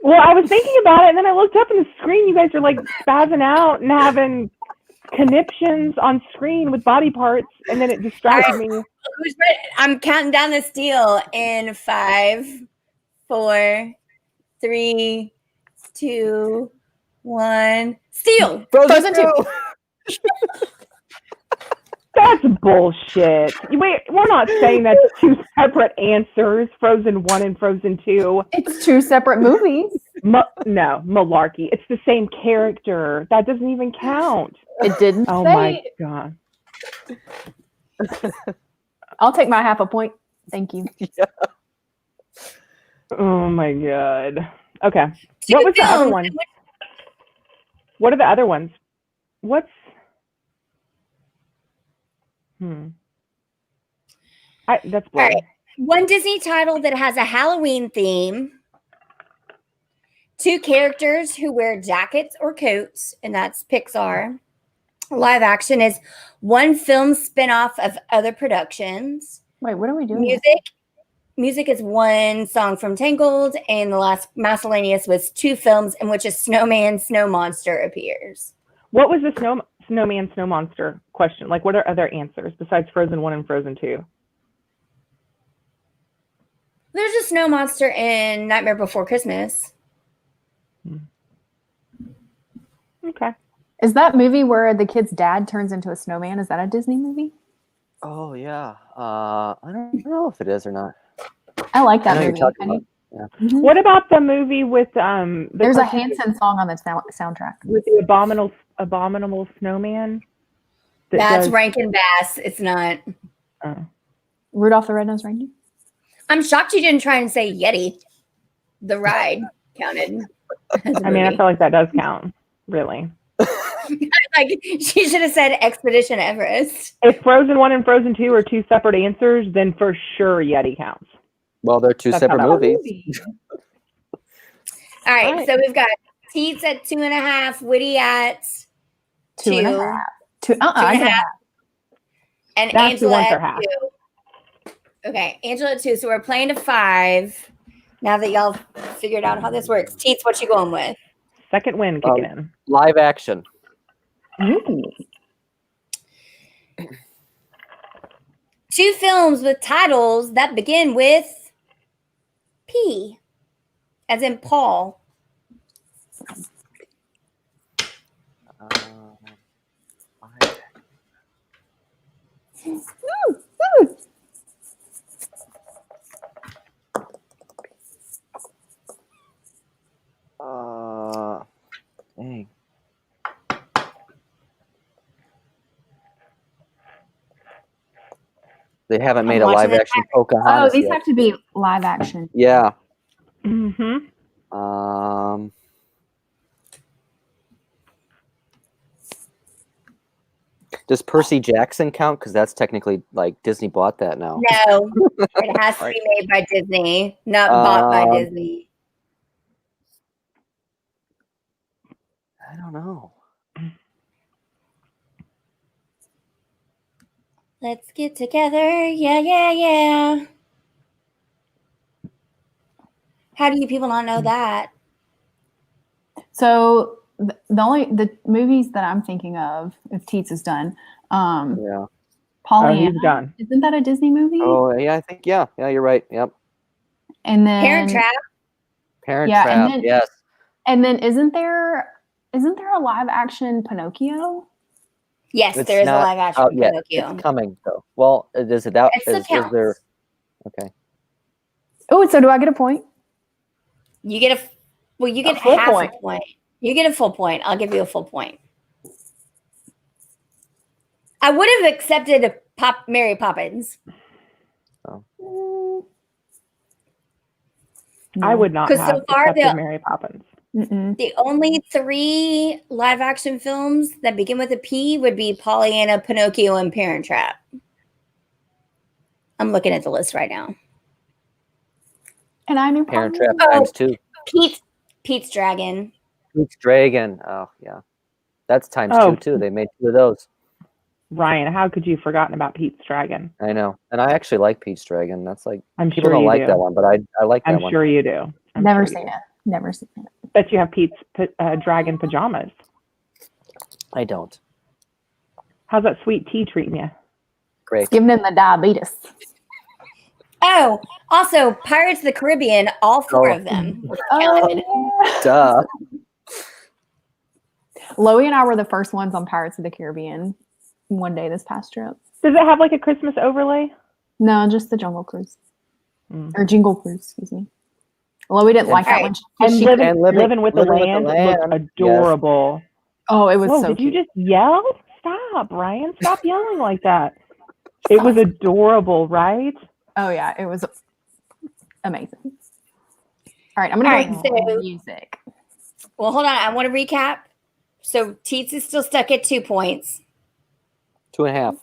well, I was thinking about it, and then I looked up in the screen. You guys are like spazzing out and having conniptions on screen with body parts, and then it distracted me. I'm counting down the steal in 5, 4, 3, 2, 1. Steal. Frozen 2. That's bullshit. Wait, we're not saying that's 2 separate answers. Frozen 1 and Frozen 2. It's 2 separate movies. No, malarkey. It's the same character. That doesn't even count. It didn't Oh say. my god. I'll take my 0.5 point. Thank you. Yeah. Oh my god. Okay. What was the other one? What are the other ones? What's that's blurry. All right. One Disney title that has a Halloween theme. 2 characters who wear jackets or coats, and that's Pixar. Live action is 1 film spinoff of other productions. Wait, what are we doing? Music is 1 song from Tangled, and the last miscellaneous was 2 films in which a snowman, snow monster appears. What was the snowman, snow monster question? Like, what are other answers besides Frozen 1 and Frozen 2? There's a snow monster in Nightmare Before Christmas. Okay. Is that movie where the kid's dad turns into a snowman? Is that a Disney movie? Oh yeah. I don't know if it is or not. I like that I know movie. you're talking about. Yeah. Mhm. What about the movie with There's a Hanson song on the soundtrack. with the abominable snowman? That's Rankin Bass. It's not. Rudolph the Red-Nosed Reindeer? I'm shocked you didn't try and say Yeti. The ride counted. I mean, I feel like that does count, really. Like, she should have said Expedition Everest. If Frozen 1 and Frozen 2 are 2 separate answers, then for sure Yeti counts. Well, they're 2 That's separate how that movies. All right, so we've got Teets at 2.5, Witty at 2, 2.5. I get and That's the Angela one for at half. 2. Okay, Angela at 2. So we're playing to 5. Now that y'all figured out how this works, Teets, what you going with? Second win kicking in. Live action. Ooh. 2 films with titles that begin with P, as in Paul. Dang. They haven't made a watching live it action Oh, Pocahontas these yet. have to be live action. Yeah. Mm-hmm. Does Percy Jackson count? Because that's technically like Disney bought that now. No, it has to be made by Disney, not bought by Disney. I don't know. Let's get together. Yeah, yeah, yeah. How do you people not know that? So the movies that I'm thinking of, if Teets is done, Yeah. Pollyanna. He's done. Isn't that a Disney movie? Oh, yeah, I think, yeah, you're right. Yep. And then Parent Trap. Parent Yeah, Trap, and then- yes. And then isn't there a live action Pinocchio? Yes, It's there is a not live action out yet. Pinocchio. It's coming, though. Well, is it out? It still Is counts. there? Okay. Oh, so do I get a point? You get you get full half point. a point. You get a full point. I'll give you a full point. I would have accepted Mary Poppins. I would not 'Cause have so far accepted the- Mary Poppins. Mm-mm. The only 3 live action films that begin with a P would be Pollyanna, Pinocchio, and Parent Trap. I'm looking at the list right now. And I knew Parent Pollyanna. Trap times 2. Pete's Dragon. Pete's Dragon. Oh, yeah. That's times Oh. 2, too. They made 2 of those. Ryan, how could you have forgotten about Pete's Dragon? I know. And I actually like Pete's Dragon. That's like, I'm people sure don't you like do. that one, but I like that I'm one. sure you do. I'm Never sure you seen do. it. Never seen it. Bet you have Pete's dragon pajamas. I don't. How's that sweet tea treating you? Great. Giving him the diabetes. Oh, also Pirates of the Caribbean, all 4 Oh. of them were Oh, counted. yeah. Duh. Loie and I were the first ones on Pirates of the Caribbean one day this past trip. Does it have like a Christmas overlay? No, just the Jungle Cruise. Mm. Or Jingle Cruise, excuse me. Loie didn't like that Alright. one. And She- living, and living with the with the land land, looks adorable. oh, it was Whoa, so did cute. you just yell? Stop, Ryan. Stop yelling like that. It was adorable, right? Oh yeah, it was amazing. All right, I'm gonna All go right, with so- music. Well, hold on. I want to recap. So Teets is still stuck at 2 points. 2.5.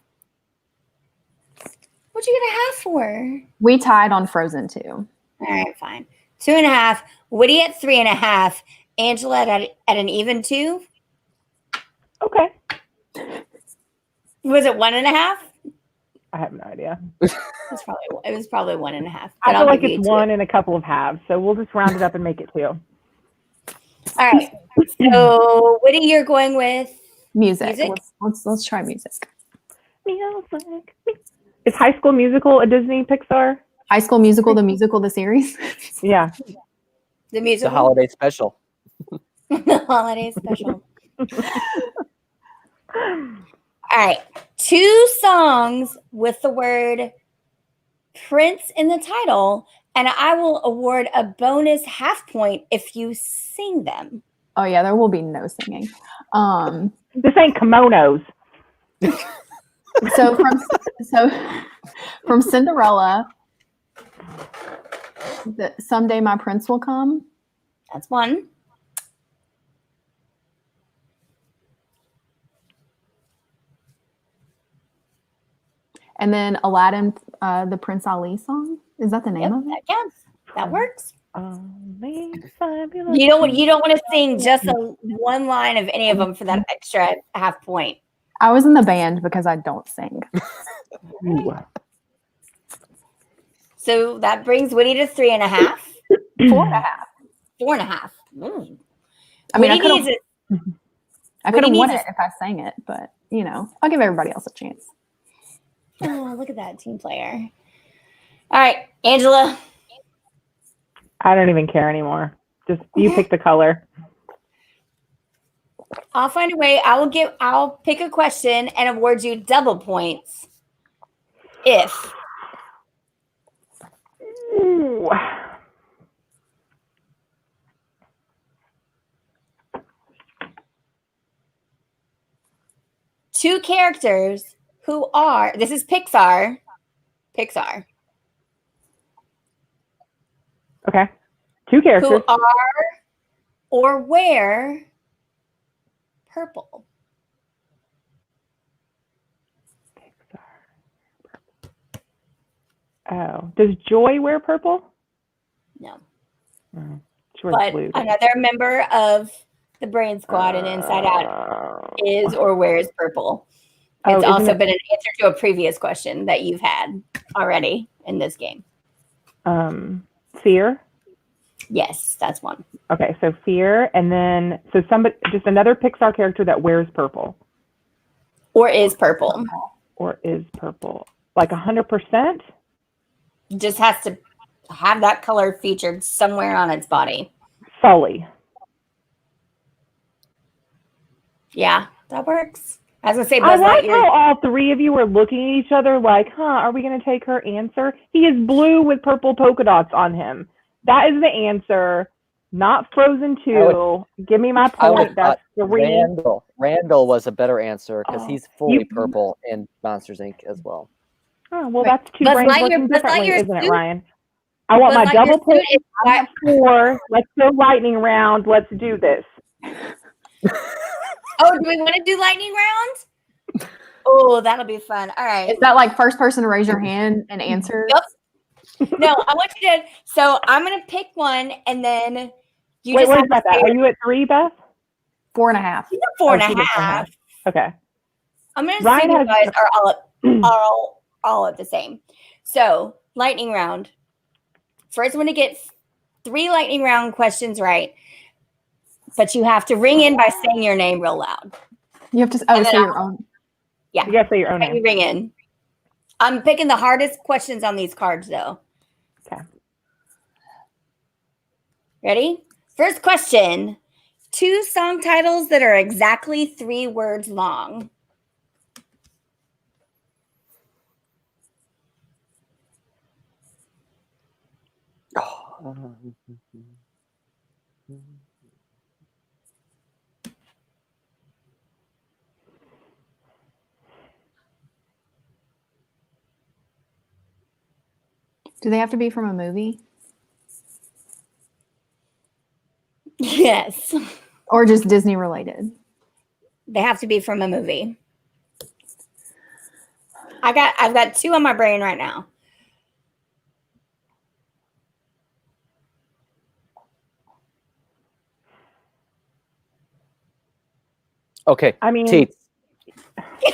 What'd you get a half for? We tied on Frozen 2. All right, fine. 2.5. Woody at 3.5. Angela at an even 2. Okay. Was it 1.5? I have no idea. It was probably 1.5. I feel like it's one and a couple of halves, so we'll just round it up and make it 2. All right. So, Woody, you're going with Music. Music? Let's try music. Music. Is High School Musical a Disney Pixar? High School Musical, the series. Yeah. the The musical. holiday special. The holiday special. All right. 2 songs with the word Prince in the title, and I will award a bonus half point if you sing them. Oh yeah, there will be no singing. This ain't kimonos. So from Cinderella, Someday My Prince Will Come. That's one. And then Aladdin, the Prince Ali song. Is that the name of it? That counts. That works. Fabulous. You don't want to sing just one line of any of them for that extra half point. I was in the band because I don't sing. Ooh. So that brings Woody to 3.5. 4.5. 4.5. Mm. I mean, Woody I could have won needs it if I sang it, but I'll give everybody else a chance. Oh, look at that team player. All right, Angela. I don't even care anymore. Just you pick the color. I'll find a way. I'll pick a question and award you double points if Ooh. two characters who are, this is Pixar. Okay. 2 characters. Who are or wear purple. Oh, does Joy wear purple? No. Oh, she wears But blue. another member of the Brain Squad and Inside Out is or wears purple. It's also been an answer to a previous question that you've had already in this game. Fear. Yes, that's one. Okay, so Fear, and then just another Pixar character that wears purple. Or is purple. Or is purple. Like 100%? Just has to have that color featured somewhere on its body. Sully. Yeah, that works. I was gonna say, I like how all 3 of you were looking at each other like, are we going to take her answer? He is blue with purple polka dots on him. That is the answer. Not Frozen 2. Give me my point. That's 3. Randall was a better answer because he's fully purple in Monsters Inc. as well. Oh, well, that's 2 brains working differently, isn't it, Ryan? I want my double point. I'm at 4. Let's go lightning round. Let's do this. Oh, do we want to do lightning round? Oh, that'll be fun. All right. Is that like first person to raise your hand and answer? Yep. No, I want you to. So I'm going to pick one and then you Wait, just where's Beth at? Are you at 3, Beth? 4.5. You're 4.5. Okay. I'm going to see you guys are all at the same. So, lightning round. First one to get 3 lightning round questions right. But you have to ring in by saying your name real loud. You have to say your own. Yeah. You got to say your own name. You ring in. I'm picking the hardest questions on these cards, though. Okay. Ready? First question. 2 song titles that are exactly 3 words long. Do they have to be from a movie? Yes. Or just Disney related? They have to be from a movie. I've got 2 on my brain right now. Okay. I mean, Teeth.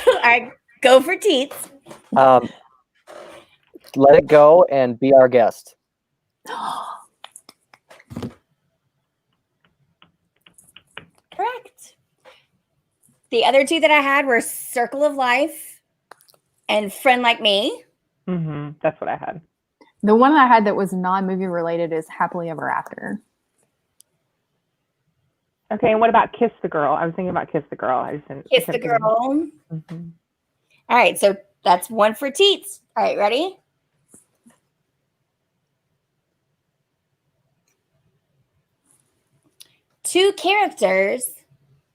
All right, go for teeth. Let It Go and Be Our Guest. Correct. The other 2 that I had were Circle of Life and Friend Like Me. That's what I had. The one I had that was non-movie related is Happily Ever After. Okay, and what about Kiss the Girl? I was thinking about Kiss the Girl. I just didn't. Kiss the Girl. Mm-hmm. All right, so that's 1 for teats. All right, ready? Two characters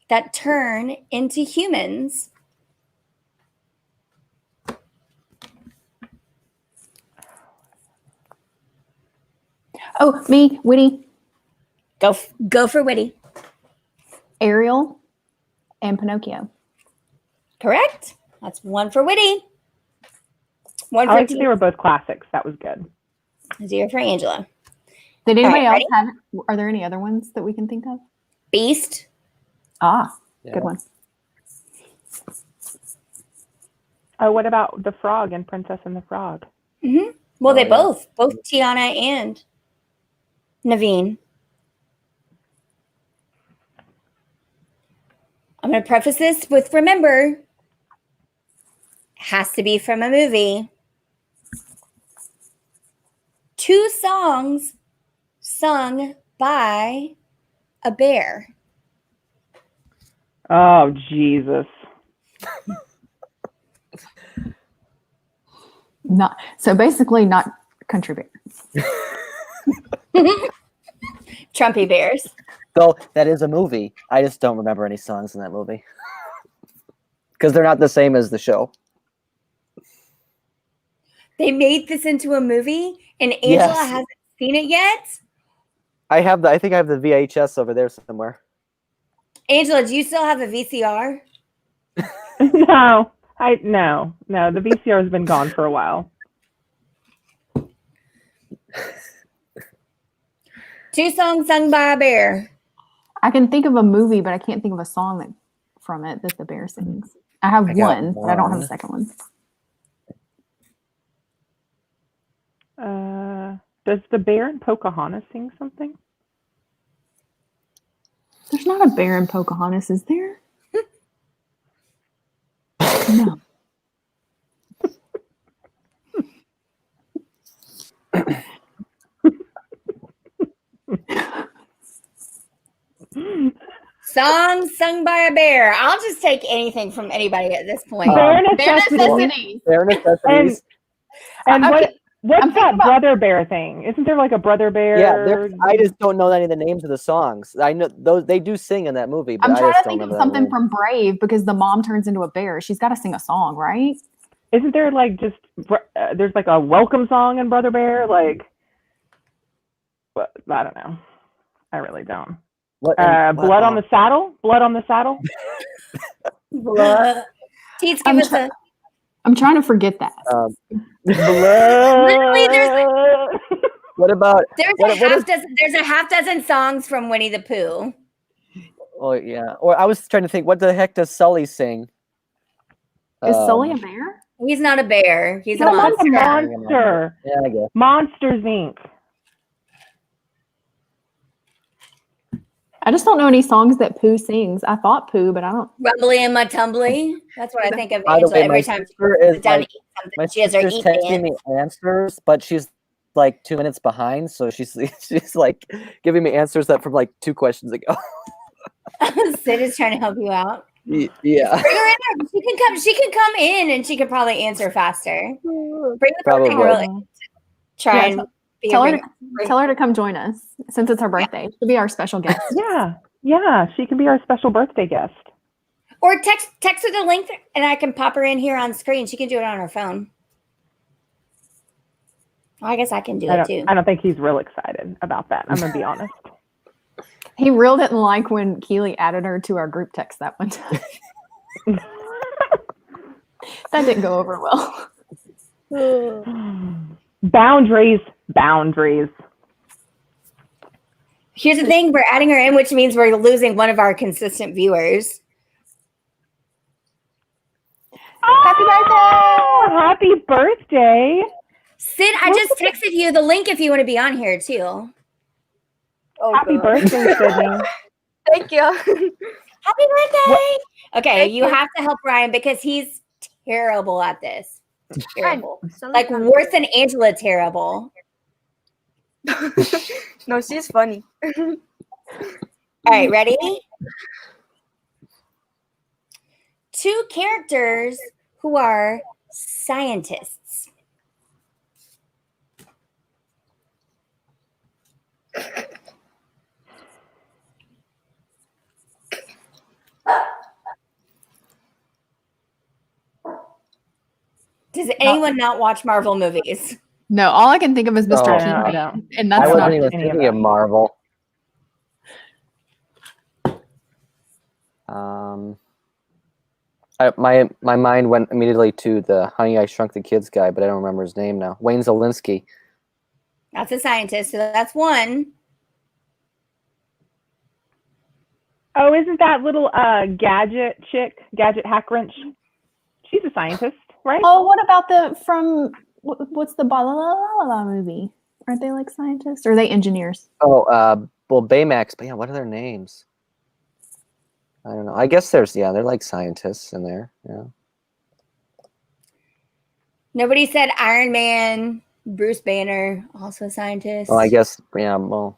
that turn into humans. Oh, me, Witty, Go for Witty. Ariel, and Pinocchio. Correct. That's 1 for Witty. 1 I for like that they were both classics. That was good. 0 for Angela. Did anybody All else right, have? Are there any other ones that we can think of? Beast. Ah, Yeah. good one. Oh, what about the frog and Princess and the Frog? Mm-hmm. Well, Oh, they yeah. both Tiana and Naveen. I'm going to preface this with remember, has to be from a movie. 2 songs sung by a bear. Oh, Jesus. Not so basically not country bear. Trumpy bears. Though that is a movie. I just don't remember any songs in that movie. Because they're not the same as the show. They made this into a movie, and Angela Yes. hasn't seen it yet. I think I have the VHS over there somewhere. Angela, do you still have a VCR? No, no. The VCR has been gone for a while. 2 songs sung by a bear. I can think of a movie, but I can't think of a song from it that the bear sings. I have I got one, but I don't have a one. second one. Does the bear in Pocahontas sing something? There's not a bear in Pocahontas, is there? No. Songs sung by a bear. I'll just take anything from anybody at this point. Bear Bear necessities. necessities. Bare necessities. And Okay, what's I'm thinking that about- brother bear thing? Isn't there like a brother bear? Yeah, I just don't know any of the names of the songs. I know those they do sing in that movie, but I'm I trying just to don't think of remember that something name. from Brave because the mom turns into a bear. She's got to sing a song, right? Isn't there like just there's like a welcome song in Brother Bear? Like, but I don't know. I really don't. What, Blood on the Saddle. Blood on the Saddle. Blood. Teats, give I'm us a. I'm trying to forget that. Literally, what about there's a half dozen songs from Winnie the Pooh. Oh yeah. Or I was trying to think, what the heck does Sully sing? Is Sully a bear? He's not a bear. He's a That's like a monster. monster. Yeah, I guess. Monsters Inc. I just don't know any songs that Pooh sings. I thought Pooh, but I don't. Rumbly and my tumbly. That's what I think of By the Angela way, every my time she sister sits is down like, to eat something. my She has her sister's eat texting me answers, but she's like 2 minutes behind, so she's like giving me answers that from like 2 questions ago. dance. Sid is trying to help you out. Yeah. Bring her in there. She can come in and she could probably answer faster. Bring the Probably. birthday girl. Try Yeah, and be Tell a her, tell her to come join us since it's her birthday. She'll be our special guest. Yeah, she can be our special birthday guest. or text her the link and I can pop her in here on screen. She can do it on her phone. Well, I guess I can do it too. I don't think he's real excited about that. I'm gonna be honest. He real didn't like when Keely added her to our group text that one time. That didn't go over well. Boundaries. Boundaries. Here's the thing: we're adding her in, which means we're losing one of our consistent viewers. Happy birthday! Happy birthday! Sid, I just texted you the link if you want to be on here too. Oh, Happy God. birthday, Sydney. Thank you. Happy birthday! Okay, Thank you you. have to help Ryan because he's terrible at this. Terrible. Fine. Like worse than Angela terrible. No, she's funny. All right, ready? Two characters who are scientists. Does anyone not watch Marvel movies? No, all I can think of is Mr. Oh, I King, don't. and I that's wasn't not. even any of thinking of them. Marvel. My mind went immediately to the Honey I Shrunk the Kids guy, but I don't remember his name now. Wayne Zielinski. That's a scientist, so that's one. Oh, isn't that little gadget chick, gadget hack wrench? She's a scientist, right? Oh, what about what's the La movie? Aren't they like scientists? Or are they engineers? Oh, well, Baymax, but yeah, what are their names? I don't know. I guess they're like scientists in there. Yeah. Nobody said Iron Man, Bruce Banner, also a scientist. Well, I guess, yeah, well,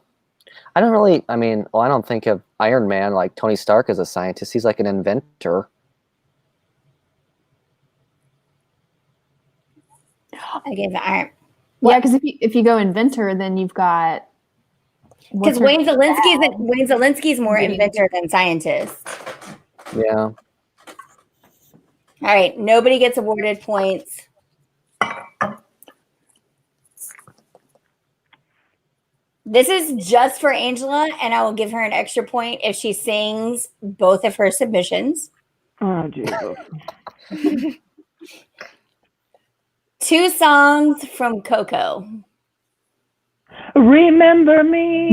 I don't really, I don't think of Iron Man like Tony Stark as a scientist. He's like an inventor. I give Iron. Yeah, because if you go inventor, then you've got Because Wayne Zielinski's more inventor than scientist. Yeah. All right, nobody gets awarded points. This is just for Angela, and I will give her an extra point if she sings both of her submissions. Oh, Jesus. 2 songs from Coco. Remember me.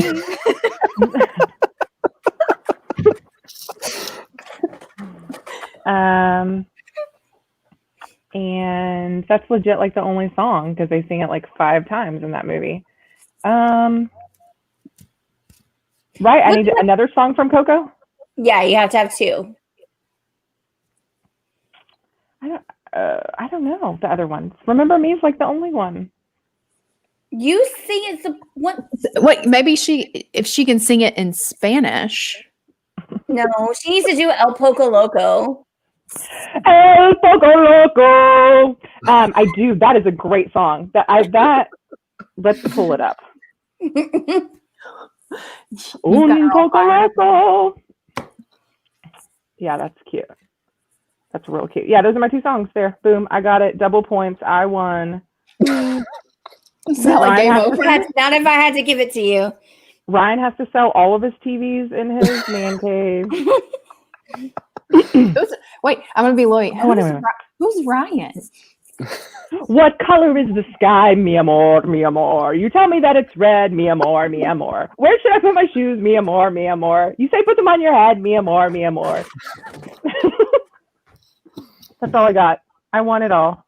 And that's legit like the only song because they sing it like 5 times in that movie. Right, I need another song from Coco. Yeah, you have to have 2. I don't know the other ones. Remember Me is like the only one. You sing it. What? Wait, maybe if she can sing it in Spanish. No, she needs to do El Poco Loco. El Poco Loco. I do. That is a great song. Let's pull it up. Un Poco Loco. Yeah, that's cute. That's real cute. Yeah, those are my 2 songs there. Boom. I got it. Double points. I won. Is that like game over? Not if I had to give it to you. Ryan has to sell all of his TVs in his man cave. Wait, I'm gonna be loyal. Wait. Who's Ryan? What color is the sky, mi amor, mi amor? You tell me that it's red, mi amor, mi amor. Where should I put my shoes, mi amor, mi amor? You say put them on your head, mi amor, mi amor. That's all I got. I won it all.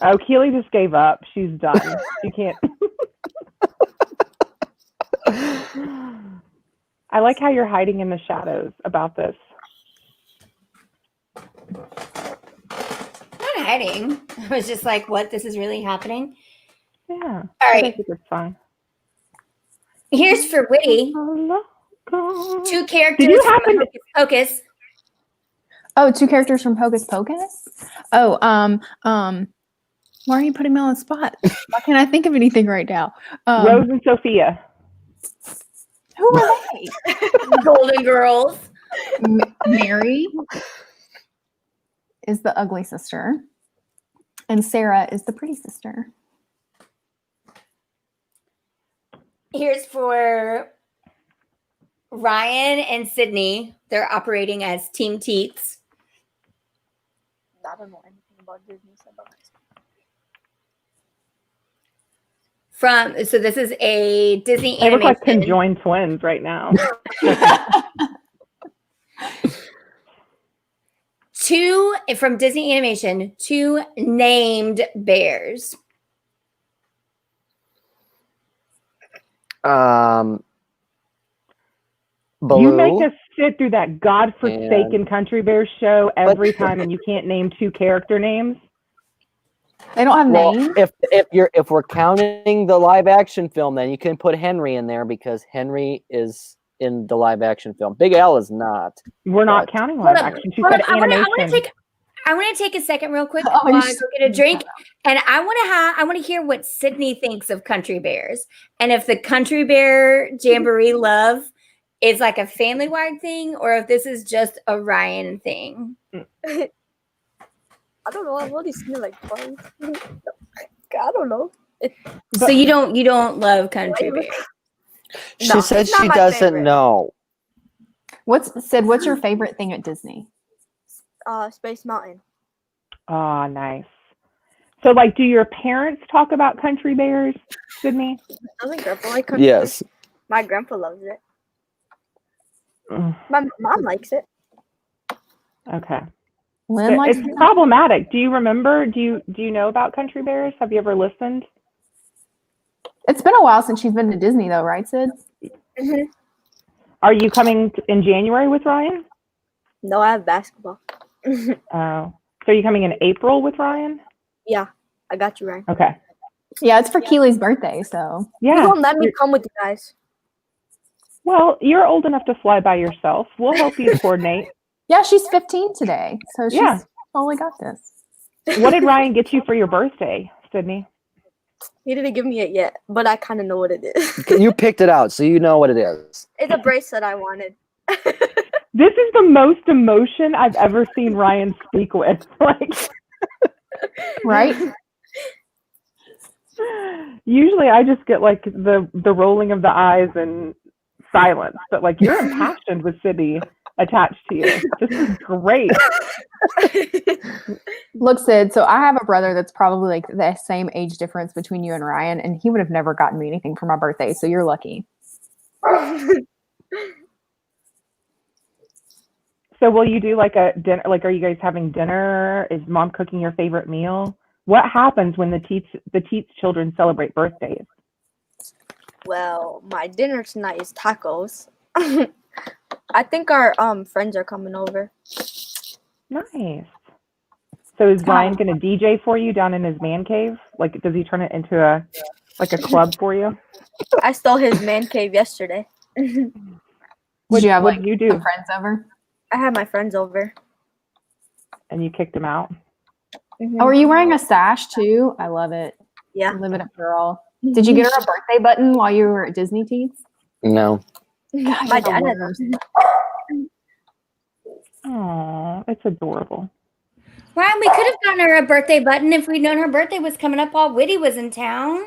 Oh, Keely just gave up. She's done. She can't. I like how you're hiding in the shadows about this. I'm not hiding. I was just like, what? This is really happening? Yeah. All right. I think it's fun. Here's for Witty. 2 characters Did you from happen Hocus Pocus. Oh, 2 characters from Hocus Pocus? Oh, why are you putting me on the spot? Why can't I think of anything right now? Rose and Sophia. Who are they? Golden Girls. Mary is the ugly sister, and Sarah is the pretty sister. Here's for Ryan and Sydney, they're operating as Team Teats. I don't know anything about Disney. So So this is a Disney They look animation. like conjoined twins right now. Two from Disney Animation, two named bears. Baloo. You make us sit through that godforsaken Country Bears show every time, and you can't name two character names. They don't have Well, names. if we're counting the live action film, then you can put Henry in there because Henry is in the live action film. Big Al is not. We're not counting live action. She said animation. I want to take a second real quick Oh, while I go get a drink, and I want to hear what Sydney thinks of Country Bears, and if the Country Bear Jamboree love is like a family-wide thing, or if this is just a Ryan thing. I don't know. I've only seen it like twice. I don't know. So you don't love Country Bear? She said she doesn't know. What's your favorite thing at Disney? Space Mountain. Oh, nice. So, like, do your parents talk about Country Bears, Sydney? Doesn't Grandpa like Country Yes. Bears? My grandpa loves it. Mm. My mom likes it. Okay. Lynn likes It's problematic. Do you remember? Do you know about Country Bears? Have you ever listened? It's been a while since she's been to Disney, though, right, Sid? Mm-hmm. Are you coming in January with Ryan? No, I have basketball. Oh. So are you coming in April with Ryan? Yeah, I got you, Ryan. Okay. Yeah, it's for Keely's birthday, so. You Yeah. won't let me come with you guys. Well, you're old enough to fly by yourself. We'll help you coordinate. Yeah, she's 15 today, so she's Yeah. totally got this. What did Ryan get you for your birthday, Sydney? He didn't give me it yet, but I kind of know what it is. You picked it out, so you know what it is. It's a bracelet I wanted. This is the most emotion I've ever seen Ryan speak with. Like, Right? usually I just get like the rolling of the eyes and silence, but like you're impassioned with Sydney attached to you. This is great. Look, Sid, so I have a brother that's probably like the same age difference between you and Ryan, and he would have never gotten me anything for my birthday, so you're lucky. So will you do like a dinner? Like, are you guys having dinner? Is mom cooking your favorite meal? What happens when the Teats children celebrate birthdays? Well, my dinner tonight is tacos. I think our friends are coming over. Nice. So is Ryan going to DJ for you down in his man cave? Like, does he turn it into a club for you? I stole his man cave yesterday. Did you have what like did you do? some friends over? I had my friends over. And you kicked him out? Oh, are you wearing a sash too? I love it. Yeah. Live it up, girl. Did you get her a birthday button while you were at Disney, Teens? No. My dad had Oh, it's adorable. Ryan, we could have gotten her a birthday button if we'd known her birthday was coming up while Whitty was in town.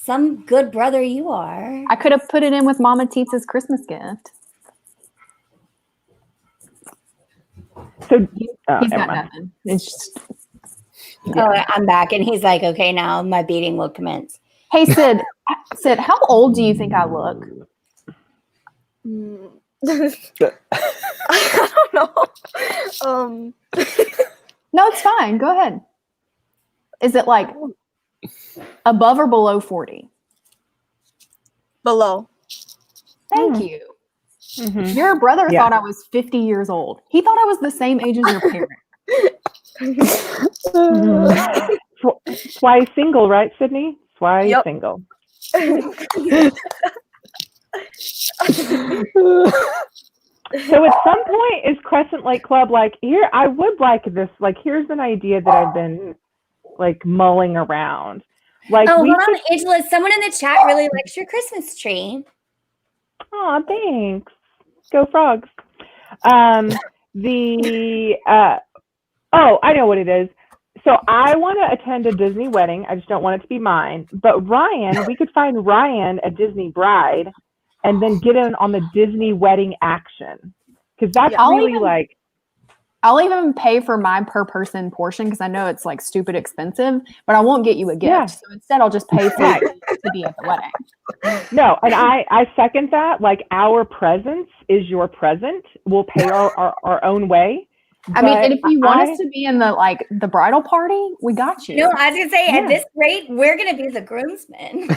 Some good brother you are. I could have put it in with Mama Teets' Christmas gift. So He's never got mind. nothing. It's just, Oh, I'm back. And he's like, okay, now my beating will commence. hey, Sid, how old do you think I look? I don't know. No, it's fine. Go ahead. Is it like above or below 40? Below. Thank you. Mhm. Your brother Yeah. thought I was 50 years old. He thought I was the same age as your parent. Why single, right, Sydney? Why Yep. single? So at some point, is Crescent Lake Club like, here, I would like this, like, here's an idea that I've been, like, mulling around. Like, Oh, we hold could, on, Angela. Someone in the chat really likes your Christmas tree. oh, thanks. Go Frogs. Oh, I know what it is. So I want to attend a Disney wedding. I just don't want it to be mine. But Ryan, we could find Ryan a Disney bride, and then get in on the Disney wedding action. Because that's Yeah. really like, I'll even pay for my per person portion because I know it's like stupid expensive, but I won't get you a gift. Yeah. So instead, I'll just pay for Yeah. you to be at the wedding. no, and I second that. Like, our presence is your present. We'll pay our own way. I mean, and But if you want us to be in the bridal party, we got you. No, I was gonna say Yeah. at this rate, we're gonna be the groomsmen.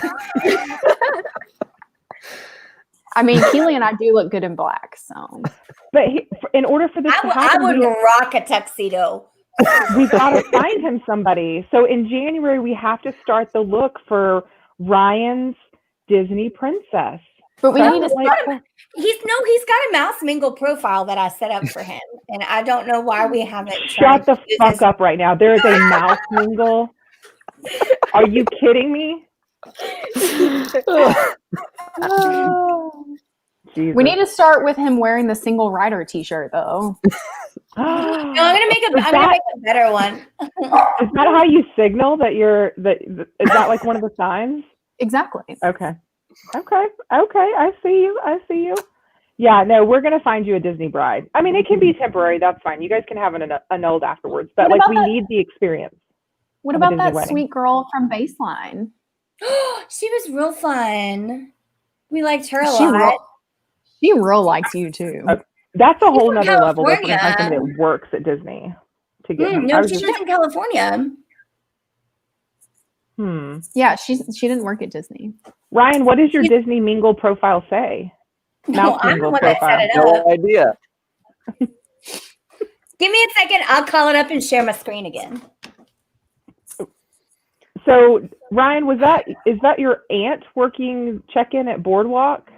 I mean, Keely and I do look good in black, so. But in order for this to I happen, would rock a tuxedo. we've got to find him somebody. So in January, we have to start the look for Ryan's Disney princess. But we So need to like, He's got a mouse mingle profile that I set up for him, and I don't know why we haven't. shut the fuck up right now. There is a mouse mingle. Are you kidding me? Jesus. We need to start with him wearing the single rider T-shirt, though. No, I'm gonna make a better one. Is that how you signal that is that like one of the signs? Exactly. Okay. I see you. Yeah, no, we're gonna find you a Disney bride. I mean, it can be temporary. That's fine. You guys can have an annulled afterwards. But What like, about we that- need the experience. What of a about Disney that wedding. sweet girl from Baseline? She was real fun. We liked her a She lot. real likes you too. Okay. That's a whole from nother level. That's when I find California. somebody that works at Disney to get him. I No, was she just, lives in California. Yeah, she didn't work at Disney. Ryan, what does your Disney mingle profile say? No, Mouse I'm the mingle one that profile. set it up. No idea. Give me a second. I'll call it up and share my screen again. So, Ryan, is that your aunt working check-in at Boardwalk?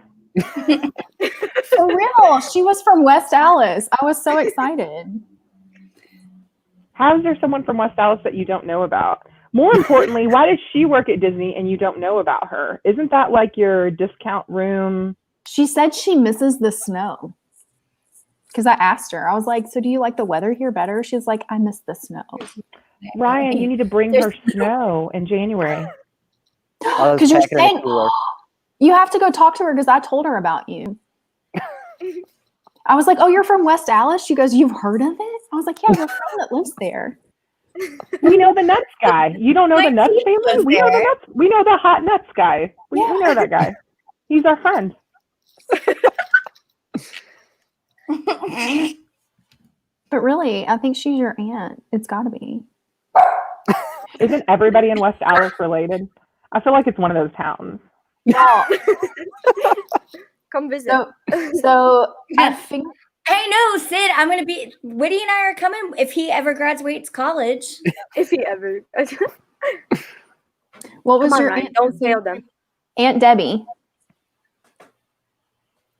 For real, she was from West Allis. I was so excited. How is there someone from West Allis that you don't know about? More importantly, why does she work at Disney and you don't know about her? Isn't that like your discount room? She said she misses the snow. Because I asked her, I was like, so do you like the weather here better? She's like, I miss the snow. Ryan, you need to bring her snow in January. Because you're saying, you have to go talk to her because I told her about you. I was like, oh, you're from West Allis? She goes, you've heard of it? I was like, yeah, your friend that lives there. We know the nuts guy. You don't know the nuts family? lives We know the there. nuts. We know the hot nuts guy. We know that guy. He's our friend. But really, I think she's your aunt. It's got to be. Isn't everybody in West Allis related? I feel like it's one of those towns. Come visit. So I think Hey, no, Sid, Woody and I are coming if he ever graduates college. if he ever. what was Come on, your Ryan, aunt? don't fail them. Aunt Debbie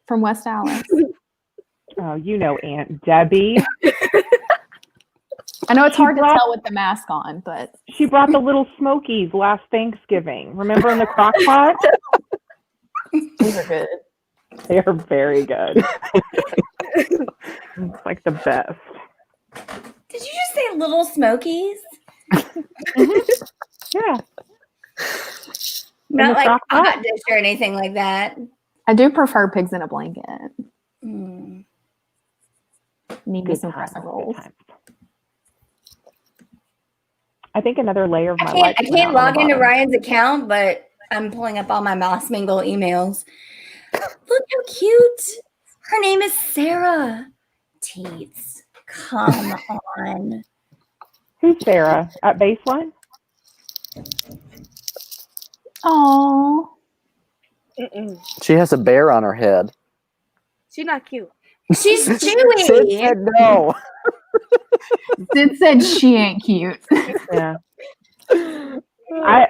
from West Allis. Oh, you know Aunt Debbie. I know it's She hard to brought- tell with the mask on, but She brought the little Smokies last Thanksgiving. Remember in the crock pot? these are good. They are very good. It's like the best. Did you just say Little Smokies? Yeah. Not the like crock a pot? hot dish or anything like that. I do prefer pigs in a blanket. Mm. Need me Good some times, crescent good rolls. times. I think another layer of my I life. can't log into Ryan's account, but I'm pulling up all my Mouse Mingle emails. Look how cute. Her name is Sarah. Teets. Come on. Who's Sarah at Baseline? Oh, She has a bear on her head. She's not cute. She's Sid Chewy. said no. Sid said she ain't cute. Yeah. I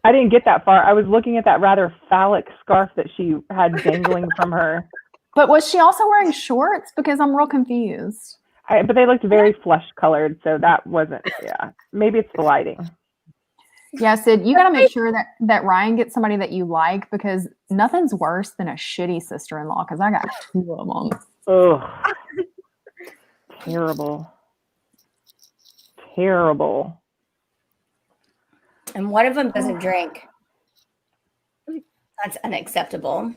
didn't get that far. I was looking at that rather phallic scarf that she had dangling from her. But was she also wearing shorts? Because I'm real confused. But they looked very flesh colored, so that wasn't. Yeah, maybe it's the lighting. Yeah, Sid, you got to make sure that Ryan gets somebody that you like because nothing's worse than a shitty sister-in-law because I got 2 of them. Ugh. Terrible. Terrible. And one of them doesn't drink. That's unacceptable.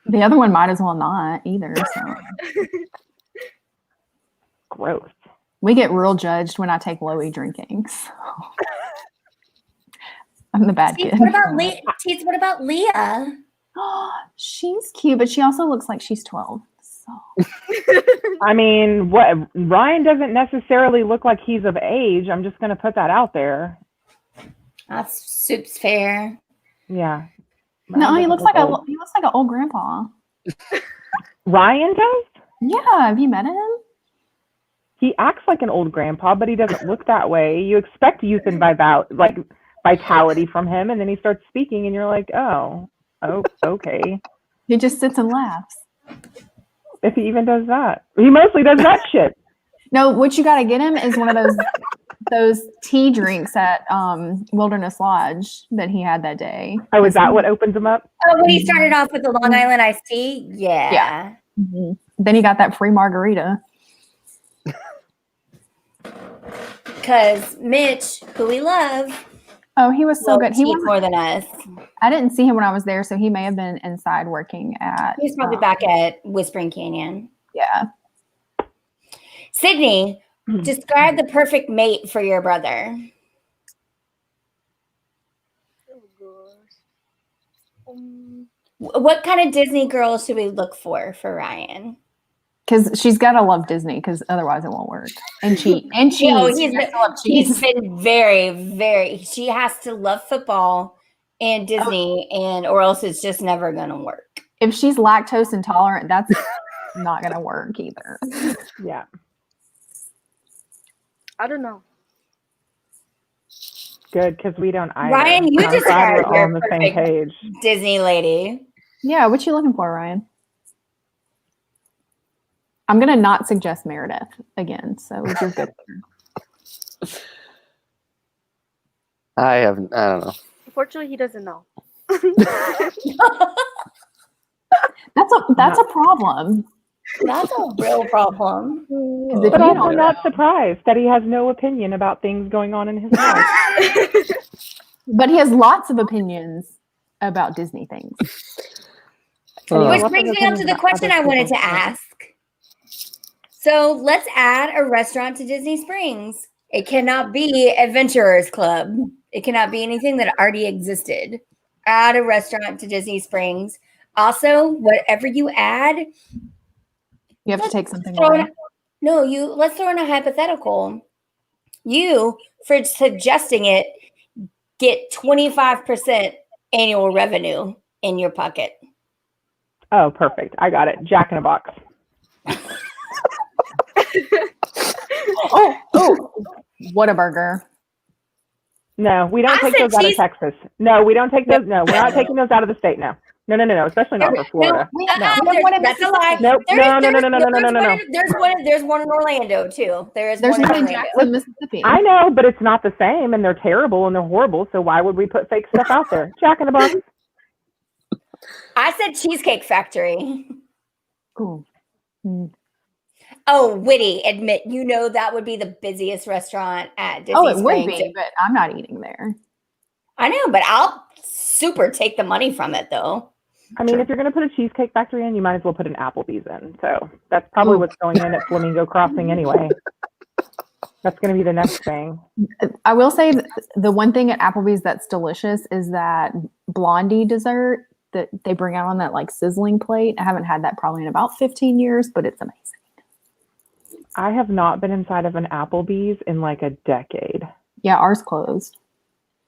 The other one might as well not either. So Gross. we get real judged when I take Loey drinking. So I'm the bad Teets, kid. what about Teets, what about Leah? She's cute, but she also looks like she's 12. So I mean, what Ryan doesn't necessarily look like he's of age. I'm just going to put that out there. That's soup's fair. Yeah. no, Ryan he looks doesn't like look old. he looks like an old grandpa. Ryan does? Yeah, have you met him? He acts like an old grandpa, but he doesn't look that way. You expect youth and vitality from him, and then he starts speaking, and you're like, oh, okay. He just sits and laughs. If he even does that. He mostly does that shit. No, what you got to get him is one of those tea drinks at Wilderness Lodge that he had that day. Oh, is that what opens him up? Oh, when he started off with the Long Island iced tea? Yeah. Mm-hmm. Then he got that free margarita. Because Mitch, who we love, Oh, he was so loves good. He tea was. more than us. I didn't see him when I was there, so he may have been inside working at. He's probably back at Whispering Canyon. Yeah. Sydney, describe the perfect mate for your brother. What kind of Disney girl should we look for Ryan? Because she's got to love Disney, because otherwise it won't work. And cheese. No, She has to love cheese. he's been very, very. She has to love football and Disney, or else it's just never gonna work. If she's lactose intolerant, that's not going to work either. Yeah. I don't know. Good, because we don't either. Ryan, you I'm glad describe we're all your on the same perfect page. Disney lady. Yeah, what you looking for, Ryan? I'm going to not suggest Meredith again, so you're good. I don't know. Unfortunately, he doesn't know. That's a problem. That's a real problem. If But you also don't not know- surprised that he has no opinion about things going on in his life. But he has lots of opinions about Disney things. Which Lots brings of me up to opinions the about question other I wanted to people's lives. ask. So let's add a restaurant to Disney Springs. It cannot be Adventurers Club. It cannot be anything that already existed. Add a restaurant to Disney Springs. Also, whatever you add, You have to take something throw away. in, no, let's throw in a hypothetical. You, for suggesting it, get 25% annual revenue in your pocket. Oh, perfect. I got it. Jack in a Box. Oh, Whataburger. No, we don't I take said those out of cheese- Texas. No, we don't take those. No, we're not taking those out of the state. No. No. Especially not for Florida. We No. have one in That's a lie. Nope. No. There's one in Orlando too. There's one in one in Orlando. Jackson, Mississippi. I know, but it's not the same, and they're terrible and they're horrible. So why would we put fake stuff out there? Jack in the Box. I said Cheesecake Factory. Ooh. Mm. Oh, witty. Admit, that would be the busiest restaurant at Disney Oh, it would Springs. be, but I'm not eating there. I know, but I'll super take the money from it though. I mean, if you're going to put a Cheesecake Factory in, you might as well put an Applebee's in. So that's probably what's going in at Flamingo Crossing anyway. That's going to be the next thing. I will say the one thing at Applebee's that's delicious is that blondie dessert that they bring out on that like sizzling plate. I haven't had that probably in about 15 years, but it's amazing. I have not been inside of an Applebee's in like a decade. Yeah, ours closed.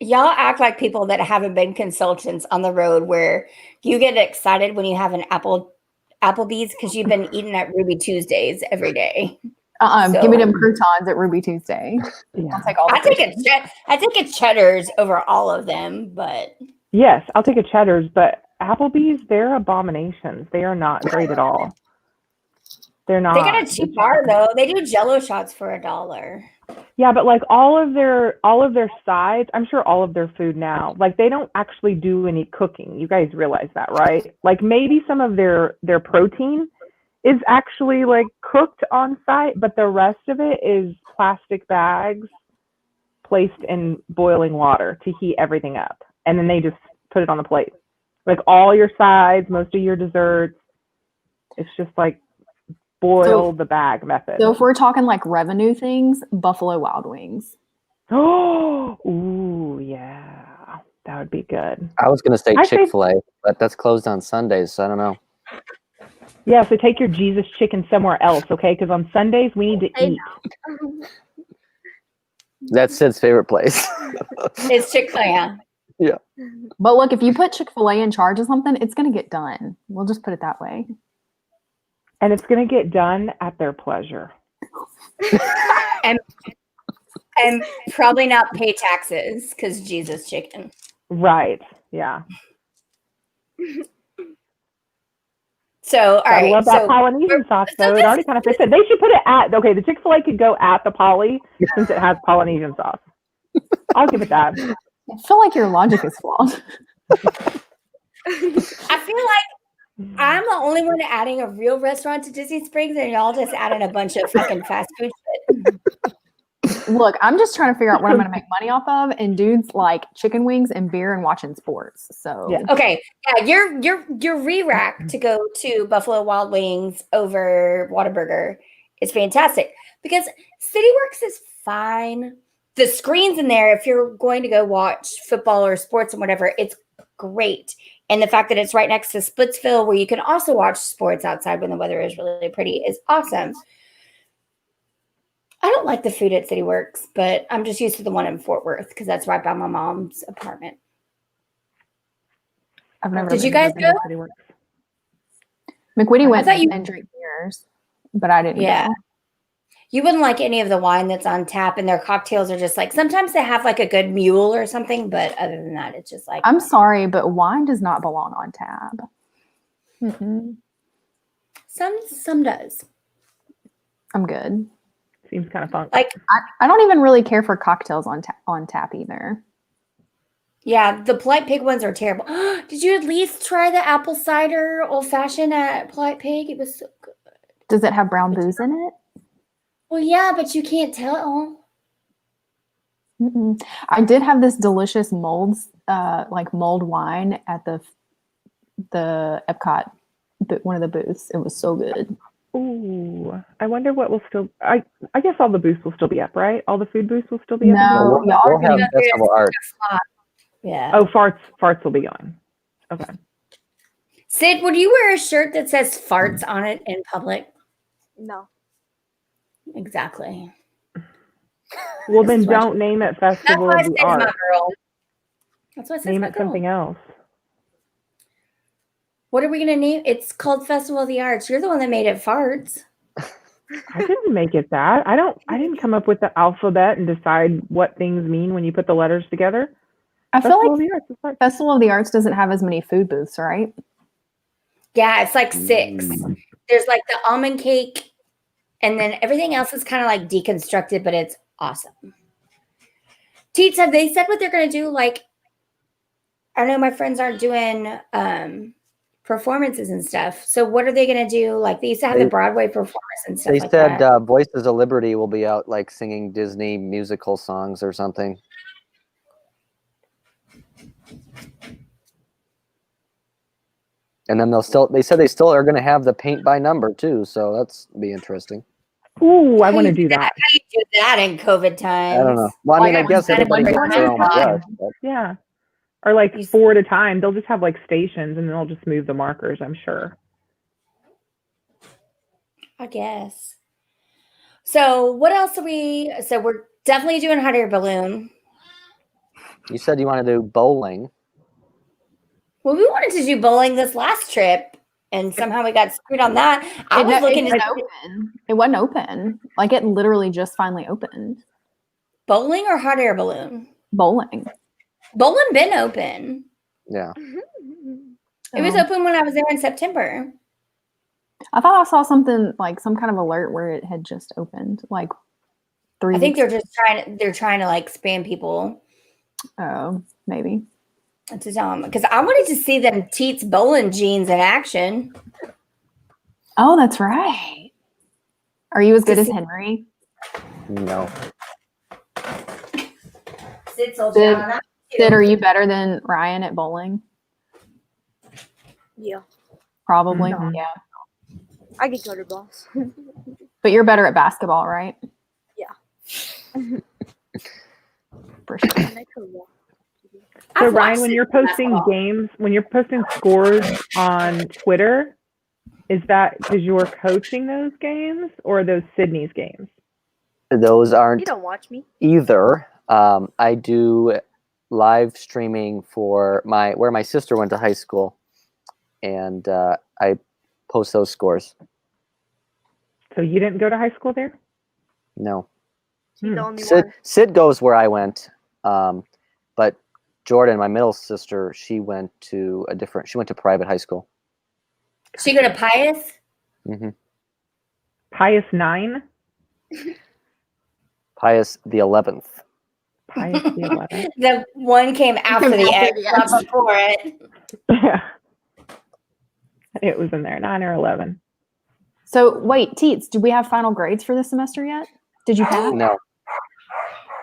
Y'all act like people that haven't been consultants on the road where you get excited when you have an Applebee's because you've been eating at Ruby Tuesdays every day. So- Give me them croutons at Ruby Tuesday. Yeah. I'll take all the I take a Cheddar's over all of them, but Yes, I'll take a Cheddar's, but Applebee's, they're abominations. They are not great at all. They're not. they got a cheap bar though. They do Jello shots for $1. Yeah, but like all of their sides, I'm sure all of their food now, like they don't actually do any cooking. You guys realize that, right? Like maybe some of their protein is actually like cooked on site, but the rest of it is plastic bags placed in boiling water to heat everything up. And then they just put it on the plate. Like all your sides, most of your desserts. It's just like boil the bag method. So if we're talking like revenue things, Buffalo Wild Wings. Oh, ooh, yeah. That would be good. I was gonna say I say- Chick-fil-A, but that's closed on Sundays, so I don't know. Yeah, so take your Jesus chicken somewhere else, okay? Because on Sundays we need to Hey, eat. That's Sid's favorite place. It's Chick-fil-A. Yeah. But look, if you put Chick-fil-A in charge of something, it's going to get done. We'll just put it that way. And it's going to get done at their pleasure. And probably not pay taxes because Jesus chicken. Right. Yeah. So, all I right. love that So, Polynesian sauce, though. It already kind of fits it. They should put it at, okay, the Chick-fil-A could go at the Poly since it has Polynesian sauce. I'll give it that. I feel like your logic is flawed. I feel like I'm the only one adding a real restaurant to Disney Springs, and y'all just adding a bunch of fucking fast food shit. Look, I'm just trying to figure out what I'm going to make money off of, and dudes like chicken wings and beer and watching sports. So Yeah. Okay, yeah, your re-rack to go to Buffalo Wild Wings over Whataburger is fantastic because CityWorks is fine. The screens in there, if you're going to go watch football or sports and whatever, it's great. And the fact that it's right next to Splitsville, where you can also watch sports outside when the weather is really pretty, is awesome. I don't like the food at CityWorks, but I'm just used to the one in Fort Worth because that's right by my mom's apartment. I've never. Did you been guys to go? CityWorks. McWitty went thought you- and drank beers, but I didn't. Yeah. Go. You wouldn't like any of the wine that's on tap, and their cocktails are just like, sometimes they have like a good mule or something, but other than that, it's just like, I'm sorry, but wine does not belong on tab. Mm-mm. some does. I'm good. Seems kind of fun. Like, I don't even really care for cocktails on tap either. yeah, the Polite Pig ones are terrible. Did you at least try the apple cider old fashioned at Polite Pig? It was so good. Does it have brown booze in it? Well, yeah, but you can't tell. Mm-mm. I did have this delicious mold wine at the Epcot, one of the booths. It was so good. Ooh, I wonder what will still. I guess all the booths will still be up, right? All the food booths will still be up. No, y'all are We'll have gonna. festival art. Yeah. Oh, farts will be going. Okay. Sid, would you wear a shirt that says farts on it in public? No. Exactly. Well, This then is what don't name it That's Festival why I of said the it's my Arts. girl. That's why I said Name my it girl. something else. What are we gonna name? It's called Festival of the Arts. You're the one that made it farts. I didn't make it that. I didn't come up with the alphabet and decide what things mean when you put the letters together. I feel Festival like of the Arts is fine. Festival of the Arts doesn't have as many food booths, right? Yeah, it's like 6. There's like the almond cake, and then everything else is kind of like deconstructed, but it's awesome. Teets, have they said what they're gonna do? Like, I know my friends aren't doing performances and stuff. So what are they gonna do? Like, they used to have the Broadway performance and stuff They like said that. Voices of Liberty will be out like singing Disney musical songs or something. And then they said they still are going to have the paint by number too, so that's be interesting. Ooh, I How want to you do that. How you do that in COVID times? I don't know. Well, I mean, I guess Kind of everybody wondering gets their own why. brush. But Yeah. Or like You- 4 at a time. They'll just have like stations and they'll just move the markers, I'm sure. I guess. So what else are we? So we're definitely doing hot air balloon. you said you want to do bowling. Well, we wanted to do bowling this last trip, and somehow we got screwed on that. I was looking it at wasn't open. It wasn't open. Like it literally just finally opened. bowling or hot air balloon. Bowling. Bowling been open. Yeah. It was Oh. open when I was there in September. I thought I saw something like some kind of alert where it had just opened, like 3 I think weeks. they're trying to like spam people Oh, maybe. to tell them, because I wanted to see them Teats bowling jeans in action. Oh, that's right. Are you as good To as see- Henry? No. Sid, Sid, are you better than Ryan at bowling? Yeah, Probably. Mhm. Yeah. I can go to balls. But you're better at basketball, right? Yeah. For sure. So I've Ryan, watched when it you're in posting basketball. games, when you're posting scores on Twitter, is that because you're coaching those games or are those Sydney's games? Those You aren't don't watch me. either. I do live streaming for where my sister went to high school, and I post those scores. So you didn't go to high school there? No, She's the only Sid, one. Sid goes where I went, but Jordan, my middle sister, she went to private high school. She go to Pius? hmm Pius 9? Pius the 11th. Pius the 11th? The one came after the X, not before it. Yeah. It was in there, 9 or 11. So wait, Teets, do we have final grades for this semester yet? Did you pass? No,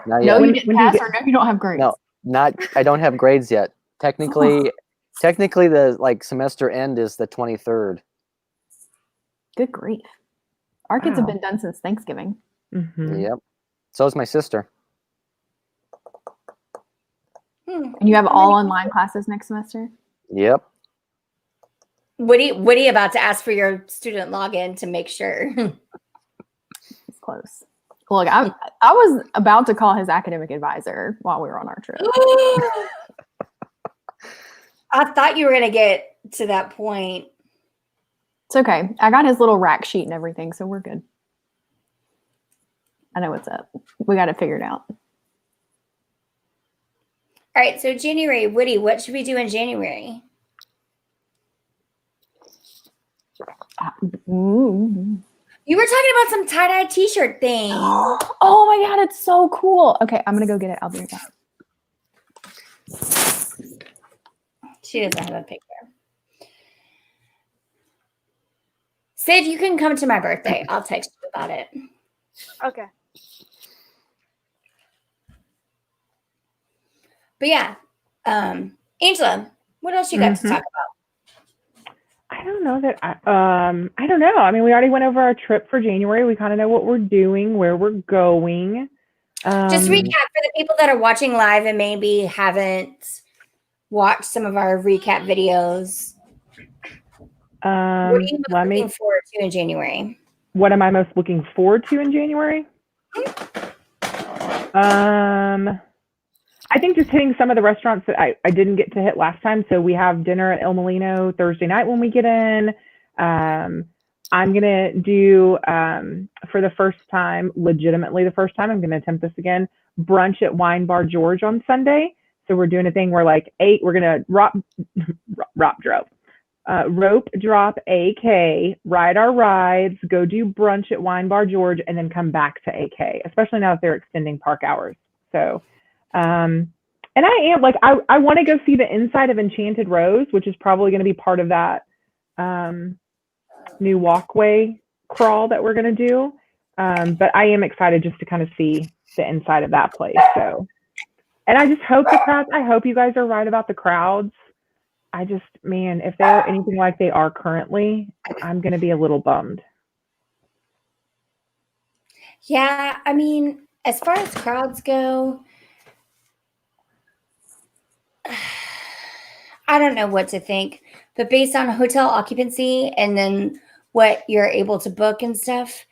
not No, yet. you When didn't do you pass, get- or no, you don't have grades. No, I don't have grades yet. Technically, the semester end is the 23rd. Good grief. Our kids have Wow. been done since Thanksgiving. Mhm. Yep. So is my sister. And you have all online classes next semester? Yep. Woody about to ask for your student login to make sure. It's close. Look, I was about to call his academic advisor while we were on our trip. I thought you were gonna get to that point. It's okay. I got his little rack sheet and everything, so we're good. I know what's up. We got it figured out. All right, so January, Woody, what should we do in January? Ooh. You were talking about some tie-dye t-shirt thing. Oh my god, it's so cool. Okay, I'm gonna go get it. I'll be right back. She doesn't have a picture. Sid, you can come to my birthday. I'll text you about it. Okay. But yeah, Angela, what else you got to talk about? I don't know that I don't know. I mean, we already went over our trip for January. We kind of know what we're doing, where we're going. Just recap for the people that are watching live and maybe haven't watched some of our recap videos. What are you most looking forward to in January? What am I most looking forward to in January? I think just hitting some of the restaurants that I didn't get to hit last time. So we have dinner at El Molino Thursday night when we get in. I'm going to do, for the first time, legitimately the first time, I'm going to attempt this again, brunch at Wine Bar George on Sunday. So we're doing a thing where we're going to rope drop AK, ride our rides, go do brunch at Wine Bar George, and then come back to AK, especially now that they're extending park hours. So, and I am I want to go see the inside of Enchanted Rose, which is probably going to be part of that new walkway crawl that we're going to do. But I am excited just to kind of see the inside of that place. So, and I just hope I hope you guys are right about the crowds. Man, if they're anything like they are currently, I'm going to be a little bummed. Yeah, I mean, as far as crowds go, I don't know what to think, but based on hotel occupancy and then what you're able to book and stuff,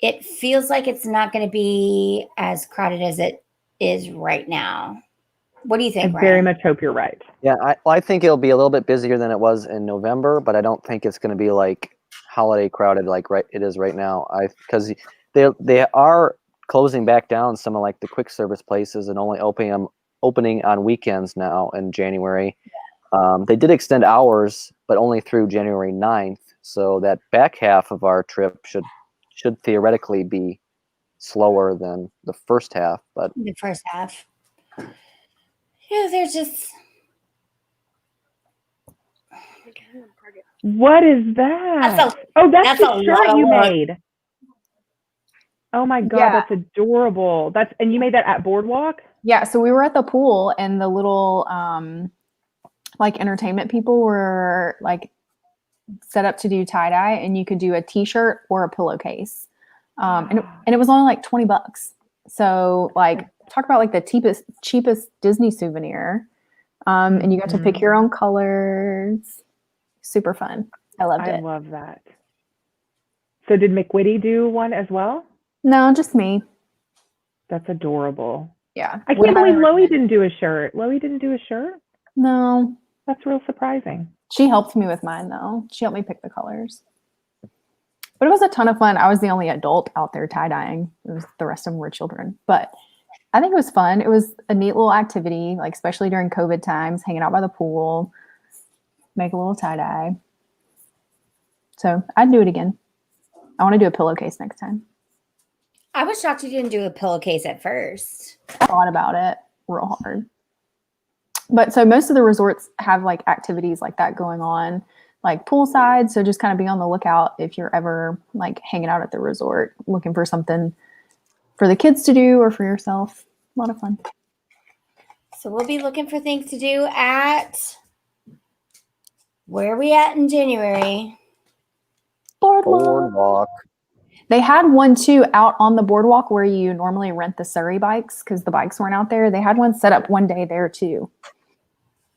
it feels like it's not going to be as crowded as it is right now. What do you think, I very Ryan? much hope you're right. Yeah, I think it'll be a little bit busier than it was in November, but I don't think it's going to be like holiday crowded like it is right now. Because they are closing back down some of like the quick service places and only opening on weekends now in January. They did extend hours, but only through January 9th. So that back half of our trip should theoretically be slower than the first half. But The first half. Yeah, they're just. What is that? That's That's a the lot shirt of you work. made. Oh my God, Yeah. that's adorable. And you made that at Boardwalk? Yeah, so we were at the pool and the little like entertainment people were like set up to do tie-dye, and you could do a t-shirt or a pillowcase. And it was only like $20. So like talk about like the cheapest Disney souvenir. And you got to pick your own colors. Super fun. I loved it. I love that. So did McWitty do one as well? No, just me. That's adorable. Yeah. I can't believe Loie didn't do a shirt. Loie didn't do a shirt? No. That's real surprising. She helped me with mine though. She helped me pick the colors. But it was a ton of fun. I was the only adult out there tie-dyeing. It was the rest of them were children. But I think it was fun. It was a neat little activity, like especially during COVID times, hanging out by the pool, make a little tie-dye. So I'd do it again. I want to do a pillowcase next time. I was shocked you didn't do a pillowcase at first. I thought about it real hard. But so most of the resorts have like activities like that going on, like poolside. So just kind of be on the lookout if you're ever like hanging out at the resort, looking for something for the kids to do or for yourself. A lot of fun. So we'll be looking for things to do at, where are we at in January? Boardwalk. They had one too out on the boardwalk where you normally rent the Surrey bikes because the bikes weren't out there. They had one set up one day there too,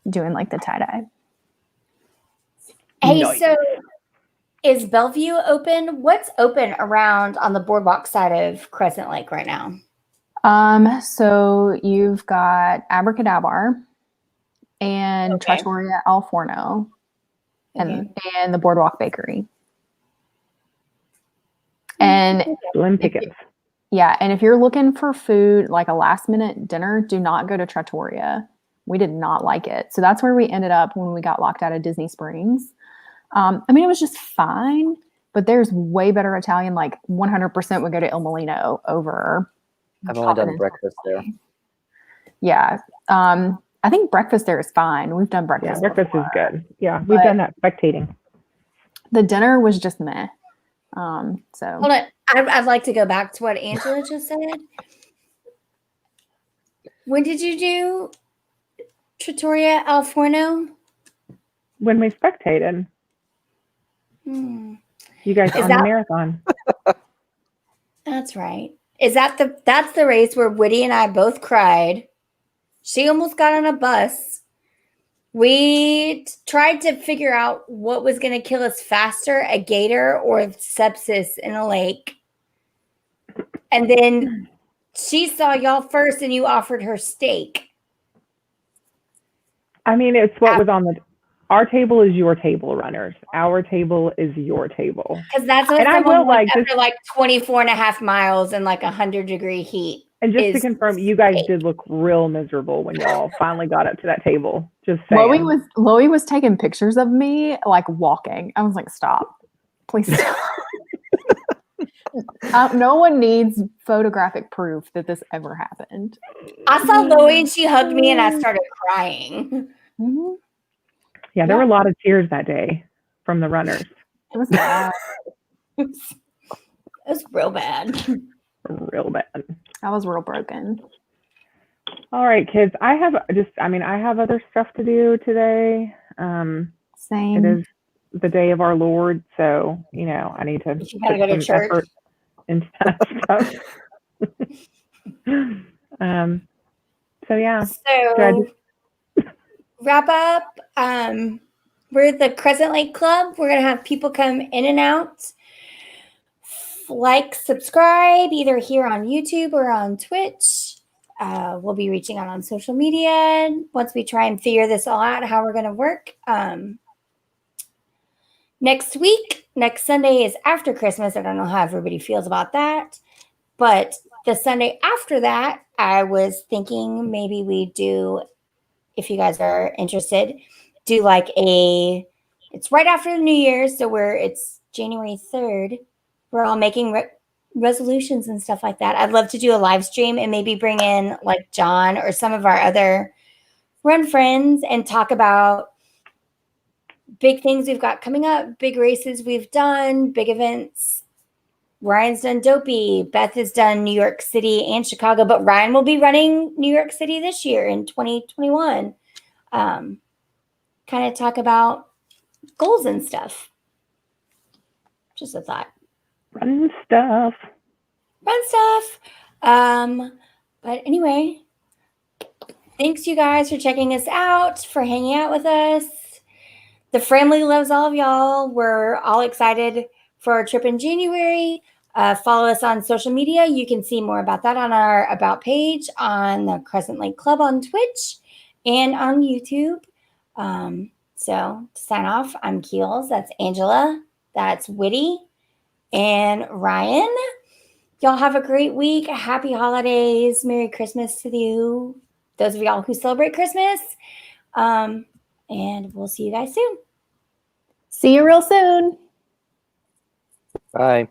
doing like the tie-dye. Hey, Nice. so is Bellevue open? What's open around on the boardwalk side of Crescent Lake right now? So you've got Abracadabar and Trattoria Al Forno and the Boardwalk Bakery. And Slim pickings. yeah, and if you're looking for food, like a last minute dinner, do not go to Trattoria. We did not like it. So that's where we ended up when we got locked out of Disney Springs. I mean, it was just fine, but there's way better Italian, like 100% would go to Il Molino over. I've only done breakfast there. Yeah. I think breakfast there is fine. We've done breakfast. Yeah, breakfast before. is good. Yeah, we've done that spectating. The dinner was just meh. So Hold on. I'd like to go back to what Angela just said. When did you do Trattoria Al Forno? When we spectated, you guys Is on that- the marathon. That's right. That's the race where Woody and I both cried. She almost got on a bus. We tried to figure out what was going to kill us faster, a gator or sepsis in a lake. And then she saw y'all first and you offered her steak. I mean, it's what was on our table is your table, runners. Our table is your table. Because that's what And I someone will, like like, after like 24 and a half miles and like 100-degree heat. And just to is confirm, you guys steak. did look real miserable when y'all finally got up to that table. Just saying. Loie was taking pictures of me like walking. I was like, stop. Please stop. No one needs photographic proof that this ever happened. I saw Loie and she hugged me and I started crying. Mm-hmm. Yeah, there were a lot of tears that day from the runners. It was bad. It was real bad. Real bad. I was real broken. All right, kids. I have other stuff to do today. Same. It is the day of our Lord, so I need to You gotta go to some church. effort into that stuff. So yeah. So wrap up. We're the Crescent Lake Club. We're gonna have people come in and out. Like, subscribe, either here on YouTube or on Twitch. We'll be reaching out on social media once we try and figure this all out, how we're going to work. Next Sunday is after Christmas. I don't know how everybody feels about that. But the Sunday after that, I was thinking maybe we do, if you guys are interested, do like it's right after the New Year's. So it's January 3rd. We're all making resolutions and stuff like that. I'd love to do a live stream and maybe bring in like John or some of our other run friends and talk about big things we've got coming up, big races we've done, big events. Ryan's done Dopey. Beth has done New York City and Chicago, but Ryan will be running New York City this year in 2021. Kind of talk about goals and stuff. Just a thought. Run stuff. Fun stuff. But anyway, thanks you guys for checking us out, for hanging out with us. The family loves all of y'all. We're all excited for our trip in January. Follow us on social media. You can see more about that on our About page, on the Crescent Lake Club on Twitch, and on YouTube. So to sign off, I'm Keels. That's Angela. That's Witty. And Ryan. Y'all have a great week. Happy holidays. Merry Christmas to you. Those of y'all who celebrate Christmas. And we'll see you guys soon. See you real soon. Bye.